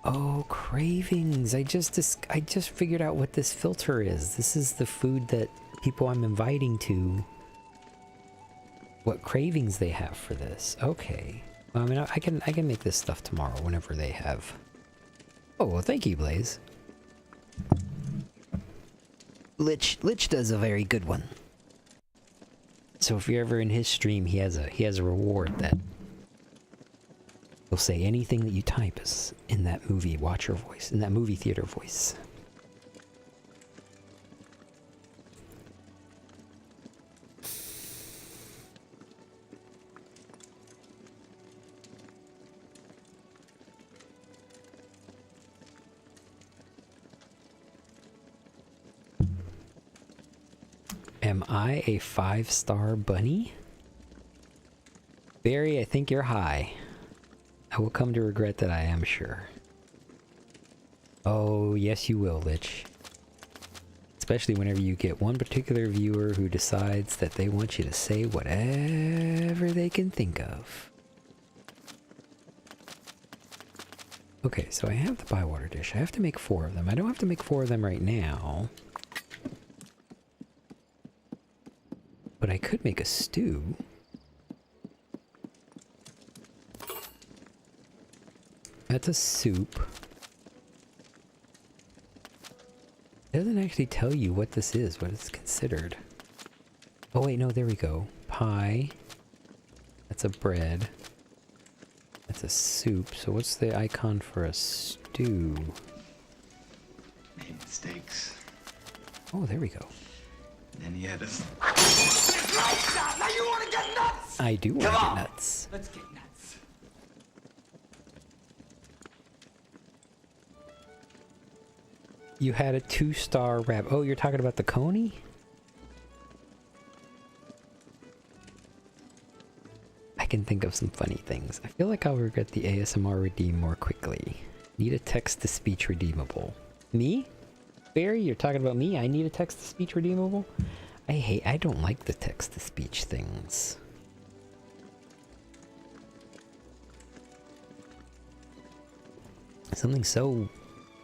Oh, cravings! I just figured out what this filter is. This is the food that people I'm inviting to. What cravings they have for this. Okay. Well, I mean, I can make this stuff tomorrow whenever they have. Oh, well, thank you, Blaze. Lich does a very good one. So if you're ever in his stream, he has a reward that will say anything that you type is in that movie watcher voice, in that movie theater voice. Am I a 5-star bunny? Barry, I think you're high. I will come to regret that, I am sure. Oh, yes you will, Lich. Especially whenever you get one particular viewer who decides that they want you to say whatever they can think of. Okay, so I have the bywater dish. I have to make 4 of them. I don't have to make 4 of them right now. but I could make a stew. That's a soup. It doesn't actually tell you what this is, what it's considered. Oh wait, no, there we go. Pie. That's a bread. That's a soup. So what's the icon for a stew? Made mistakes. Oh, there we go. And he had us. Now you want to get nuts? I do want to get nuts. Let's get nuts. You had a 2-star rap. Oh, you're talking about the Coney? I can think of some funny things. I feel like I'll regret the ASMR redeem more quickly. Need a text-to-speech redeemable. Me? Barry, you're talking about me? I need a text-to-speech redeemable? I don't like the text-to-speech things. Something so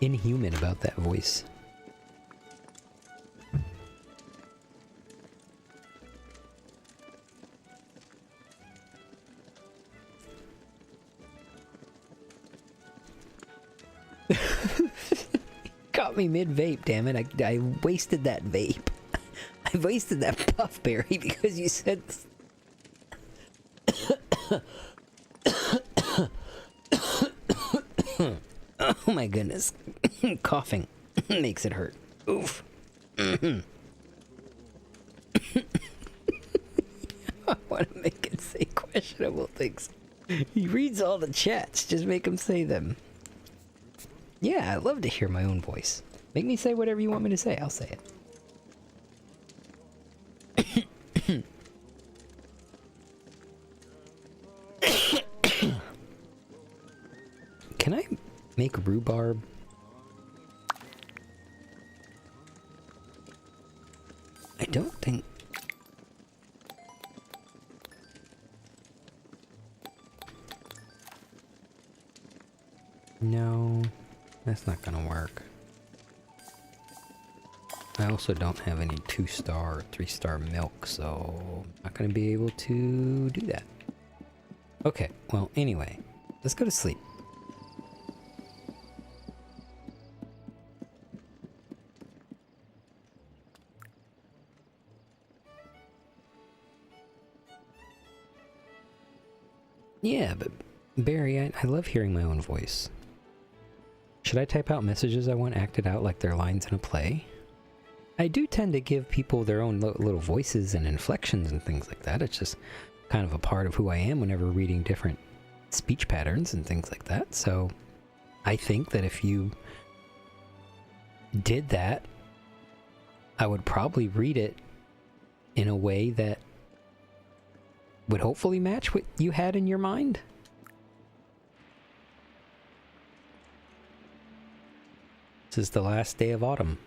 inhuman about that voice. Got me mid-vape, damn it. I wasted that vape. I wasted that puff, Barry, because you said... Oh my goodness. Coughing makes it hurt. Oof. I want to make it say questionable things. He reads all the chats. Just make him say them. Yeah, I love to hear my own voice. Make me say whatever you want me to say. I'll say it. Can I make rhubarb? I don't think... No, that's not gonna work. I also don't have any 2-star or 3-star milk, so I'm not gonna be able to do that. Okay, well, anyway, let's go to sleep. Yeah, but Barry, I love hearing my own voice. Should I type out messages I want acted out like they're lines in a play? I do tend to give people their own little voices and inflections and things like that. It's just kind of a part of who I am whenever reading different speech patterns and things like that. So I think that if you did that, I would probably read it in a way that would hopefully match what you had in your mind. This is the last day of autumn.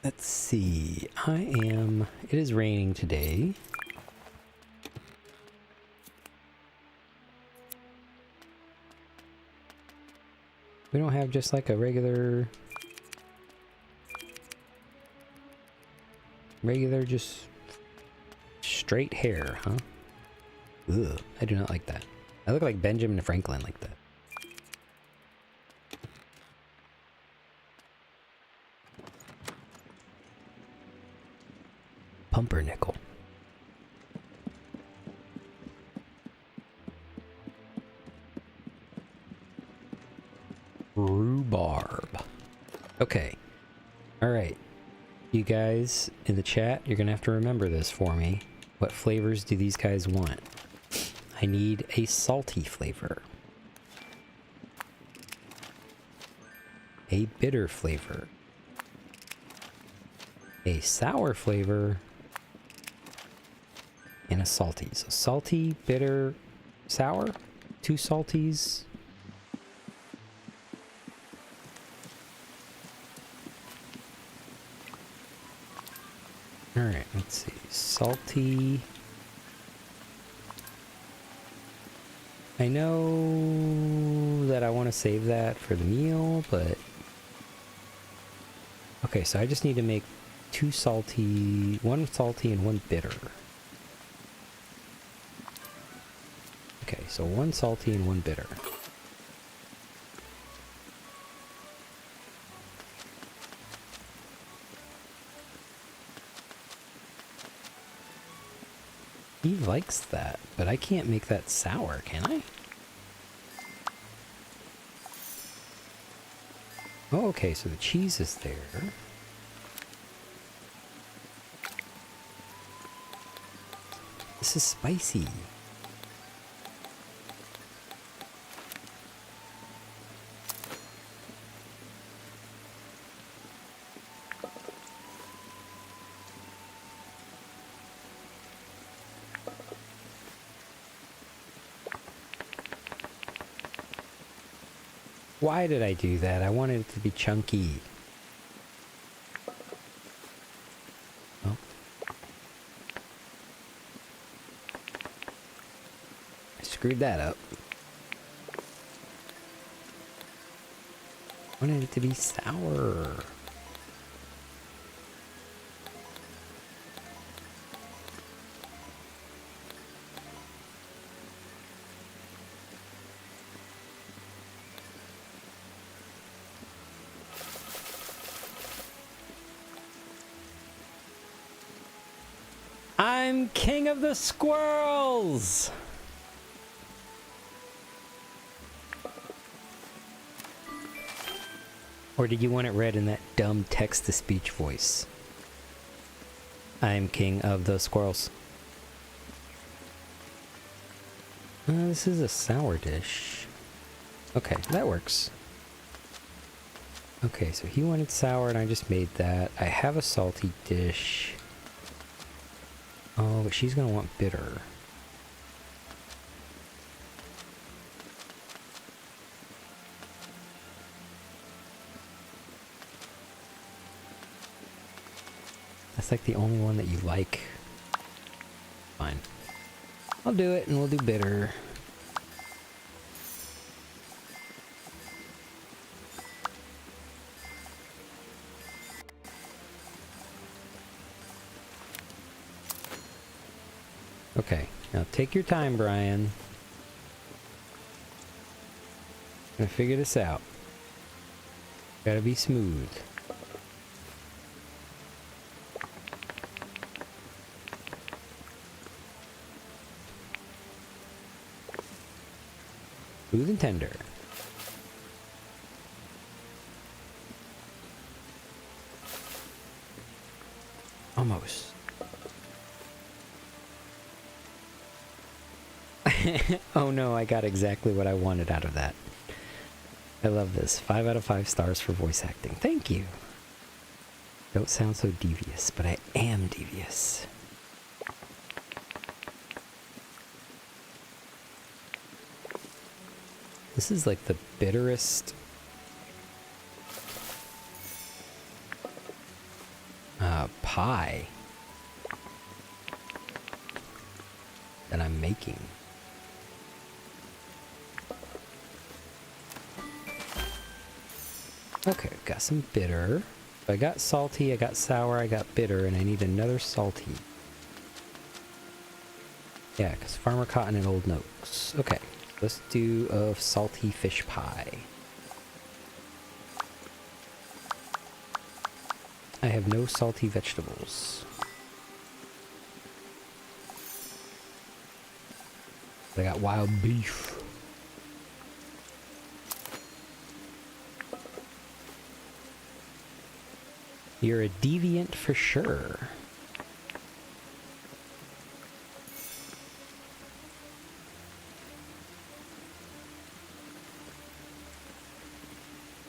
Let's see. It is raining today. We don't have just like a regular just straight hair, huh? Ugh, I do not like that. I look like Benjamin Franklin like that. Pumpernickel. Rhubarb. Okay. Alright. You guys in the chat, you're gonna have to remember this for me. What flavors do these guys want? I need a salty flavor. A bitter flavor. A sour flavor. And a salty. So salty, bitter, sour. 2 salties. Alright, let's see. Salty. I know that I want to save that for the meal, but... Okay, so I just need to make one salty and one bitter. Okay, so one salty and one bitter. He likes that, but I can't make that sour, can I? Oh, okay, so the cheese is there. This is spicy. Why did I do that? I wanted it to be chunky. Oh. I screwed that up. I wanted it to be sour. I'm king of the squirrels! Or did you want it read in that dumb text-to-speech voice? I'm king of the squirrels. This is a sour dish. Okay, that works. Okay, so he wanted sour and I just made that. I have a salty dish. Oh, but she's gonna want bitter. That's like the only one that you like. Fine. I'll do it and we'll do bitter. Okay, now take your time, Brian. Gonna figure this out. Gotta be smooth. Smooth and tender. Almost. Oh no, I got exactly what I wanted out of that. I love this. 5 out of 5 stars for voice acting. Thank you. Don't sound so devious, but I am devious. This is like the bitterest pie that I'm making. Okay, got some bitter. I got salty, I got sour, I got bitter, and I need another salty. Yeah, because Farmer Cotton and Old Notes. Okay, let's do a salty fish pie. I have no salty vegetables. But I got wild beef. You're a deviant for sure.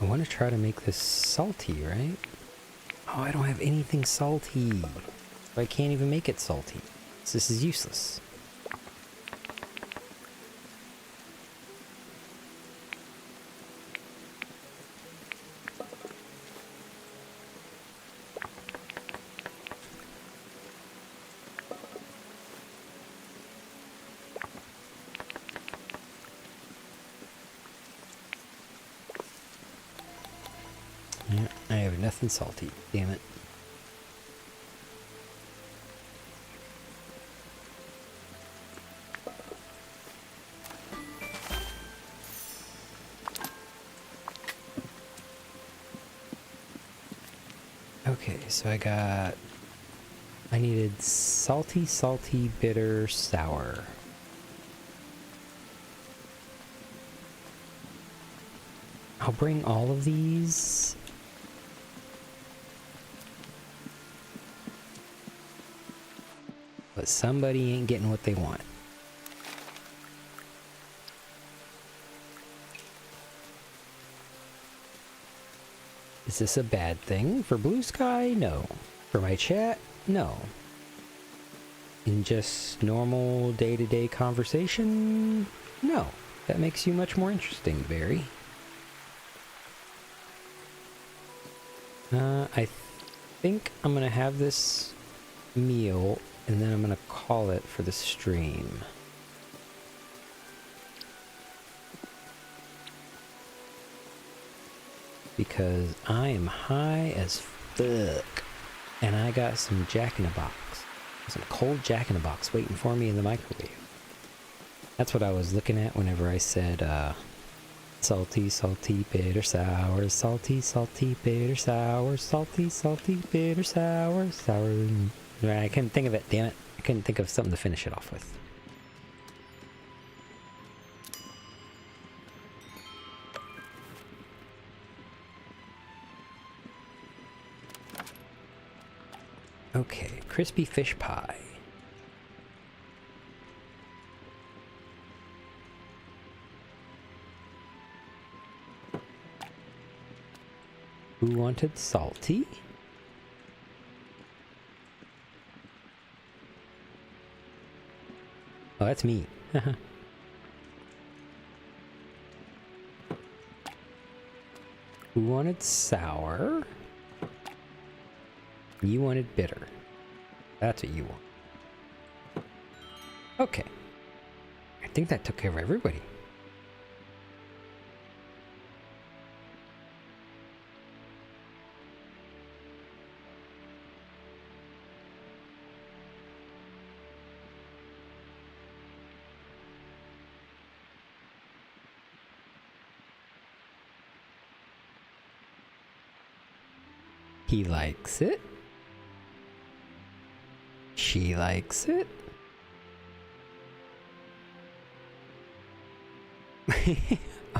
I want to try to make this salty, right? Oh, I don't have anything salty. I can't even make it salty. So this is useless. nothing salty. Damn it. Okay, so I needed salty, salty, bitter, sour. I'll bring all of these. But somebody ain't getting what they want. Is this a bad thing? For Blue Sky? No. For my chat? No. In just normal day-to-day conversation? No. That makes you much more interesting, Barry. I think I'm gonna have this meal, and then I'm gonna call it for the stream. Because I am high as fuck. And I got some Jack-in-a-Box. Some cold Jack-in-a-Box waiting for me in the microwave. That's what I was looking at whenever I said, salty, salty, bitter, sour, salty, salty, bitter, sour, salty, salty, bitter, sour, sour. I couldn't think of it, damn it. I couldn't think of something to finish it off with. Okay, crispy fish pie. Who wanted salty? Oh, that's me. Who wanted sour? You wanted bitter. That's what you want. Okay. I think that took care of everybody. He likes it. She likes it.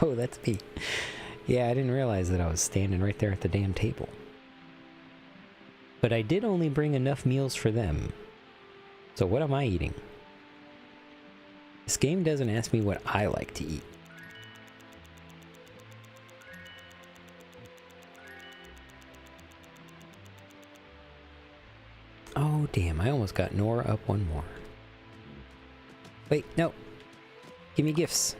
Oh, that's me. Yeah, I didn't realize that I was standing right there at the damn table. But I did only bring enough meals for them. So what am I eating? This game doesn't ask me what I like to eat. Oh, damn, I almost got Nora up one more. Wait, no. Give me gifts.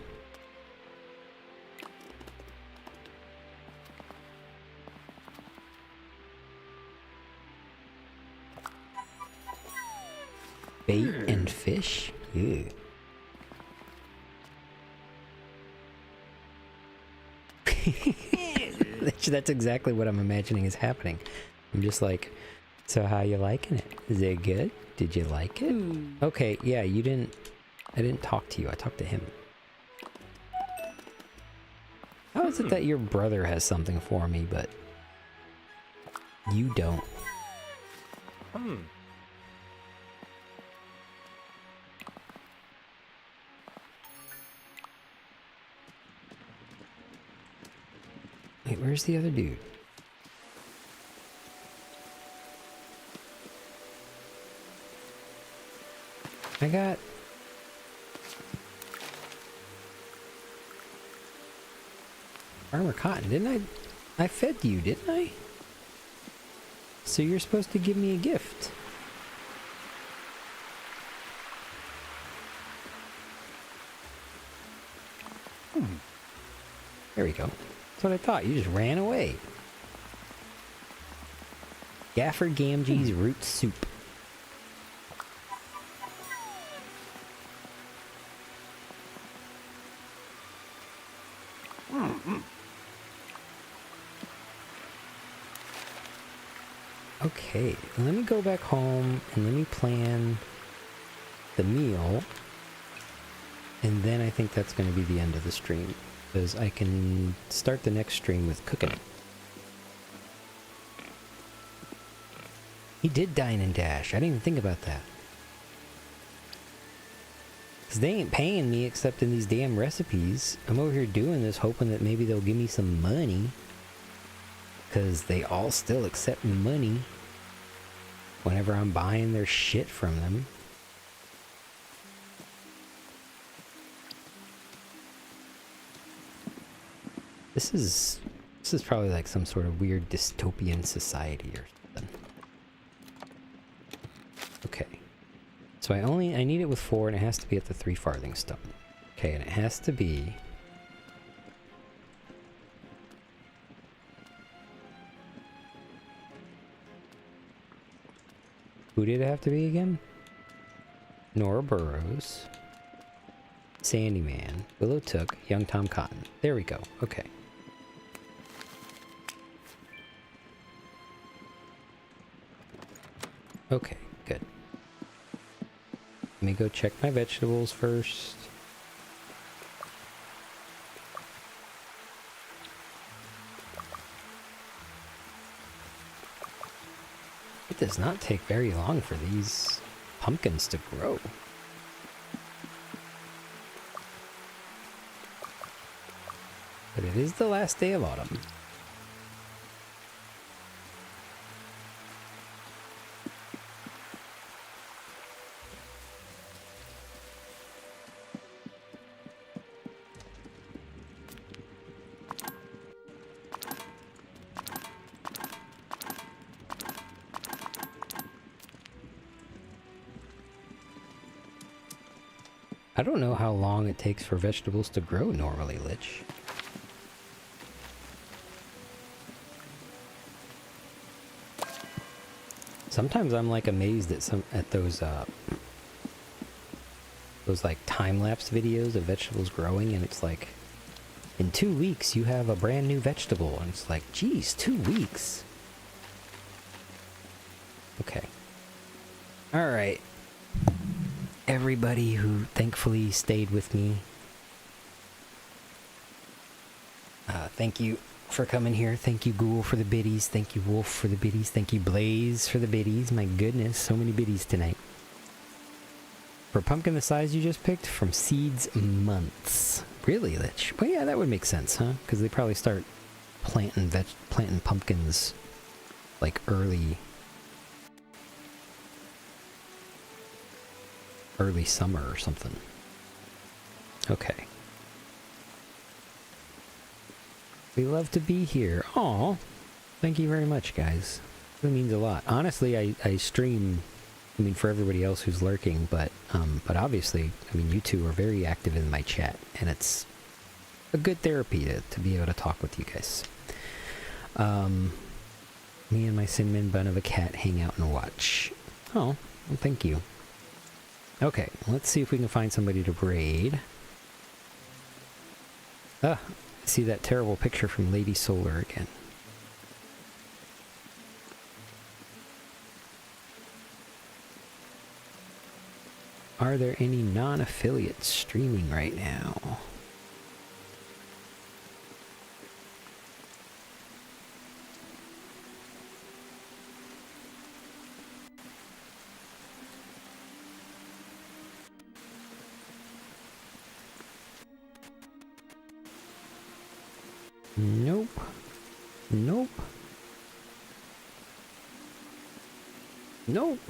Bait and fish? Ew. That's exactly what I'm imagining is happening. I'm just like, so how you liking it? Is it good? Did you like it? Okay, yeah, I didn't talk to you. I talked to him. How is it that your brother has something for me, but you don't? Wait, where's the other dude? I got... Farmer Cotton, didn't I fed you, didn't I? So you're supposed to give me a gift. There we go. That's what I thought. You just ran away. Gaffer Gamgee's root soup. Okay, let me go back home and let me plan the meal. And then I think that's going to be the end of the stream. Because I can start the next stream with cooking. He did dine and dash. I didn't even think about that. Because they ain't paying me except in these damn recipes. I'm over here doing this hoping that maybe they'll give me some money. Because they all still accept money whenever I'm buying their shit from them. This is probably like some sort of weird dystopian society or something. Okay. So I need it with 4 and it has to be at the 3 farthing stone. Okay, and it has to be... Who did it have to be again? Nora Burrows, Sandy Man, Willow Took, Young Tom Cotton. There we go. Okay. Okay, good. Let me go check my vegetables first. It does not take very long for these pumpkins to grow. But it is the last day of autumn. I don't know how long it takes for vegetables to grow normally, Lich. Sometimes I'm like amazed at those like time-lapse videos of vegetables growing, and it's like in 2 weeks you have a brand new vegetable, and it's like, geez, 2 weeks. Okay. All right. Everybody who thankfully stayed with me, thank you for coming here. Thank you, Ghoul, for the biddies. Thank you, Wolf, for the biddies. Thank you, Blaze, for the biddies. My goodness, so many biddies tonight. For pumpkin the size you just picked, from seeds months. Really, Lich? Well, yeah, that would make sense, huh? Because they probably start planting pumpkins like early summer or something. Okay. We love to be here. Aw, thank you very much, guys. It means a lot. Honestly, I stream, I mean, for everybody else who's lurking, but obviously, I mean, you two are very active in my chat, and it's a good therapy to be able to talk with you guys. Me and my cinnamon bun of a cat hang out and watch. Oh, well, thank you. Okay, let's see if we can find somebody to raid. Ah, I see that terrible picture from Lady Solar again. Are there any non-affiliates streaming right now? Nope. Nope. Nope.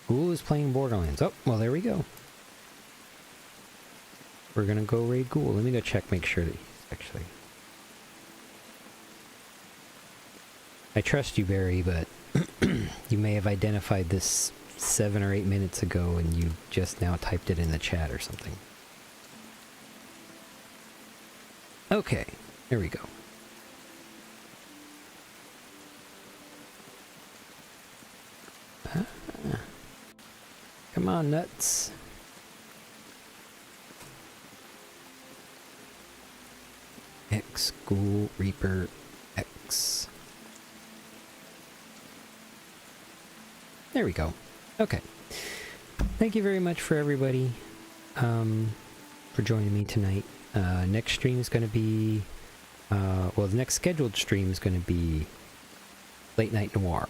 Ghoul is playing Borderlands. Oh, well, there we go. We're gonna go raid Ghoul. Let me go check, make sure that he's actually... I trust you, Barry, but you may have identified this 7 or 8 minutes ago and you just now typed it in the chat or something. Okay, there we go. Come on, nuts. X Ghoul Reaper X. There we go. Okay. Thank you very much for everybody for joining me tonight. Next stream is going to be... well, the next scheduled stream is going to be Late Night Noir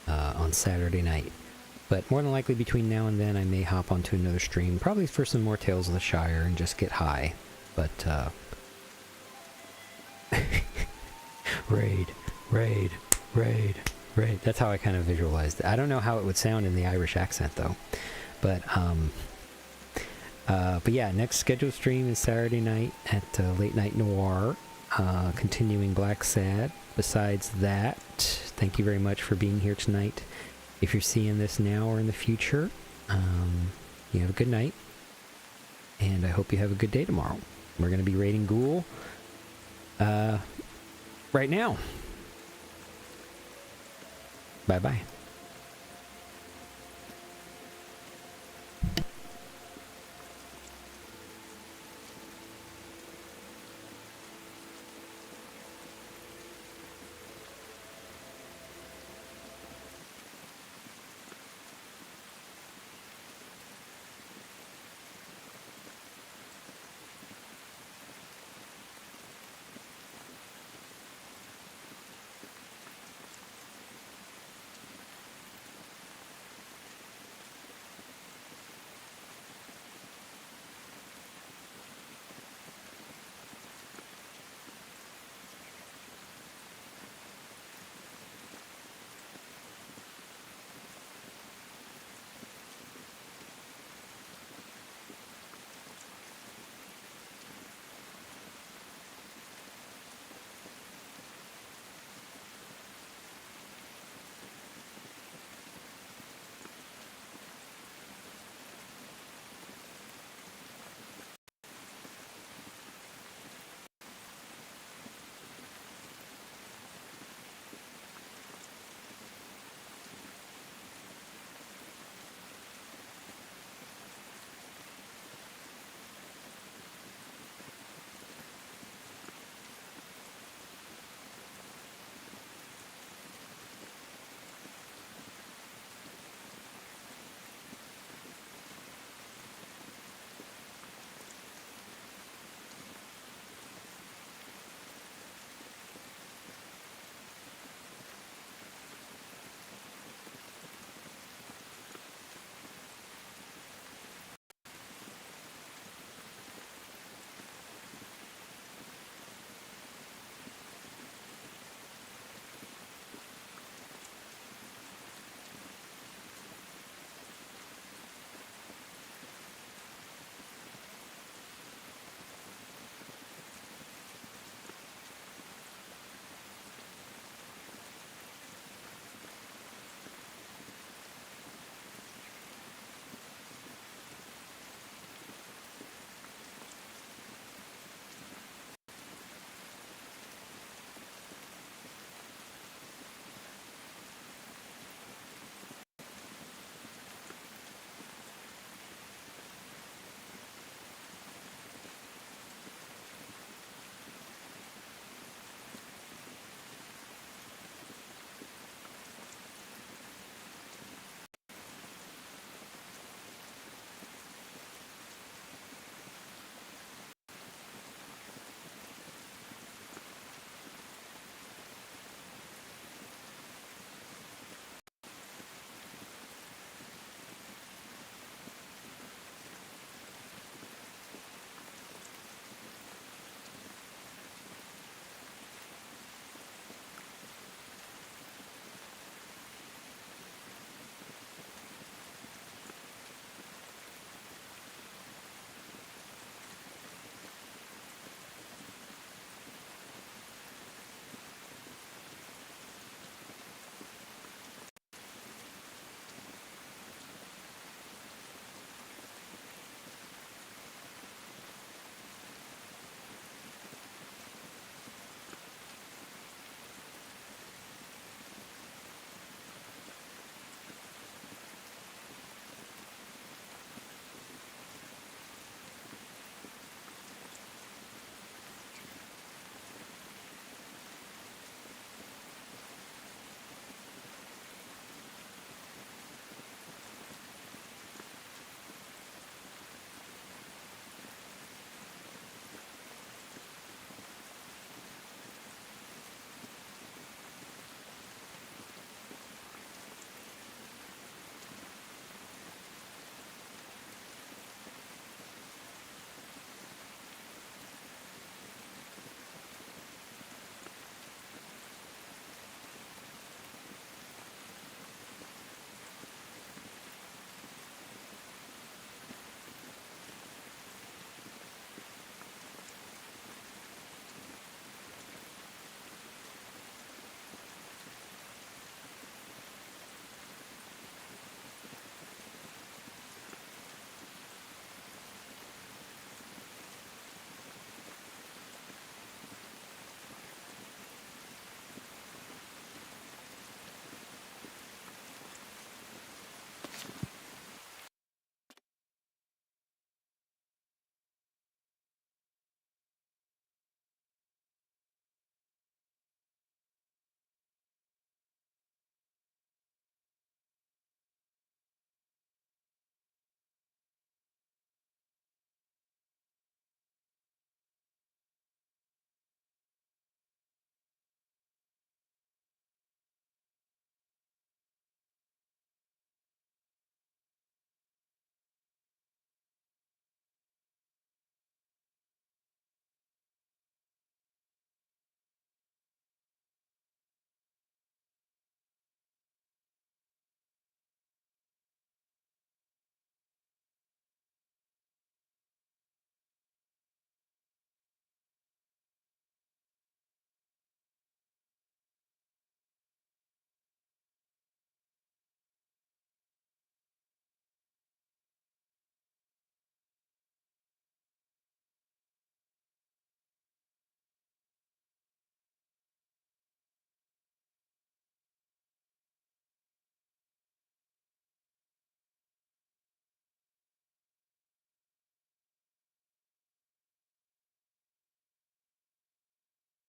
on Saturday night. But more than likely between now and then I may hop onto another stream, probably for some more Tales of the Shire and just get high. But, raid. That's how I kind of visualized it. I don't know how it would sound in the Irish accent, though. But yeah, next scheduled stream is Saturday night at Late Night Noir, continuing Black Sad. Besides that, thank you very much for being here tonight. If you're seeing this now or in the future, you have a good night, and I hope you have a good day tomorrow. We're going to be raiding Ghoul right now. Bye-bye.